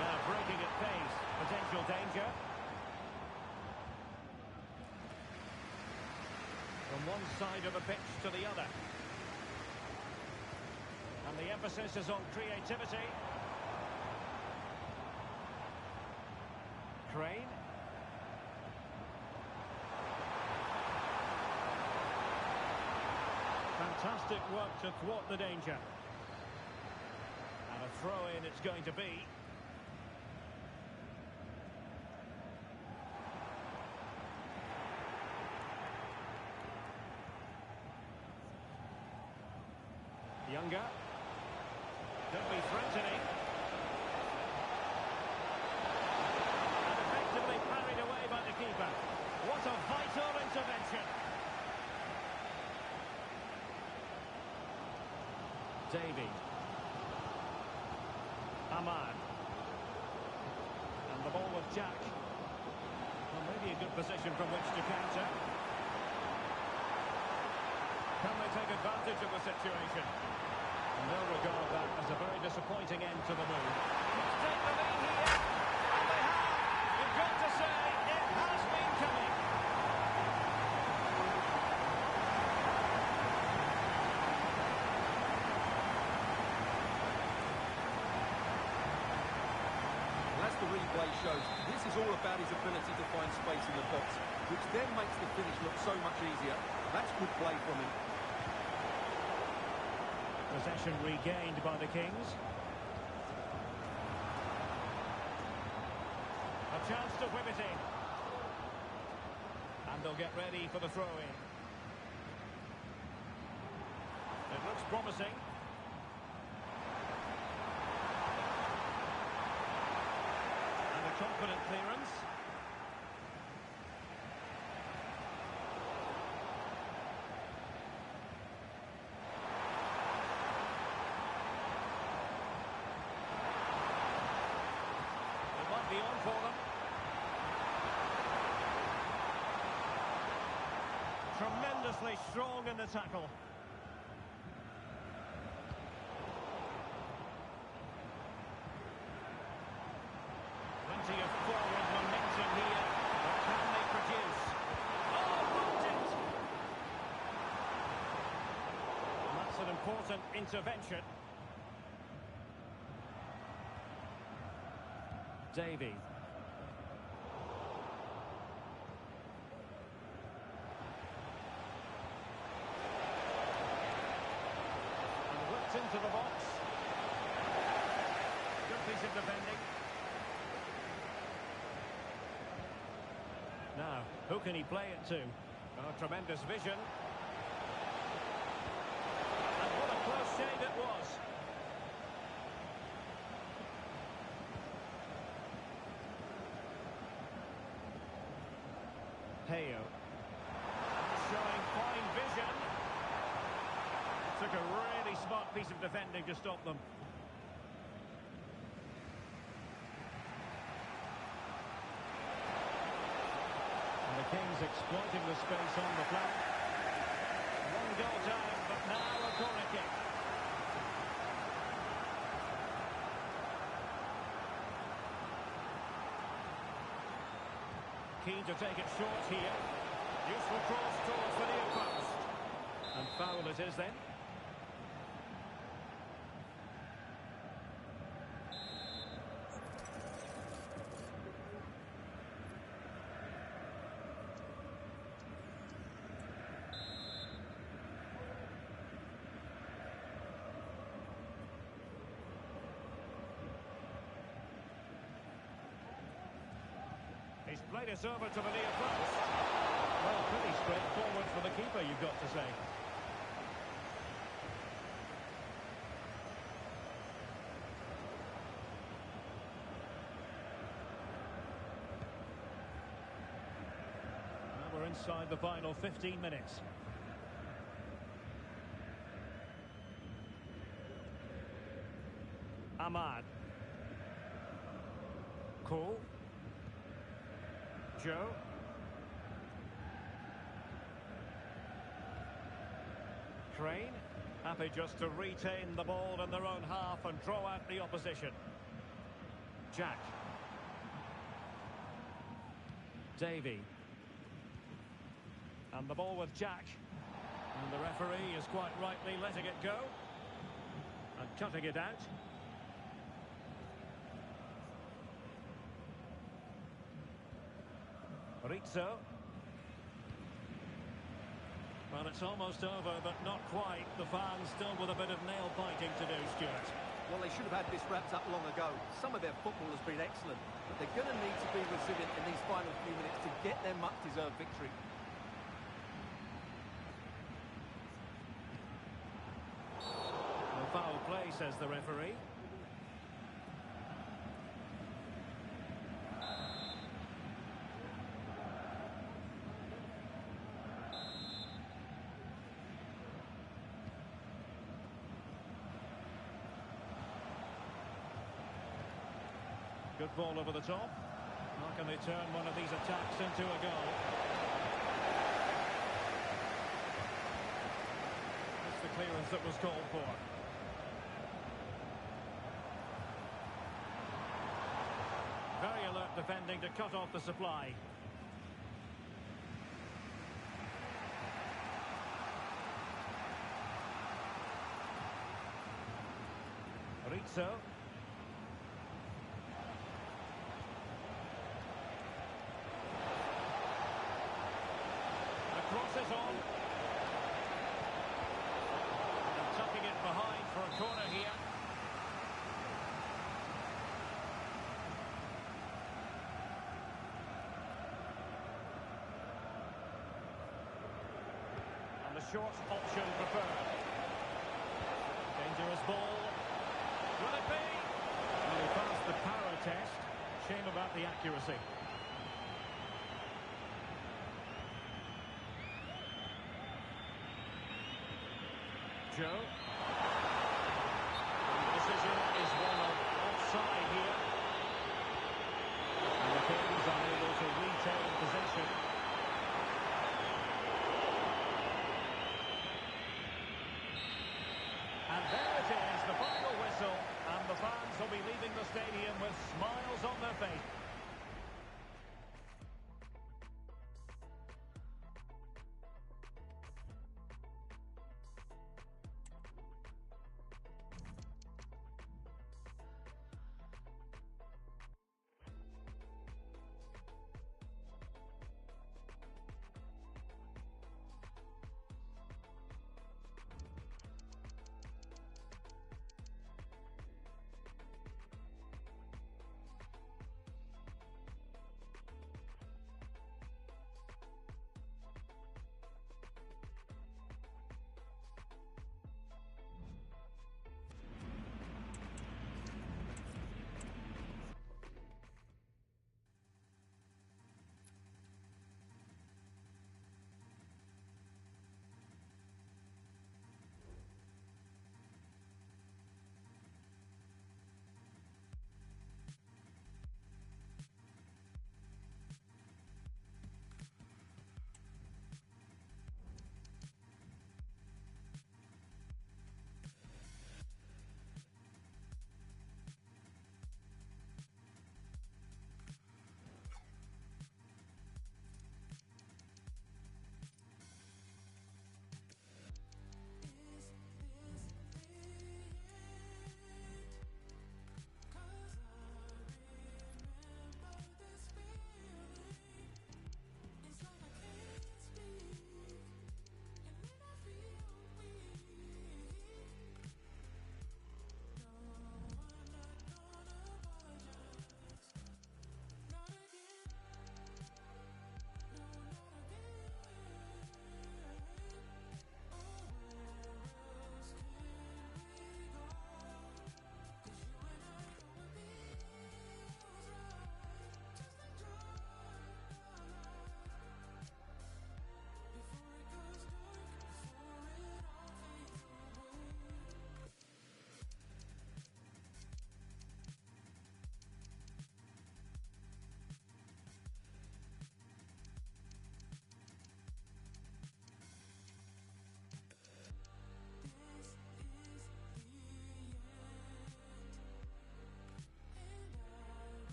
Now breaking at pace. Potential danger. From one side of the pitch to the other. And the emphasis is on creativity. Crane. Fantastic work to thwart the danger. And a throw-in it's going to be. Younger. Could be threatening. And effectively parried away by the keeper. What a vital intervention. Davy. Ahmad. And the ball with Jack. Well, maybe a good position from which to counter. Can they take advantage of the situation? And they'll regard that as a very disappointing end to the move. Let's take the lead here. And they have. You've got to say, it has been coming. And as the replay shows, this is all about his ability to find space in the box, which then makes the finish look so much easier. That's good play from him. Possession regained by the Kings. A chance to whip it in. And they'll get ready for the throw-in. It looks promising. And a confident clearance. It might be on for them. Tremendously strong in the tackle. Plenty of forward momentum here. But can they produce? Oh, blocked it! And that's an important intervention. Davy. And whipped into the box. Good piece of defending. Now, who can he play it to? Oh, tremendous vision. And what a close shave it was. Heo. Showing fine vision. Took a really smart piece of defending to stop them. And the Kings exploiting the space on the flank. One goal down, but now a corner kick. Keen to take it short here. Useful cross towards the near post. And foul it is then. He's played it over to the near post. Well, pretty straightforward for the keeper, you've got to say. And we're inside the final 15 minutes. Ahmad. Cool. Joe. Crane, happy just to retain the ball in their own half and draw out the opposition. Jack. Davy. And the ball with Jack. And the referee is quite rightly letting it go. And cutting it out. Rizzo. Well, it's almost over, but not quite. The fans still with a bit of nail-biting to do, Stuart. Well, they should have had this wrapped up long ago. Some of their football has been excellent, but they're going to need to be resilient in these final few minutes to get their much-deserved victory. No foul play, says the referee. Good ball over the top. How can they turn one of these attacks into a goal? That's the clearance that was called for. Very alert defending to cut off the supply. Rizzo. Crosses on. And tucking it behind for a corner here. And the short option preferred. Dangerous ball. Will it be? Well, he passed the power test. Shame about the accuracy. Joe. The decision is one of offside here. And the Kings unable to retain possession. will be leaving the stadium with smiles on their face.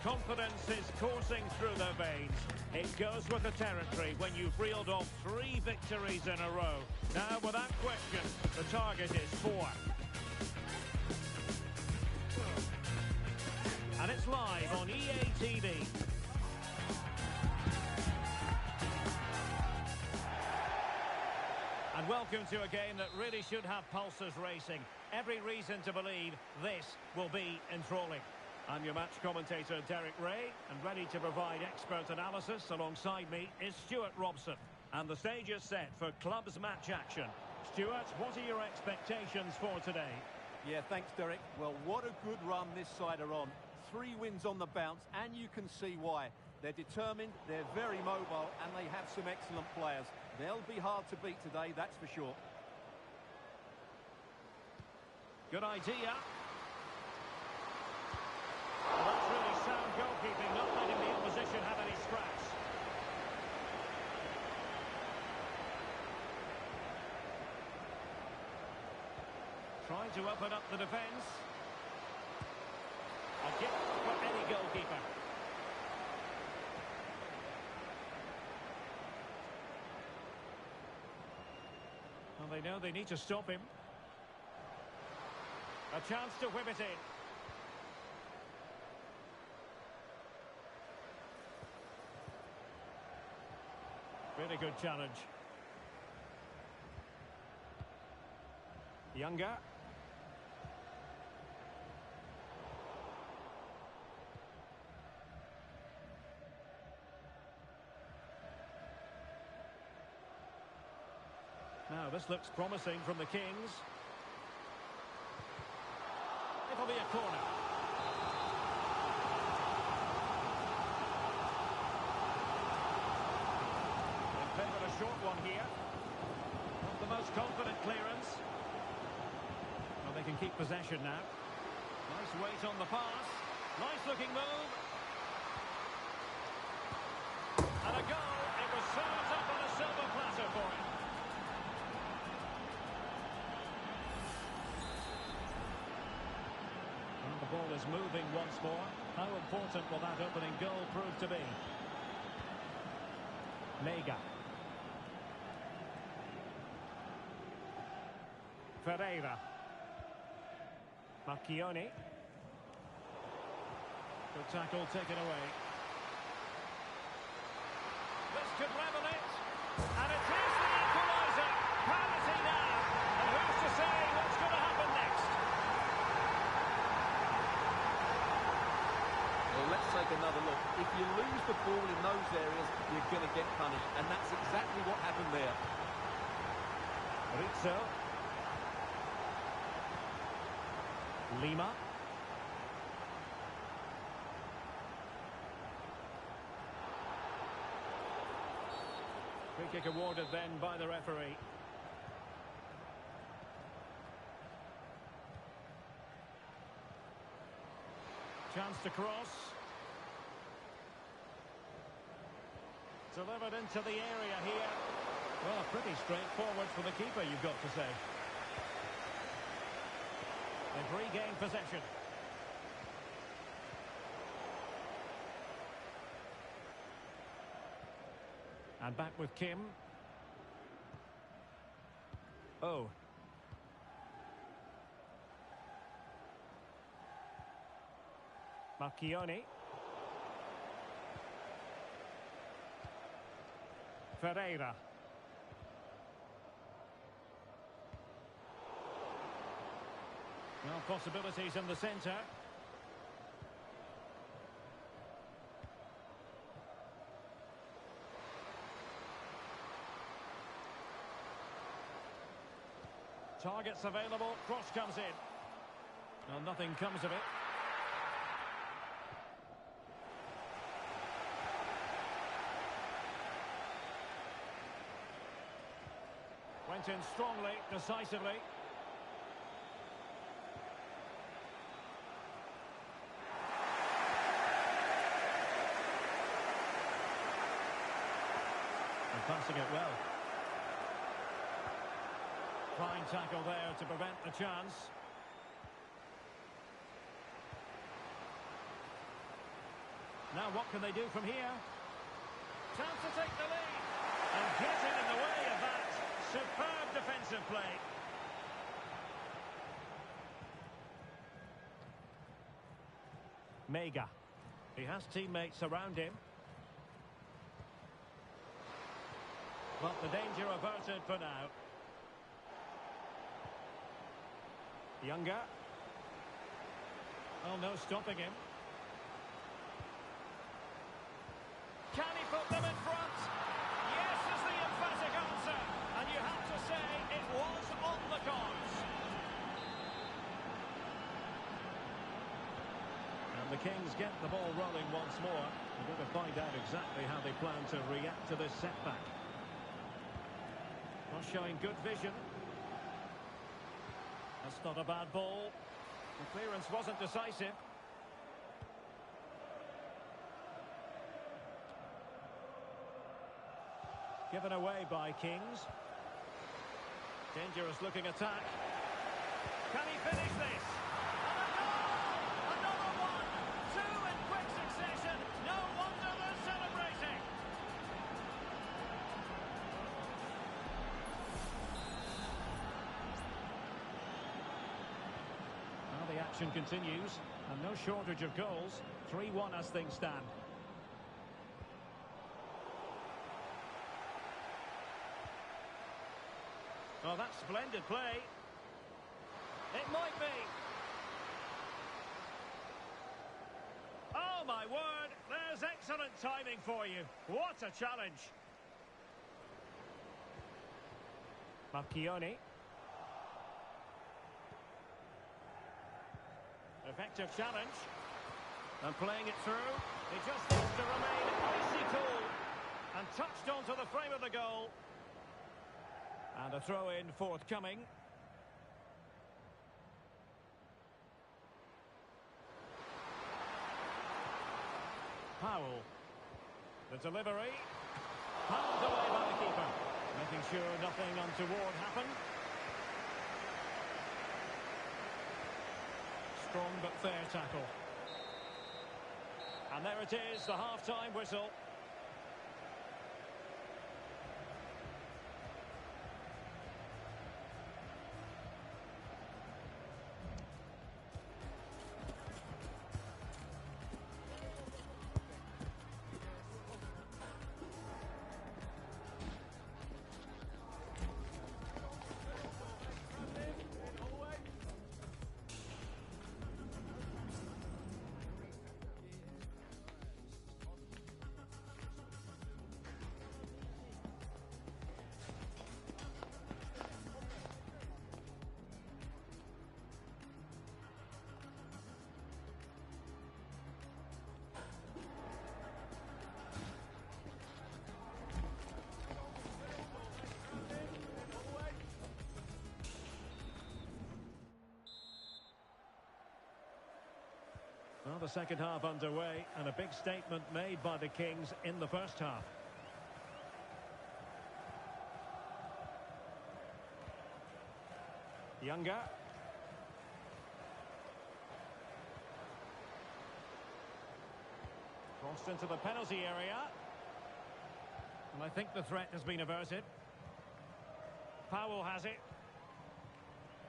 Confidence is coursing through their veins. It goes with the territory when you've reeled off 3 victories in a row. Now, without question, the target is 4. And it's live on EA TV. welcome to a game that really should have pulses racing. Every reason to believe this will be enthralling. I'm your match commentator, Derek Ray, and ready to provide expert analysis alongside me is Stuart Robson. And the stage is set for clubs match action. Stuart, what are your expectations for today? Yeah, thanks, Derek. Well, what a good run this side are on. 3 wins on the bounce, and you can see why. They're determined, they're very mobile, and they have some excellent players. They'll be hard to beat today, that's for sure. Good idea. Well, that's really sound goalkeeping, not letting the opposition have any scraps. Trying to open up the defence. A gift for any goalkeeper. Well, they know they need to stop him. A chance to whip it in. Really good challenge. Younger. Now, this looks promising from the Kings. It'll be a corner. They favoured a short one here. Not the most confident clearance. Well, they can keep possession now. Nice weight on the pass. Nice looking move. And a goal. It was served up on a silver platter for him. Well, the ball is moving once more. How important will that opening goal prove to be? Mega. Ferreira. Macchioni. Good tackle taken away. This could level it. And it is the equaliser. Penalty now. And who's to say what's going to happen next? Well, let's take another look. If you lose the ball in those areas, you're going to get punished. And that's exactly what happened there. Rizzo. Lima. Free kick awarded then by the referee. Chance to cross. Delivered into the area here. Well, pretty straightforward for the keeper, you've got to say. They've regained possession. And back with Kim. Oh. Macchioni. Ferreira. Well, possibilities in the centre. Targets available, cross comes in. Well, nothing comes of it. Went in strongly, decisively. And passing it well. Fine tackle there to prevent the chance. Now what can they do from here? Chance to take the lead. And getting in the way of that. Superb defensive play. Mega. He has teammates around him. But the danger averted for now. Younger. Oh, no stopping him. Can he put them in front? Yes is the emphatic answer. And you have to say it was on the cards. And the Kings get the ball rolling once more. We're going to find out exactly how they plan to react to this setback. Not showing good vision. That's not a bad ball. The clearance wasn't decisive. Given away by Kings. Dangerous looking attack. Can he finish this? And a goal! Another one! Two in quick succession. No wonder they're celebrating. Now the action continues, and no shortage of goals. 3-1 as things stand. Oh, that's splendid play. It might be. Oh, my word. There's excellent timing for you. What a challenge. Marchioni. Effective challenge. And playing it through. He just needs to remain icy cool. And touched onto the frame of the goal. And a throw-in forthcoming. Powell. The delivery. Palmed away by the keeper. Making sure nothing untoward happened. Strong but fair tackle. And there it is, the half-time whistle. Well, the second half underway, and a big statement made by the Kings in the first half. Younger. Crossed into the penalty area. And I think the threat has been averted. Powell has it.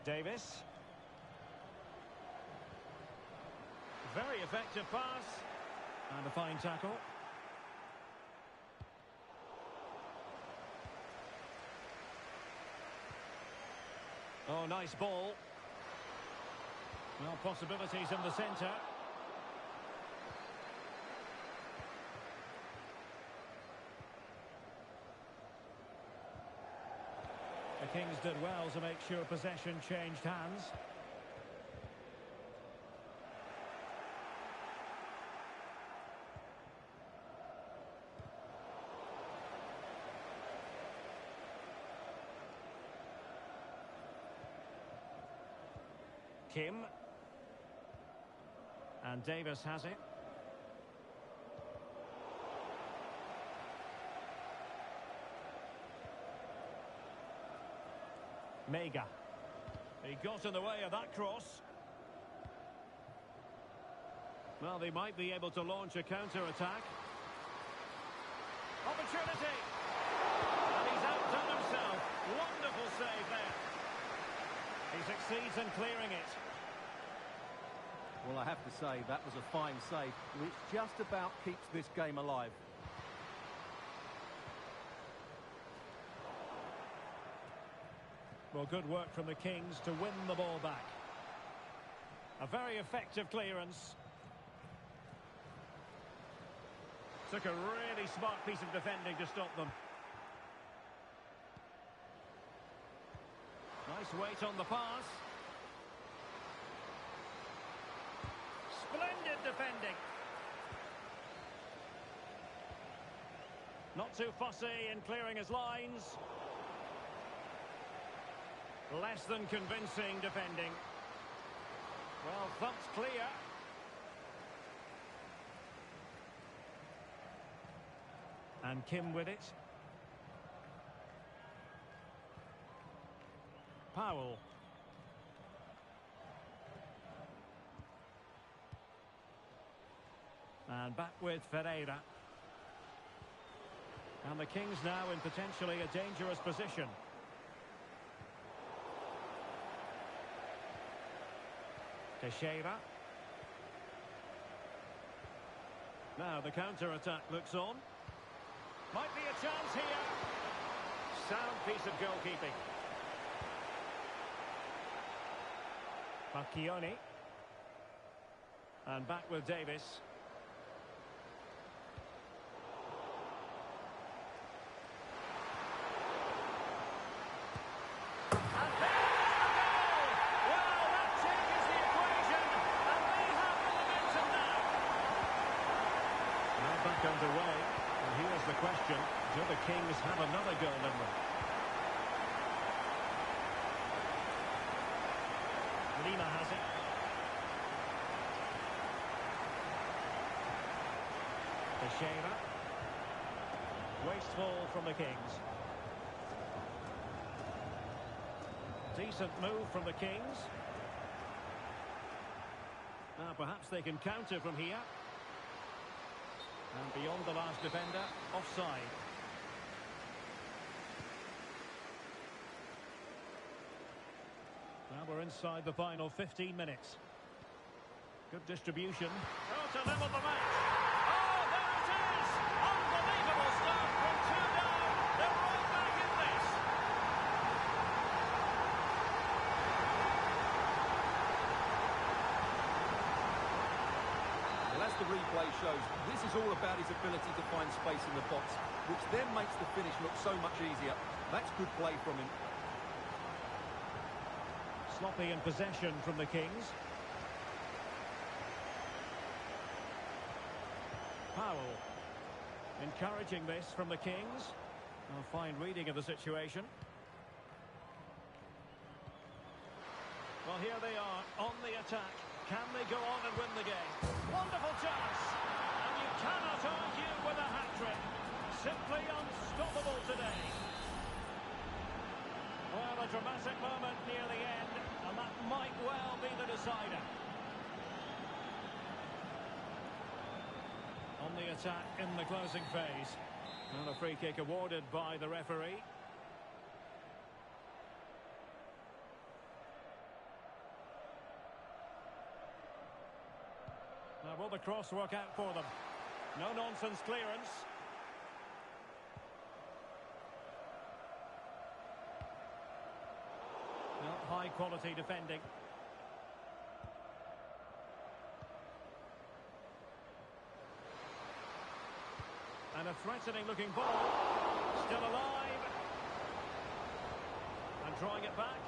Davis. Very effective pass. And a fine tackle. Oh, nice ball. Well, possibilities in the centre. The Kings did well to make sure possession changed hands. Kim. And Davis has it. Mega. He got in the way of that cross. Well, they might be able to launch a counter-attack. Opportunity! And he's outdone himself. Wonderful save there. He succeeds in clearing it. Well, I have to say, that was a fine save, which just about keeps this game alive. Well, good work from the Kings to win the ball back. A very effective clearance. Took a really smart piece of defending to stop them. Nice weight on the pass. Splendid defending. Not too fussy in clearing his lines. Less than convincing defending. Well, thumped clear. And Kim with it. Powell. And back with Ferreira. And the Kings now in potentially a dangerous position. Teixeira. Now the counter-attack looks on. Might be a chance here. Sound piece of goalkeeping. Macchioni. And back with Davis. And there's the goal! Well, that changes the equation, and they have the momentum now. Now back underway, and here's the question: do the Kings have another goal in them? Lima has it. Teixeira. Wasteful from the Kings. Decent move from the Kings. Now perhaps they can counter from here. And beyond the last defender, offside. Now we're inside the final 15 minutes. Good distribution. Oh, to level the match. Oh, there it is! Unbelievable stuff from two down. They're right back in this. Well, as the replay shows, this is all about his ability to find space in the box, which then makes the finish look so much easier. That's good play from him. Sloppy in possession from the Kings. Powell. Encouraging this from the Kings. A fine reading of the situation. Well, here they are on the attack. Can they go on and win the game? Wonderful chance! And you cannot argue with a hat-trick. Simply unstoppable today. Well, a dramatic moment near the end, and that might well be the decider. On the attack in the closing phase. And a free kick awarded by the referee. Now will the cross work out for them? No nonsense clearance. High quality defending. And a threatening looking ball. Still alive. And drawing it back.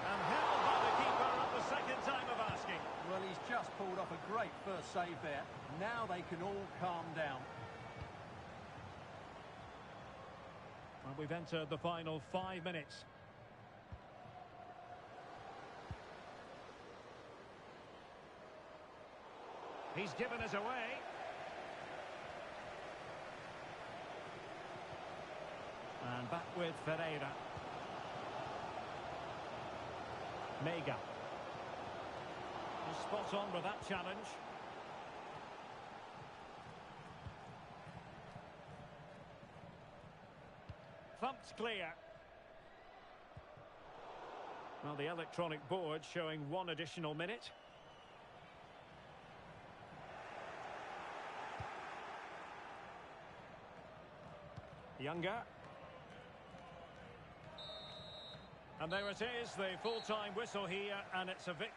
And held by the keeper at the second time of asking. Well, he's just pulled off a great first save there. Now they can all calm down. Well, we've entered the final 5 minutes. He's given us away. And back with Ferreira. Mega. He's spot on with that challenge. Thumped clear. Well, the electronic board showing 1 additional minute. Younger. And there it is, the full-time whistle here, and it's a victory.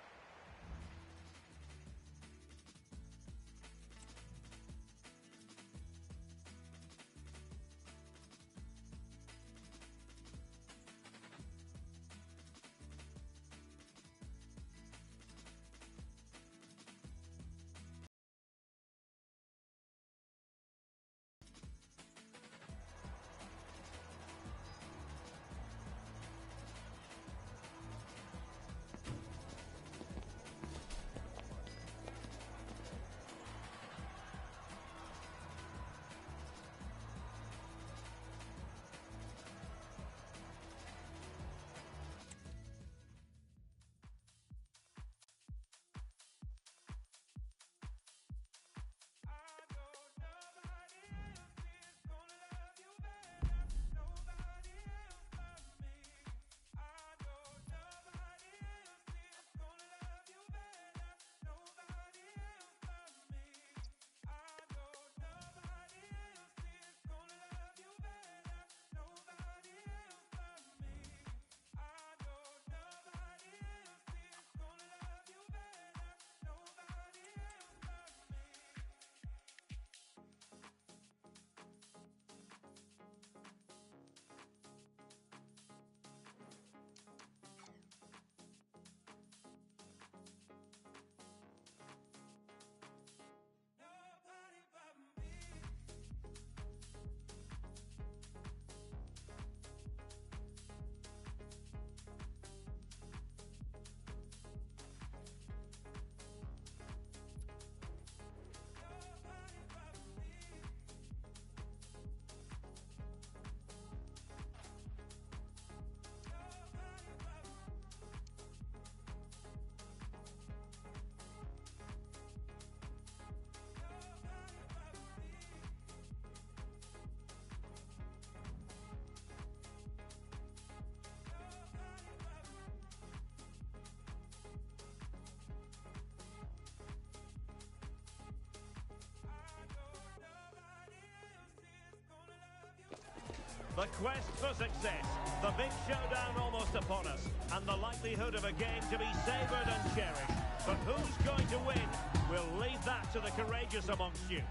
The quest for success, the big showdown almost upon us, and the likelihood of a game to be savoured and cherished. But who's going to win? We'll leave that to the courageous amongst you.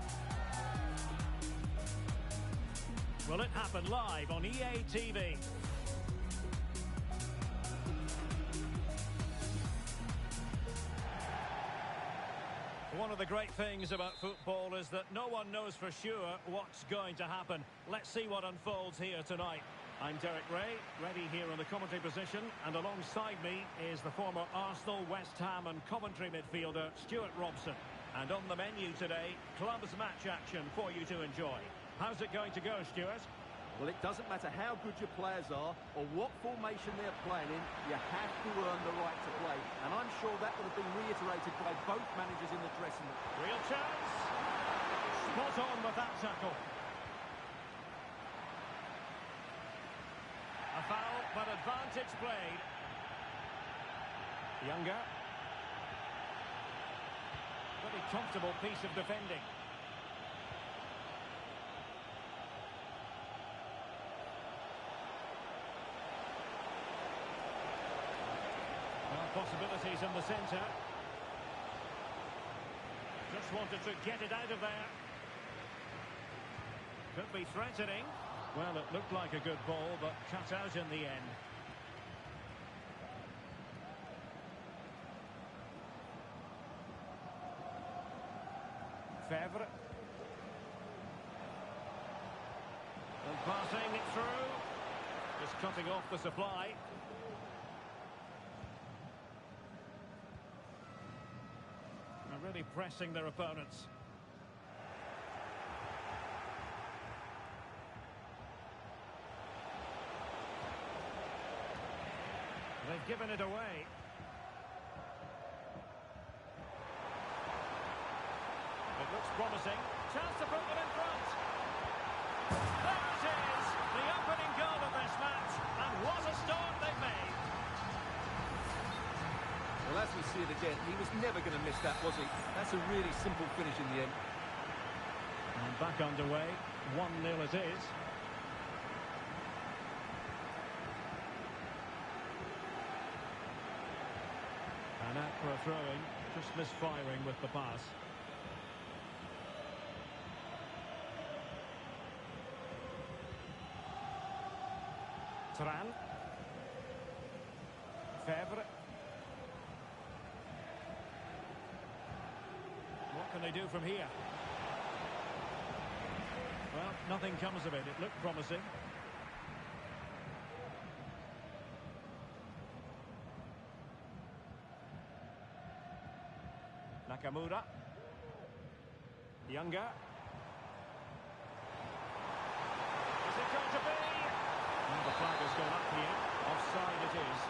Will it happen live on EA TV? One of the great things about football is that no one knows for sure what's going to happen. Let's see what unfolds here tonight. I'm Derek Ray, ready here in the commentary position, and alongside me is the former Arsenal, West Ham and Coventry midfielder Stuart Robson. And on the menu today, clubs match action for you to enjoy. How's it going to go, Stuart? Well, it doesn't matter how good your players are or what formation they're playing in, you have to earn the right to play. And I'm sure that would have been reiterated by both managers in the dressing room. Real chance. Spot on with that tackle. A foul, but advantage played. Younger. Pretty comfortable piece of defending. Possibilities in the centre. Just wanted to get it out of there. Could be threatening. Well, it looked like a good ball, but cut out in the end. Fevre. And passing it through. Just cutting off the supply. Really pressing their opponents. They've given it away. It looks promising. Chance to put them in front. There it is! The opening goal of this match. And what a start they've made. Well, as we see it again, he was never going to miss that, was he? That's a really simple finish in the end. And back underway, 1-0 it is. And out for a throw-in, just misfiring with the pass. Tran. Febvre. What can they do from here? Well, nothing comes of it. It looked promising. Nakamura. Younger. Is it going to be? And the flag has gone up here. Offside it is.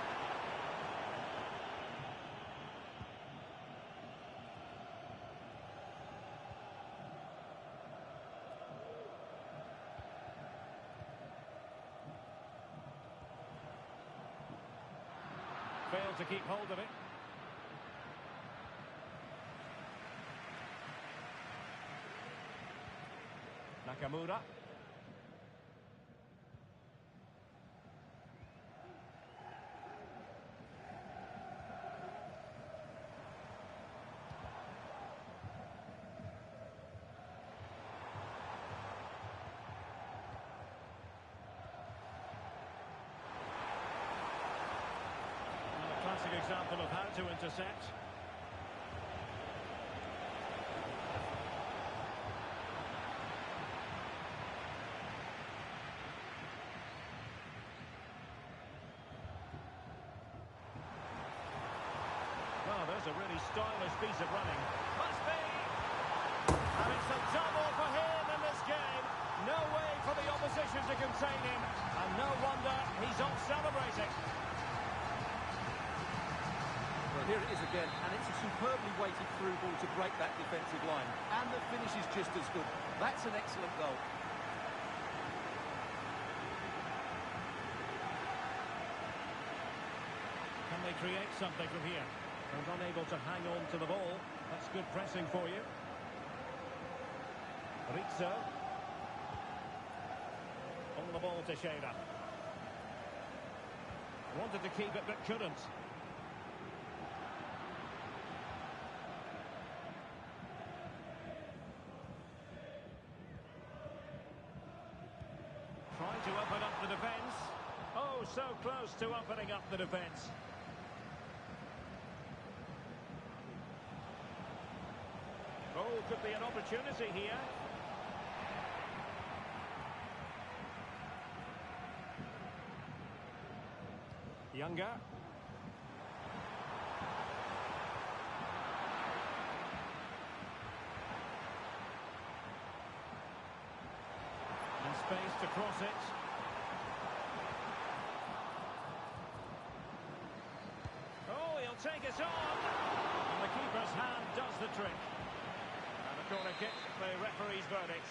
Failed to keep hold of it. Nakamura. A classic example of how to intercept. Well, there's a really stylish piece of running. Must be! And it's a double for him in this game. No way for the opposition to contain him. And no wonder he's off celebrating. Well, here it is again, and it's a superbly weighted through ball to break that defensive line. And the finish is just as good. That's an excellent goal. Can they create something from here? And unable to hang on to the ball. That's good pressing for you. Rizzo. On the ball, Teixeira. Wanted to keep it, but couldn't. Trying to open up the defence. Oh, so close to opening up the defence. Oh, could be an opportunity here. Younger. And space to cross it. Oh, he'll take it on. And the keeper's hand does the trick. And the corner kick, the referee's verdict.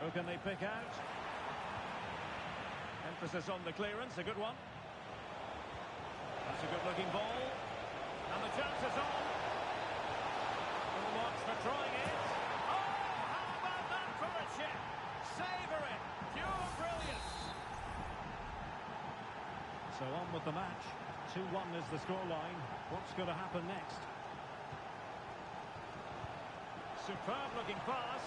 Who can they pick out? Emphasis on the clearance, a good one. That's a good-looking ball. And the chance is on. Full marks for trying it. Oh, how about that for a chip? Savour it. Pure brilliance. So on with the match. 2-1 is the scoreline. What's going to happen next? Superb-looking pass.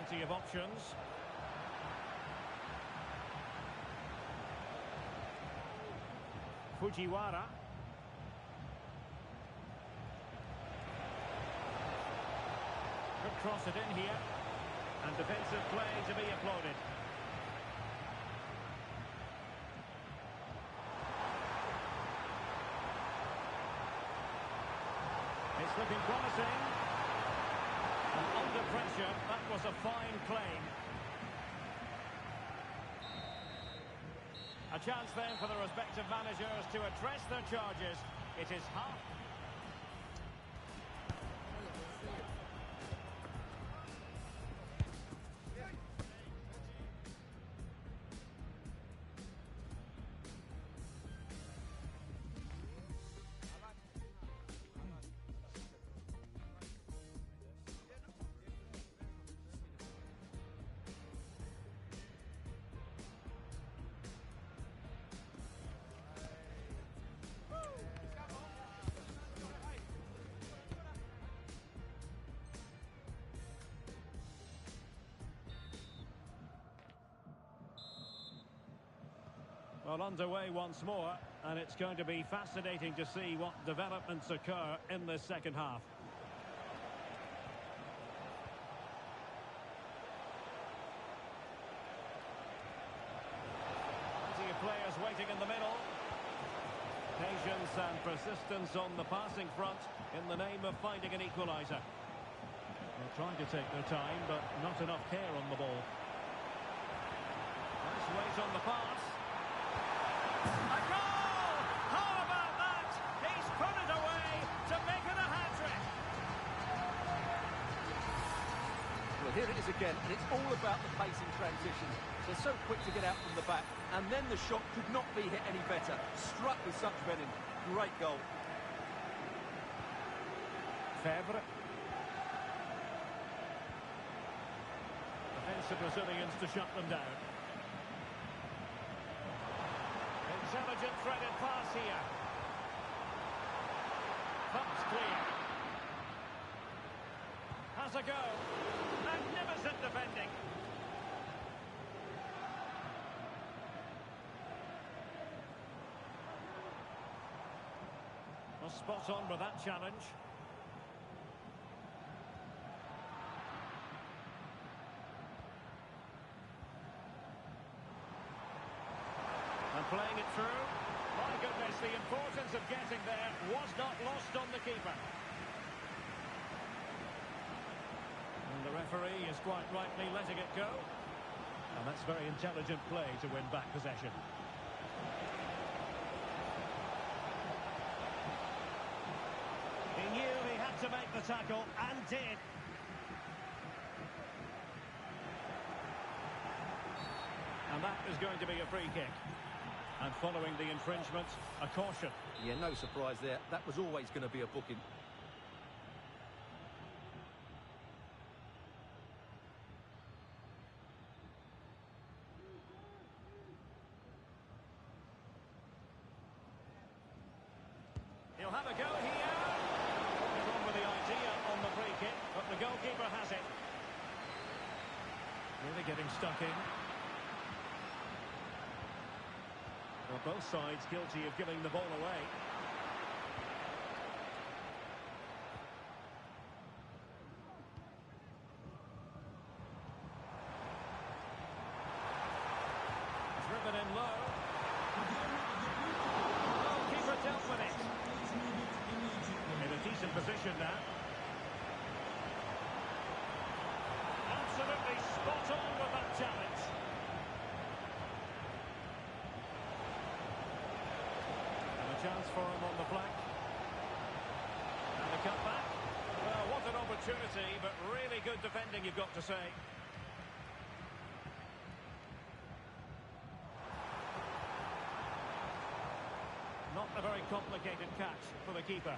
Plenty of options. Fujiwara. Could cross it in here. And defensive play to be applauded. It's looking promising. And under pressure, that was a fine claim. A chance then for the respective managers to address their charges. It is half. Well, underway once more, and it's going to be fascinating to see what developments occur in this second half. Plenty of players waiting in the middle. Patience and persistence on the passing front in the name of finding an equaliser. They're trying to take their time, but not enough care on the ball. Nice weight on the pass. A goal! How about that? He's put it away to make it a hat-trick. Well, here it is again, and it's all about the pace in transitions. They're so quick to get out from the back, and then the shot could not be hit any better. Struck with such venom. Great goal. Febvre. Defensive Brazilians to shut them down. Intelligent threaded pass here. Pump's clear. Has a go. Magnificent defending. Well, spot on with that challenge. And playing it through. My goodness, the importance of getting there was not lost on the keeper. And the referee is quite rightly letting it go. And that's very intelligent play to win back possession. He knew he had to make the tackle, and did. And that is going to be a free kick. And following the infringement, a caution. Yeah, no surprise there. That was always going to be a booking. He'll have a go here. He's on with the idea on the free kick, but the goalkeeper has it. Really getting stuck in. Well, both sides guilty of giving the ball away. Driven in low. Goalkeeper dealt with it. In a decent position now. Absolutely spot on with that challenge. Chance for him on the flank. And a cutback. Well, what an opportunity, but really good defending, you've got to say. Not a very complicated catch for the keeper.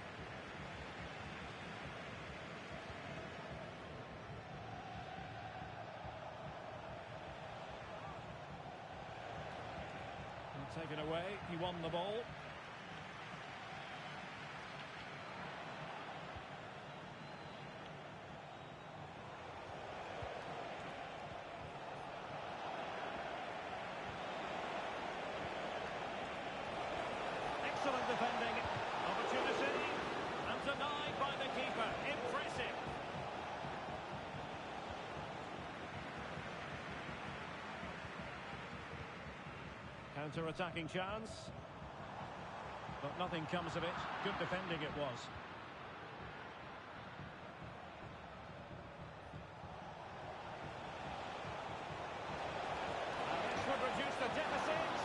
And taken away, he won the ball. Excellent defending. Opportunity. And denied by the keeper. Impressive. Counter-attacking chance. But nothing comes of it. Good defending it was. And this would reduce the deficit.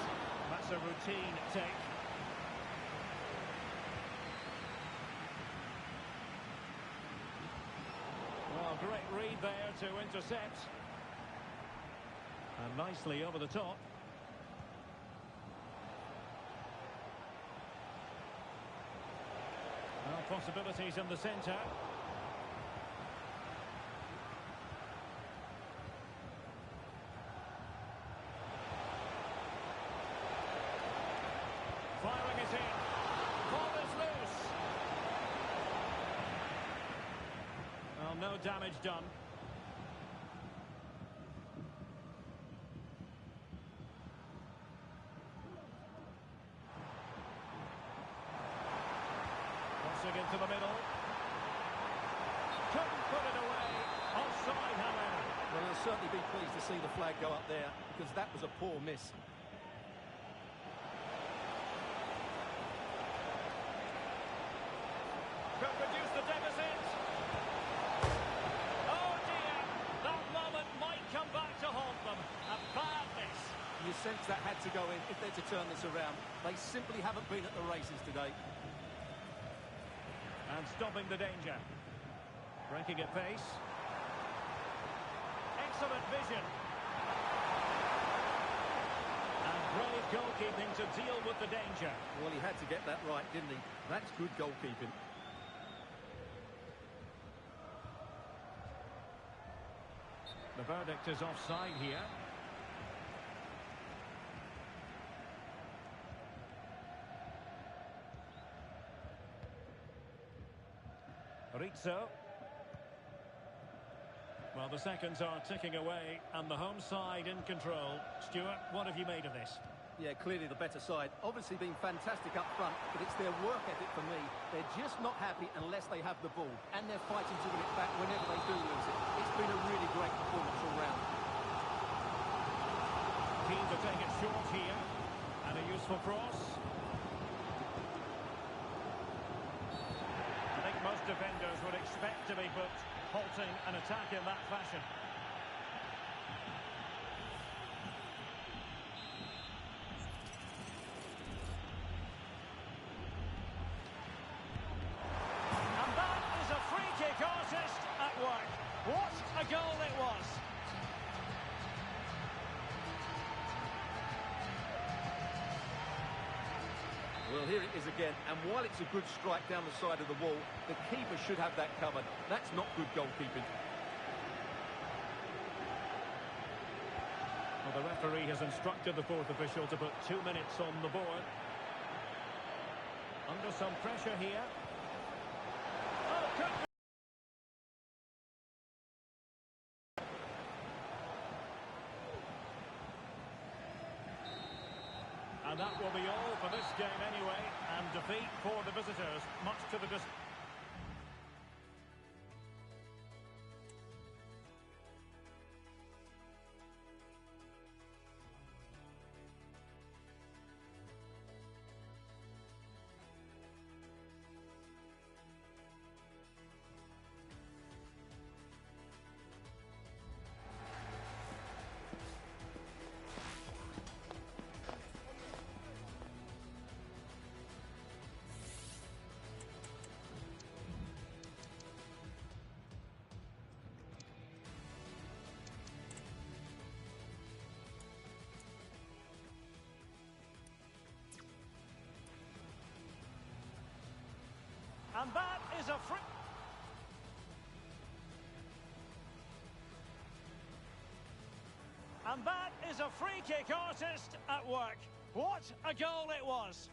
That's a routine take. Well, great read there to intercept. And nicely over the top. Well, possibilities in the centre. Firing it in. Ball is loose. Well, no damage done. certainly be pleased to see the flag go up there, because that was a poor miss. Could reduce the deficit. Oh dear, that moment might come back to haunt them. A bad miss. You sense that had to go in if they're to turn this around. They simply haven't been at the races today. And stopping the danger. Breaking at pace. Excellent vision. And brave goalkeeping to deal with the danger. Well, he had to get that right, didn't he? That's good goalkeeping. The verdict is offside here. Rizzo. Well, the seconds are ticking away, and the home side in control. Stuart, what have you made of this? Yeah, clearly the better side. Obviously been fantastic up front, but it's their work ethic for me. They're just not happy unless they have the ball, and they're fighting to win it back whenever they do lose it. It's been a really great performance all round. Keen to take it short here, and a useful cross. I think most defenders would expect to be put halting an attack in that fashion. And that is a free kick artist at work. What a goal it was! Well, here it is again, and while it's a good strike down the side of the wall, the keeper should have that covered. That's not good goalkeeping. Well, the referee has instructed the fourth official to put 2 minutes on the board. Under some pressure here. Oh, could be. And that will be all for this game anyway, and defeat for the visitors, much to the And that is a free... And that is a free kick artist at work. What a goal it was!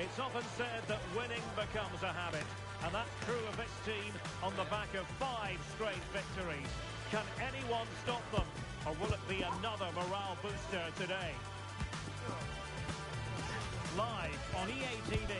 It's often said that winning becomes a habit, and that's true of this team on the back of 5 straight victories. Can anyone stop them, or will it be another morale booster today? Live on EA TV.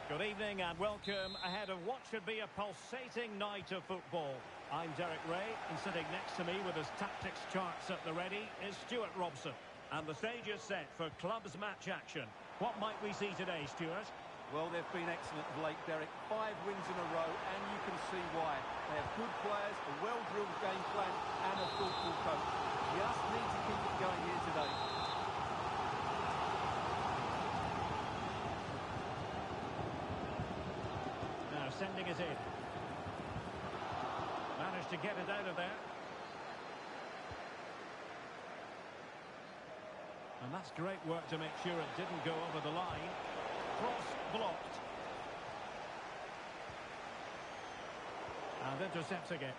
Good evening and welcome ahead of what should be a pulsating night of football. I'm Derek Ray, and sitting next to me with his tactics charts at the ready is Stuart Robson. And the stage is set for clubs match action. What might we see today, Stuart? Well, they've been excellent of late, Derek. 5 wins in a row, and you can see why. They have good players, a well-drilled game plan, and a thoughtful coach. Just need to keep it going here today. Now sending it in. Managed to get it out of there. And that's great work to make sure it didn't go over the line. Cross blocked. And intercepting it.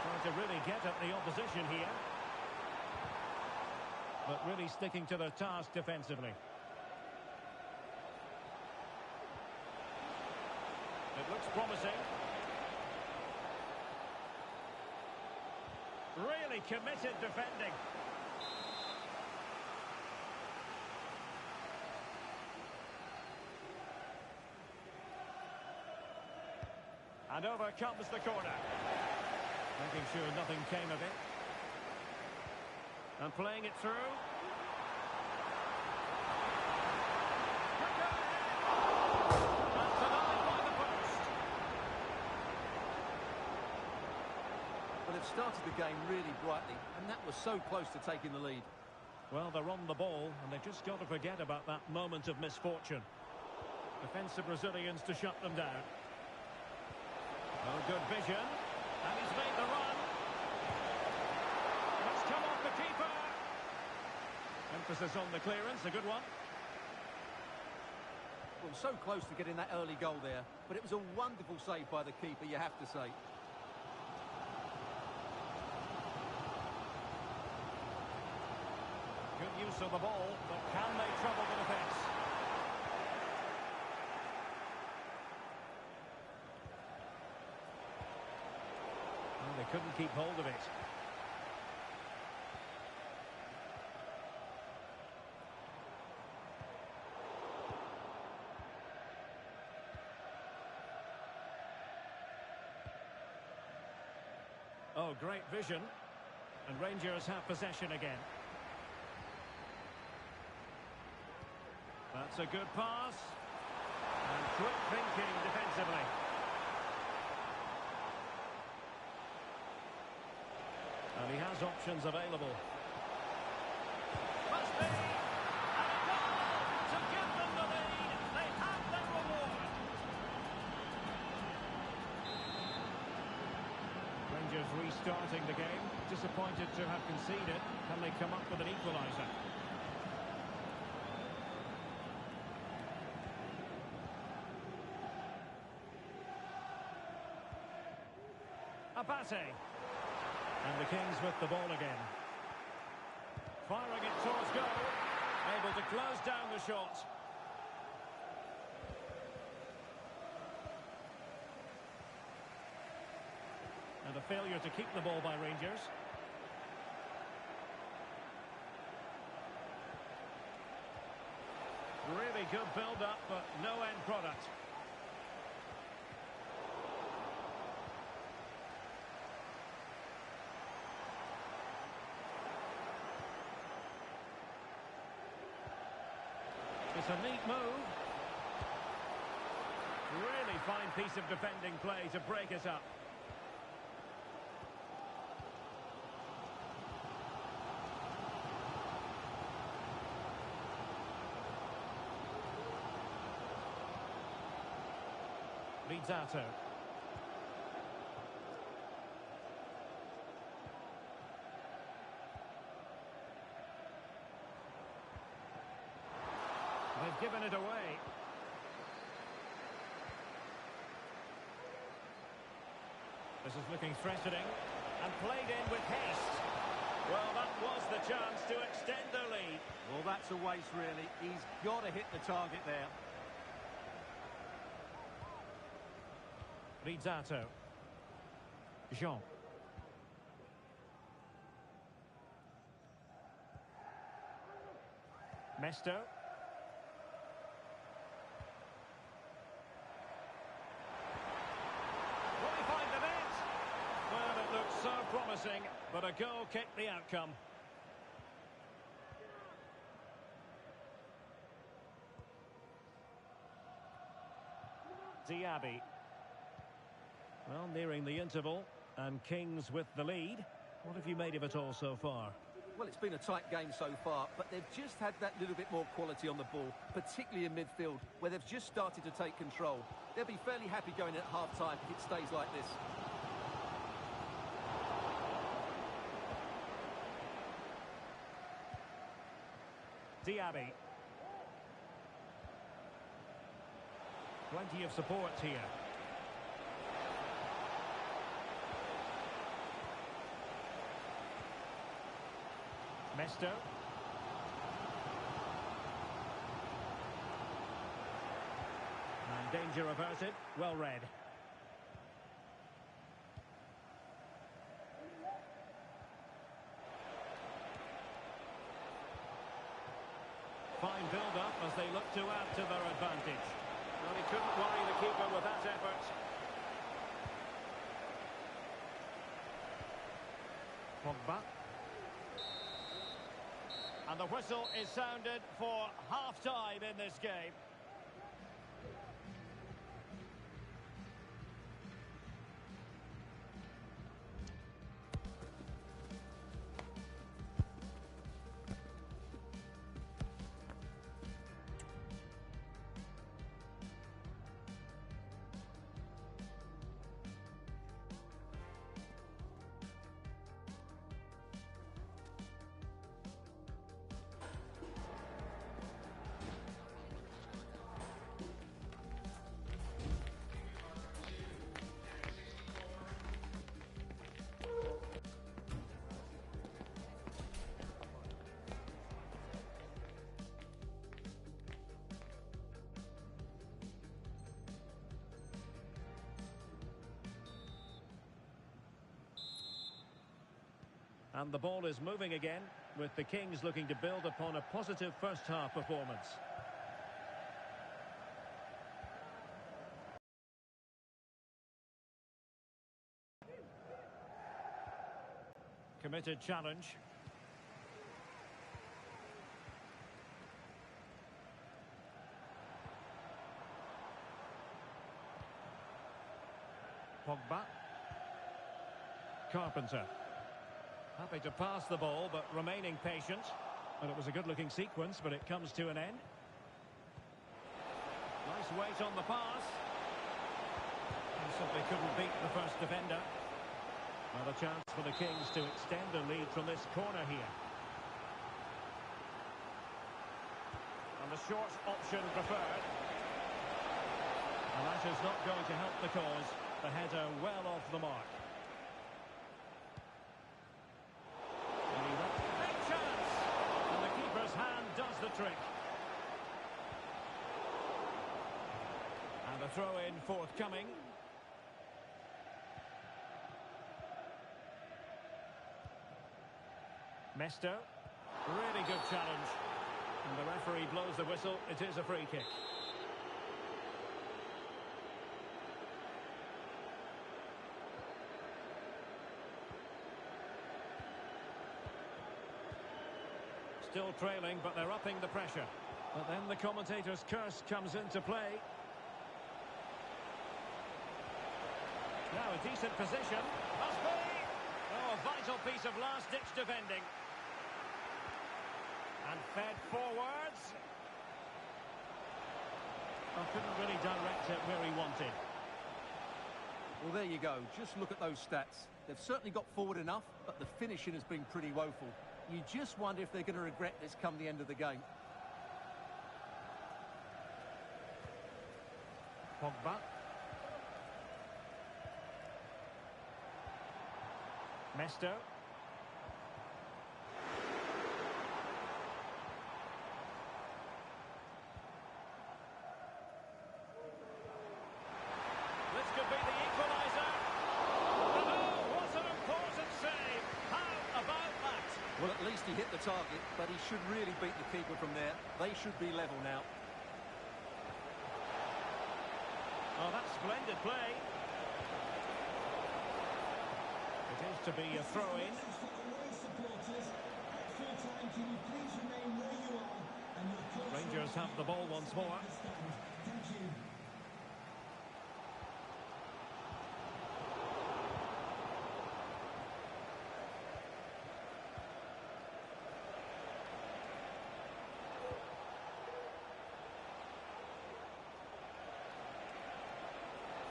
Trying to really get at the opposition here. But really sticking to their task defensively. It looks promising. Really committed defending. And over comes the corner. Making sure nothing came of it. And playing it through. And denied by the post. Well, they've started the game really brightly, and that was so close to taking the lead. Well, they're on the ball, and they've just got to forget about that moment of misfortune. Defensive Brazilians to shut them down. Oh, good vision. And he's made the run. It's come off the keeper. Emphasis on the clearance, a good one. Well, so close to getting that early goal there, but it was a wonderful save by the keeper, you have to say. Good use of the ball, but can they trouble the defence? Well, they couldn't keep hold of it. Oh, great vision. And Rangers have possession again. That's a good pass. And quick thinking defensively. And he has options available. Must be. And a goal to give them the lead. They have their reward. Rangers restarting the game. Disappointed to have conceded. Can they come up with an equaliser? Abate. And the Kings with the ball again. Firing it towards goal. Able to close down the shot. And a failure to keep the ball by Rangers. Really good build-up, but no end product. It's a neat move. Really fine piece of defending play to break it up. Rizzato. they've given it away. This is looking threatening, and played in with haste. Well, that was the chance to extend their lead. Well, that's a waste, really. He's got to hit the target there. Rizzato. Jean. Mesto. Will he find the net? Well, it looks so promising, but a goal kicked the outcome. Diaby. Well, nearing the interval, and Kings with the lead. What have you made of it all so far? Well, it's been a tight game so far, but they've just had that little bit more quality on the ball, particularly in midfield, where they've just started to take control. They'll be fairly happy going at half-time if it stays like this. Diaby. Plenty of support here. Mesto. And danger averted. Well read. Fine build-up as they look to add to their advantage. Well, he couldn't worry the keeper with that effort. Pogba. And the whistle is sounded for half-time in this game. And the ball is moving again, with the Kings looking to build upon a positive first-half performance. Committed challenge. Pogba. Carpenter. Happy to pass the ball, but remaining patient. And it was a good-looking sequence, but it comes to an end. Nice weight on the pass. He simply couldn't beat the first defender. Another chance for the Kings to extend their lead from this corner here. And the short option preferred. And that is not going to help the cause. The header well off the mark. Big chance! And the keeper's hand does the trick. And the throw-in forthcoming. Mesto. Really good challenge. And the referee blows the whistle. It is a free kick. Still trailing, but they're upping the pressure. But then the commentator's curse comes into play. Now a decent position. Must be! Oh, a vital piece of last-ditch defending. And fed forwards. Oh, couldn't really direct it where he wanted. Well, there you go. Just look at those stats. They've certainly got forward enough, but the finishing has been pretty woeful. You just wonder if they're going to regret this come the end of the game. Pogba. Mesto. This could be the equaliser. And oh, what an important save. How about that? Well, at least he hit the target, but he should really beat the keeper from there. They should be level now. Oh, that's splendid play. It is to be a throw-in. Message for away supporters. At full time, can you please remain where you are? And your coach will Rangers have the ball once more. understand. Thank you.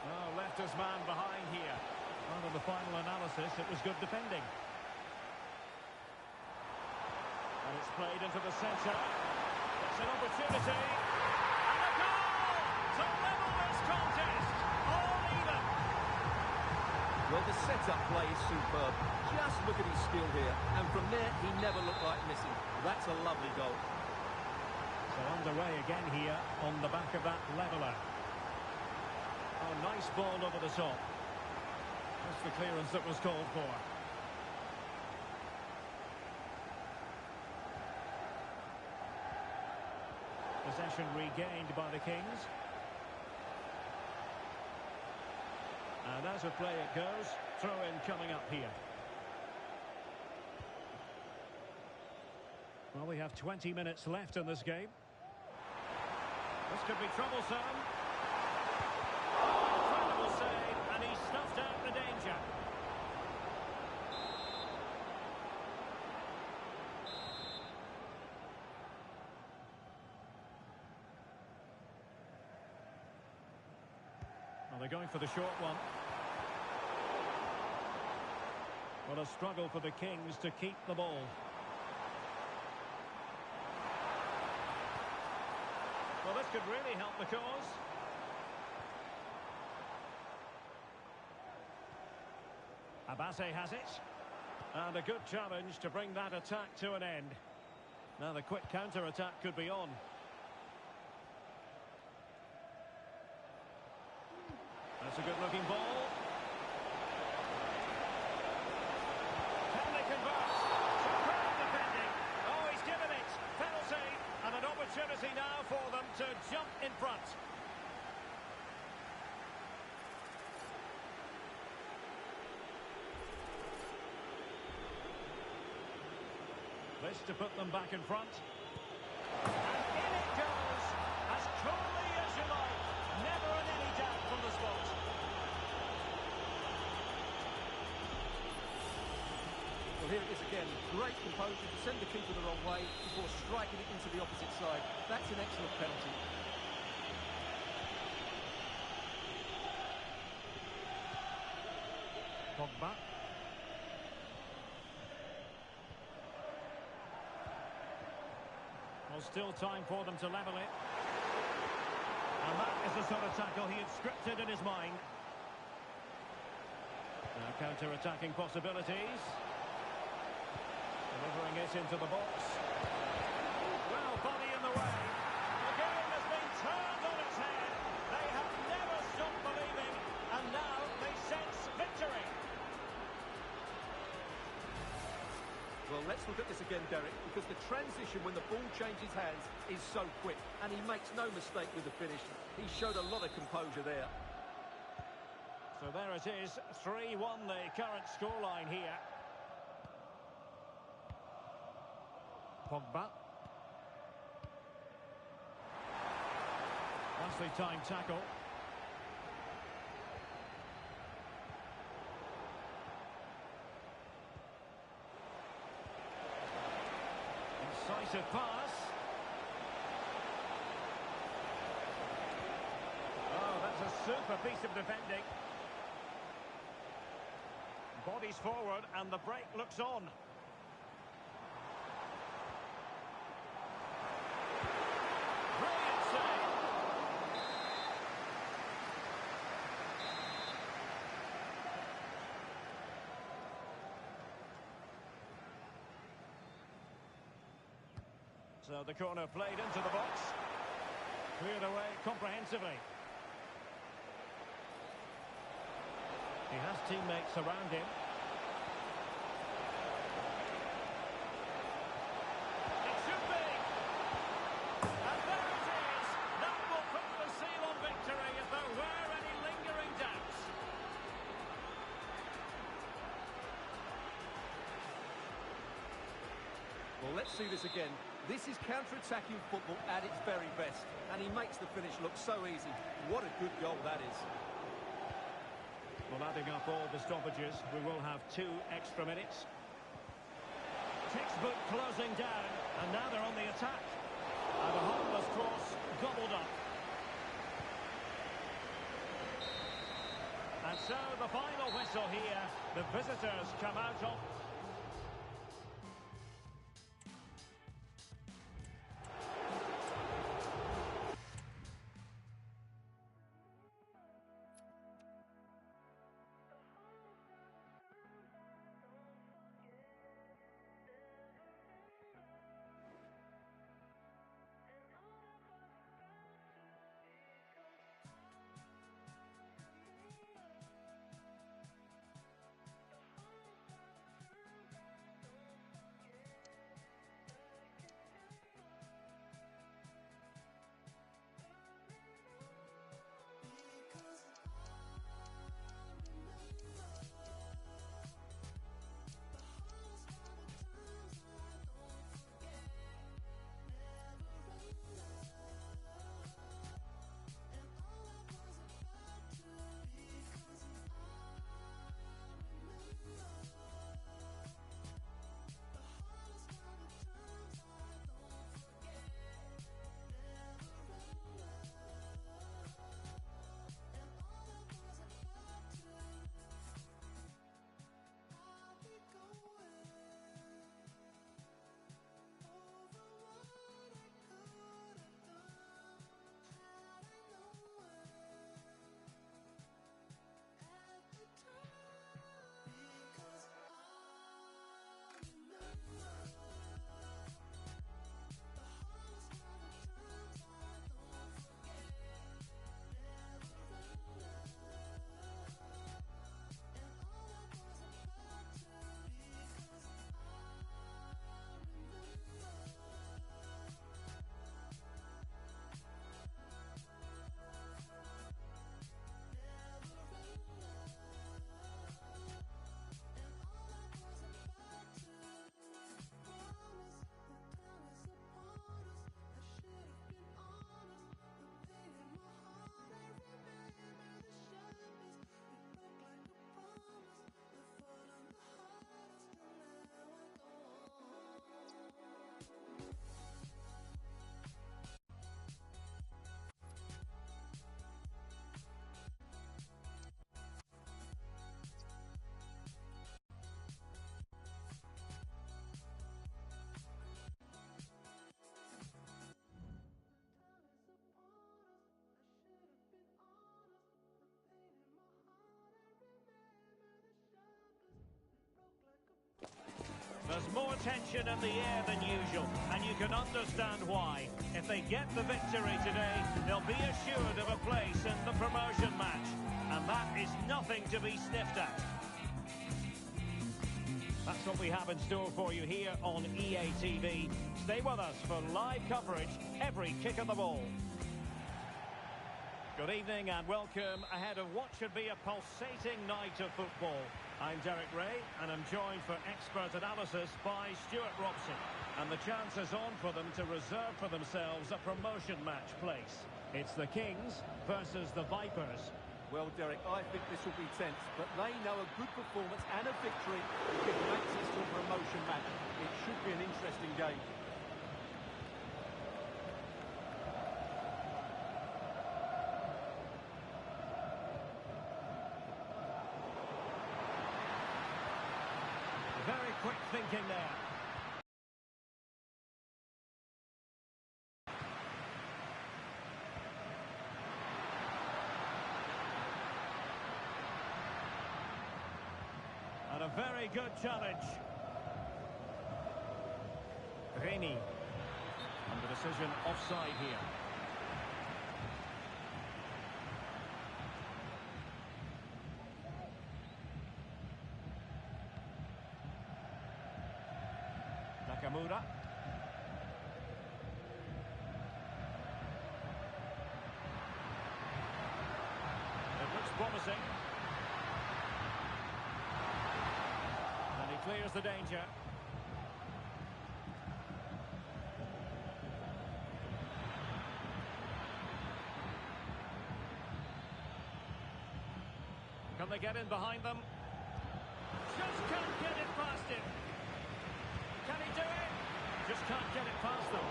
Oh, left his man behind here. Well, in the final analysis, it was good defending. And it's played into the centre. It's an opportunity. And a goal to level this contest. All even. Well, the set-up play is superb. Just look at his skill here. And from there, he never looked like missing. That's a lovely goal. So underway again here on the back of that leveller. Oh, nice ball over the top. That's the clearance that was called for. Possession regained by the Kings. And as a play it goes, throw-in coming up here. Well, we have 20 minutes left in this game. This could be troublesome. Oh, incredible save, and he snuffed out the danger. Well, they're going for the short one. What a struggle for the Kings to keep the ball. Well, this could really help the cause. Abase has it. And a good challenge to bring that attack to an end. Now the quick counter-attack could be on. That's a good-looking ball. Can they convert? Superb defending. Oh, he's given it. Penalty. And an opportunity now for them to jump in front. This to put them back in front. And in it goes. As coolly as you like. Never an any doubt from the spot. Well, here it is again. Great composure to send the keeper the wrong way before striking it into the opposite side. That's an excellent penalty. Pogba. Well, still time for them to level it. And that is the sort of tackle he had scripted in his mind. Now counter-attacking possibilities. Delivering it into the box. Well, body in the way. The game has been turned on its head. They have never stopped believing, and now they sense victory. Well, let's look at this again, Derek, because the transition when the ball changes hands is so quick, and he makes no mistake with the finish. He showed a lot of composure there. So there it is, 3-1 the current scoreline here. Pogba. Nicely timed tackle. Incisive pass. Oh, that's a super piece of defending. Bodies forward and the break looks on. Brilliant save. So the corner played into the box. Cleared away comprehensively. He has teammates around him. It should be! And there it is! That will put the seal on victory if there were any lingering doubts. Well, let's see this again. This is counter-attacking football at its very best, and he makes the finish look so easy. What a good goal that is. Well, adding up all the stoppages, we will have 2 extra minutes. Textbook closing down, and now they're on the attack. And a harmless cross gobbled up. And so the final whistle here. The visitors come out on. There's more tension in the air than usual, and you can understand why. If they get the victory today, they'll be assured of a place in the promotion match. And that is nothing to be sniffed at. That's what we have in store for you here on EA TV. Stay with us for live coverage every kick of the ball. Good evening and welcome ahead of what should be a pulsating night of football. I'm Derek Ray and I'm joined for expert analysis by Stuart Robson. And the chance is on for them to reserve for themselves a promotion match place. It's the Kings versus the Vipers. Well, Derek, I think this will be tense, but they know a good performance and a victory will give them access to a promotion match. It should be an interesting game. Very quick thinking there. And a very good challenge. Reni. Decision offside here. Nakamura. It looks promising. And he clears the danger. Can they get in behind them? Just can't get it past him. Can he do it? Just can't get it past them.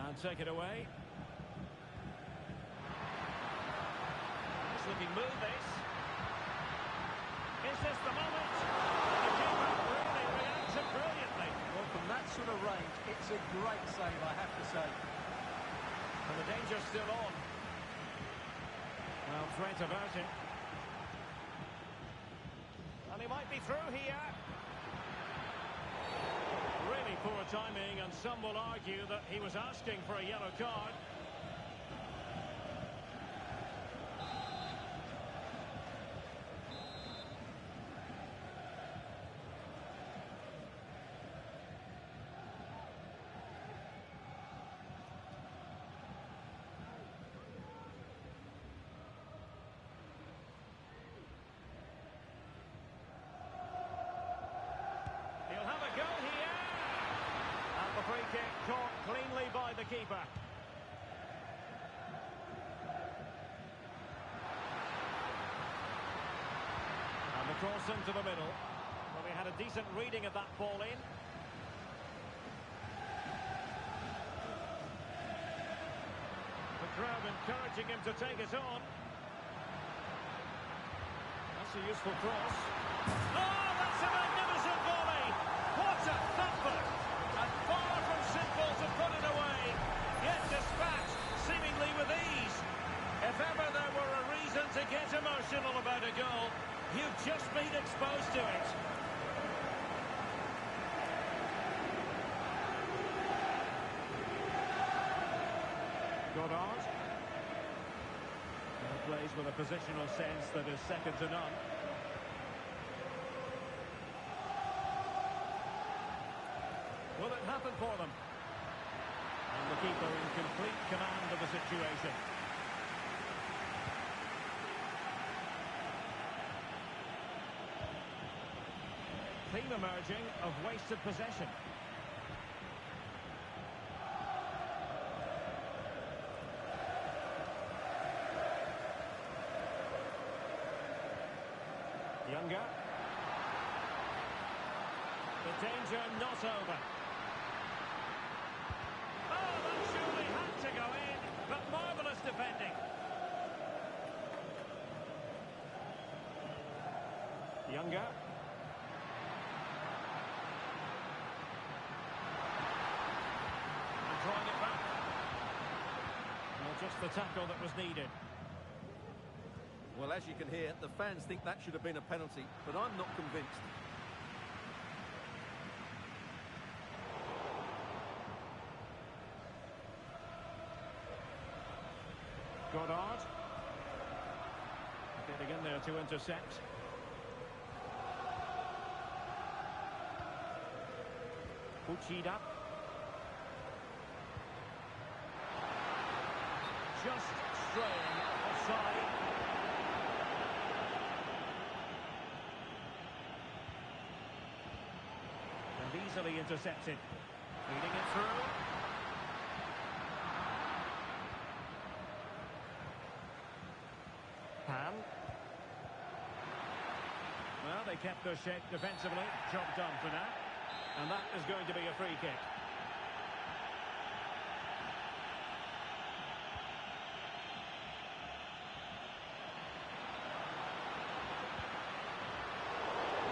And take it away. Nice looking move, this. Is this the moment? The keeper really reacted brilliantly. Well, from that sort of range, it's a great save, I have to say. And the danger's still on. Well, threat averted. And he might be through here. Really poor timing, and some will argue that he was asking for a yellow card. He'll have a go here. And the free kick caught cleanly by the keeper. And the cross into the middle. Well, he had a decent reading of that ball in. The crowd encouraging him to take it on. That's a useful cross. Oh, that's a magnificent volley! What a thumper! And far from simple to put it away, yet dispatched seemingly with ease. If ever there were a reason to get emotional about a goal, you've just been exposed to it. Goddard. Plays with a positional sense that is second to none. Will it happen for them? And the keeper in complete command of the situation. Theme emerging of wasted possession. Younger. The danger not over. Oh, that surely had to go in, but marvellous defending. Younger. And drawing it back. Well, just the tackle that was needed. Well, as you can hear, the fans think that should have been a penalty, but I'm not convinced. Goddard. Getting in there to intercept. Uchida. Just straying offside. And easily intercepted. Feeding it through. Pan. Well, they kept their shape defensively. Job done for now. And that is going to be a free kick.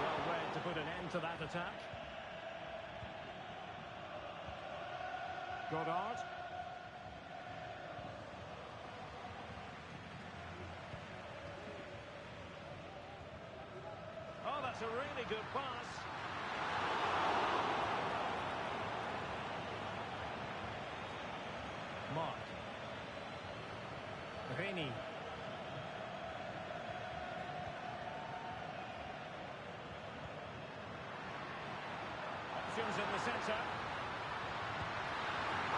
Well read to put an end to that attack. Goddard. Oh, that's that's a really good pass. Mark. Reni. Options in the centre.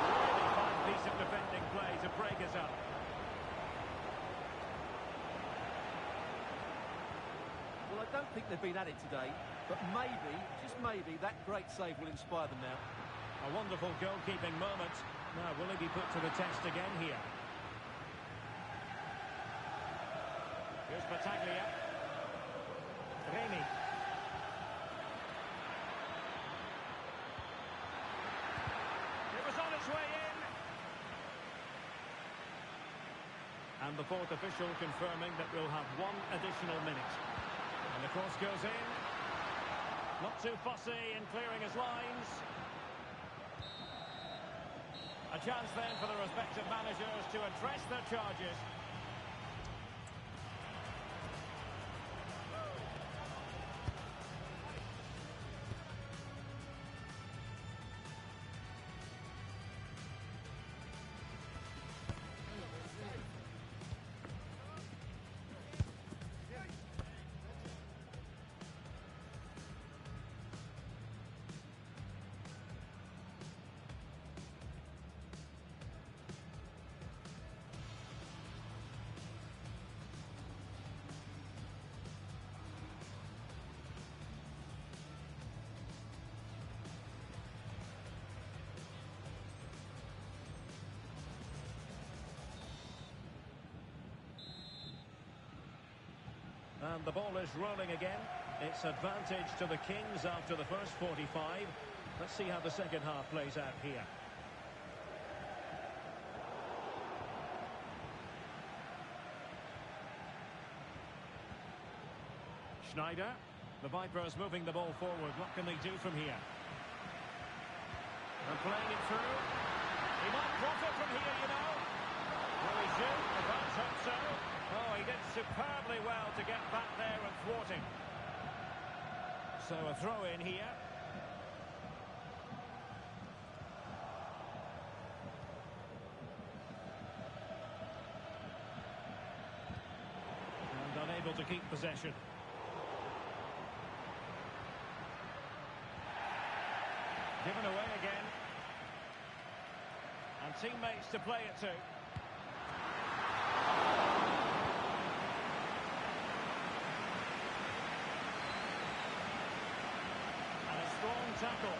Really fine piece of defending play to break us up. Well, I don't think they've been at it today, but maybe, just maybe, that great save will inspire them now. A wonderful goalkeeping moment. Now, will he be put to the test again here? Here's Battaglia. Reni. It was on its way in. And the fourth official confirming that we'll have one additional minute. And the cross goes in. Not too fussy in clearing his lines. A chance then for the respective managers to address their charges. And the ball is rolling again. It's advantage to the Kings after the first 45. Let's see how the second half plays out here. Schneider. The Vipers moving the ball forward. What can they do from here? And playing it through. He might profit from here, you know. Will he shoot? The fans hope so. Oh, he did superbly well to get back there and thwart him. So a throw in here. And unable to keep possession. Given away again. And teammates to play it to. Tackle.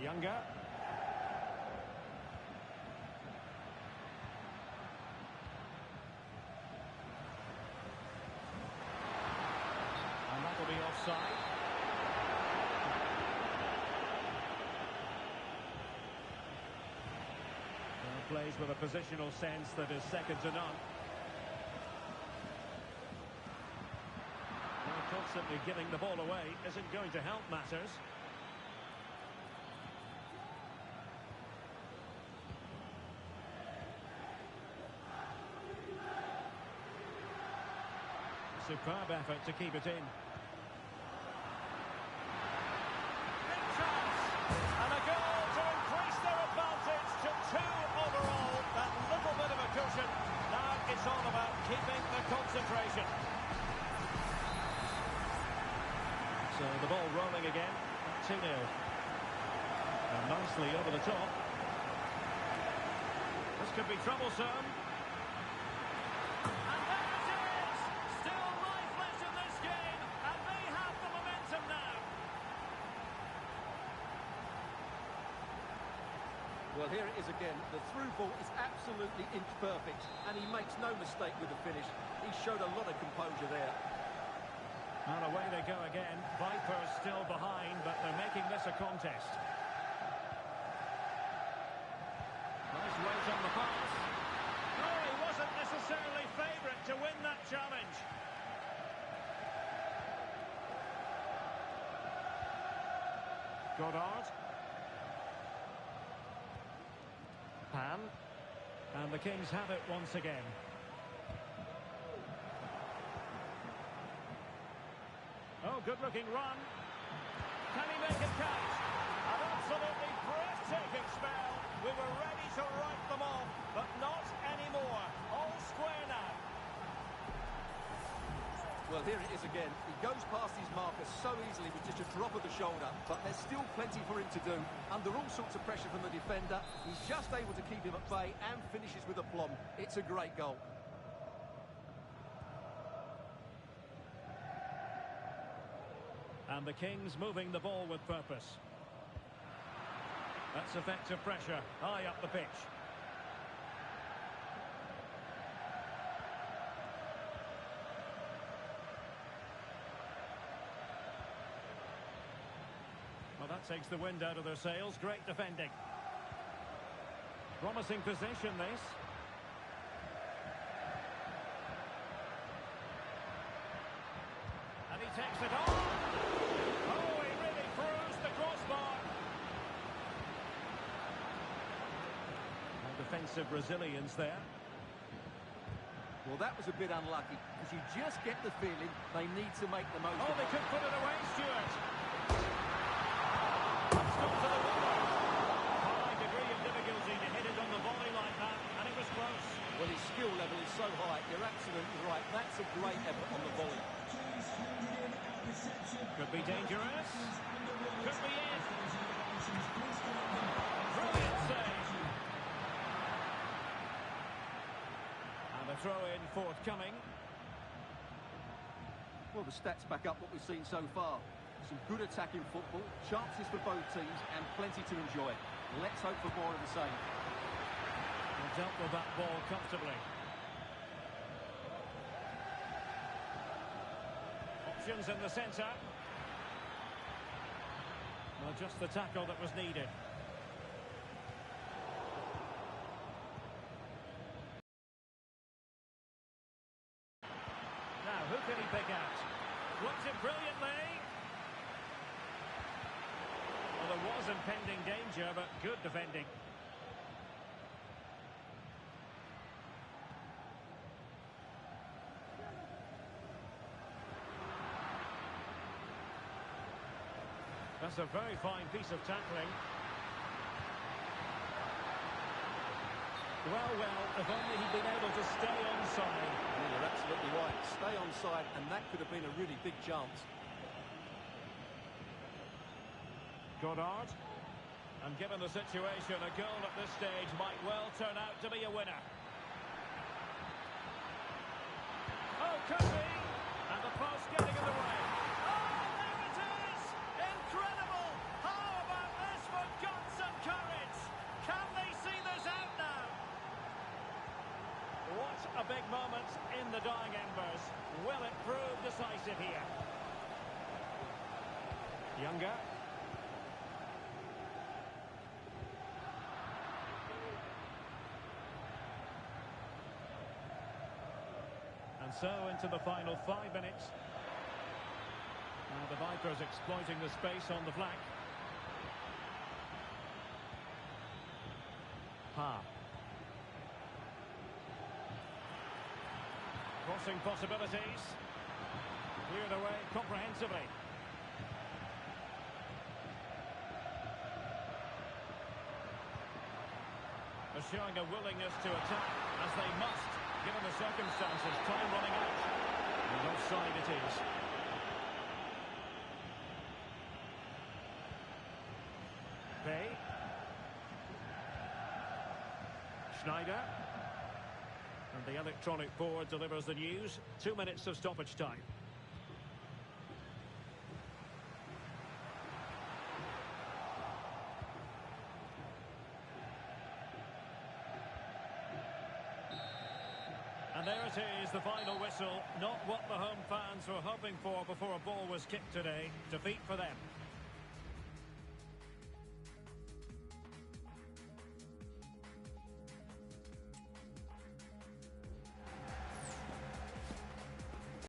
Younger. And that will be offside. Plays with a positional sense that is second to none. Constantly giving the ball away isn't going to help matters. Superb effort to keep it in. Big chance! And a goal to increase their advantage to 2 overall. That little bit of a cushion. Now it's all about keeping the concentration. So the ball rolling again, 2-0. And nicely over the top. This could be troublesome. And there it is! Still life left in this game, and they have the momentum now. Well, here it is again. The through ball is absolutely inch perfect, and he makes no mistake with the finish. He showed a lot of composure there. And away they go again. Vipers still behind, but they're making this a contest. Nice weight on the pass. No, he wasn't necessarily favourite to win that challenge. Goddard. Pan. And the Kings have it once again. Oh, good-looking run. Can he make it count? An absolutely breathtaking spell. We were ready to write them off, but not anymore. All square now. Well, here it is again. He goes past his marker so easily with just a drop of the shoulder, but there's still plenty for him to do. Under all sorts of pressure from the defender, he's just able to keep him at bay and finishes with aplomb. It's a great goal. And the Kings moving the ball with purpose. That's effective pressure, high up the pitch. Well, that takes the wind out of their sails. Great defending. Promising position, this. And he takes it on. Oh, he really throws the crossbar. And defensive resilience there. Well, that was a bit unlucky, because you just get the feeling they need to make the most Oh, of they it. could put it away, Stuart. That's gone to the woodwork. High degree of difficulty to hit it on the volley like that, and it was close. Well, his skill level is so high, you're absolutely right. That's a great effort on the volley. Could be dangerous. Could be it. Brilliant save. And a throw-in forthcoming. Well, the stats back up what we've seen so far. Some good attacking football, chances for both teams, and plenty to enjoy. Let's hope for more of the same. And dealt with that ball comfortably. Options in the centre. Well, just the tackle that was needed. Now, who can he pick out? Blocked it brilliantly. Well, there was impending danger, but good defending. That's a very fine piece of tackling. Well, if only he'd been able to stay onside. Yeah, you're absolutely right. Stay onside, and that could have been a really big chance. Goddard. And given the situation, a goal at this stage might well turn out to be a winner. Oh, could be. And the post getting in the way. Oh, there it is! Incredible! How about this for guts and courage? Can they see this out now? What a big moment in the dying embers. Will it prove decisive here? Younger. And so into the final 5 minutes. Now the Vipers exploiting the space on the flank. Pa. Crossing possibilities. Cleared away comprehensively. They're showing a willingness to attack, as they must, given the circumstances. Time running out. And offside it is. Bay. Schneider. And the electronic board delivers the news. 2 minutes of stoppage time. And there it is, the final whistle. Not what the home fans were hoping for before a ball was kicked today. Defeat for them.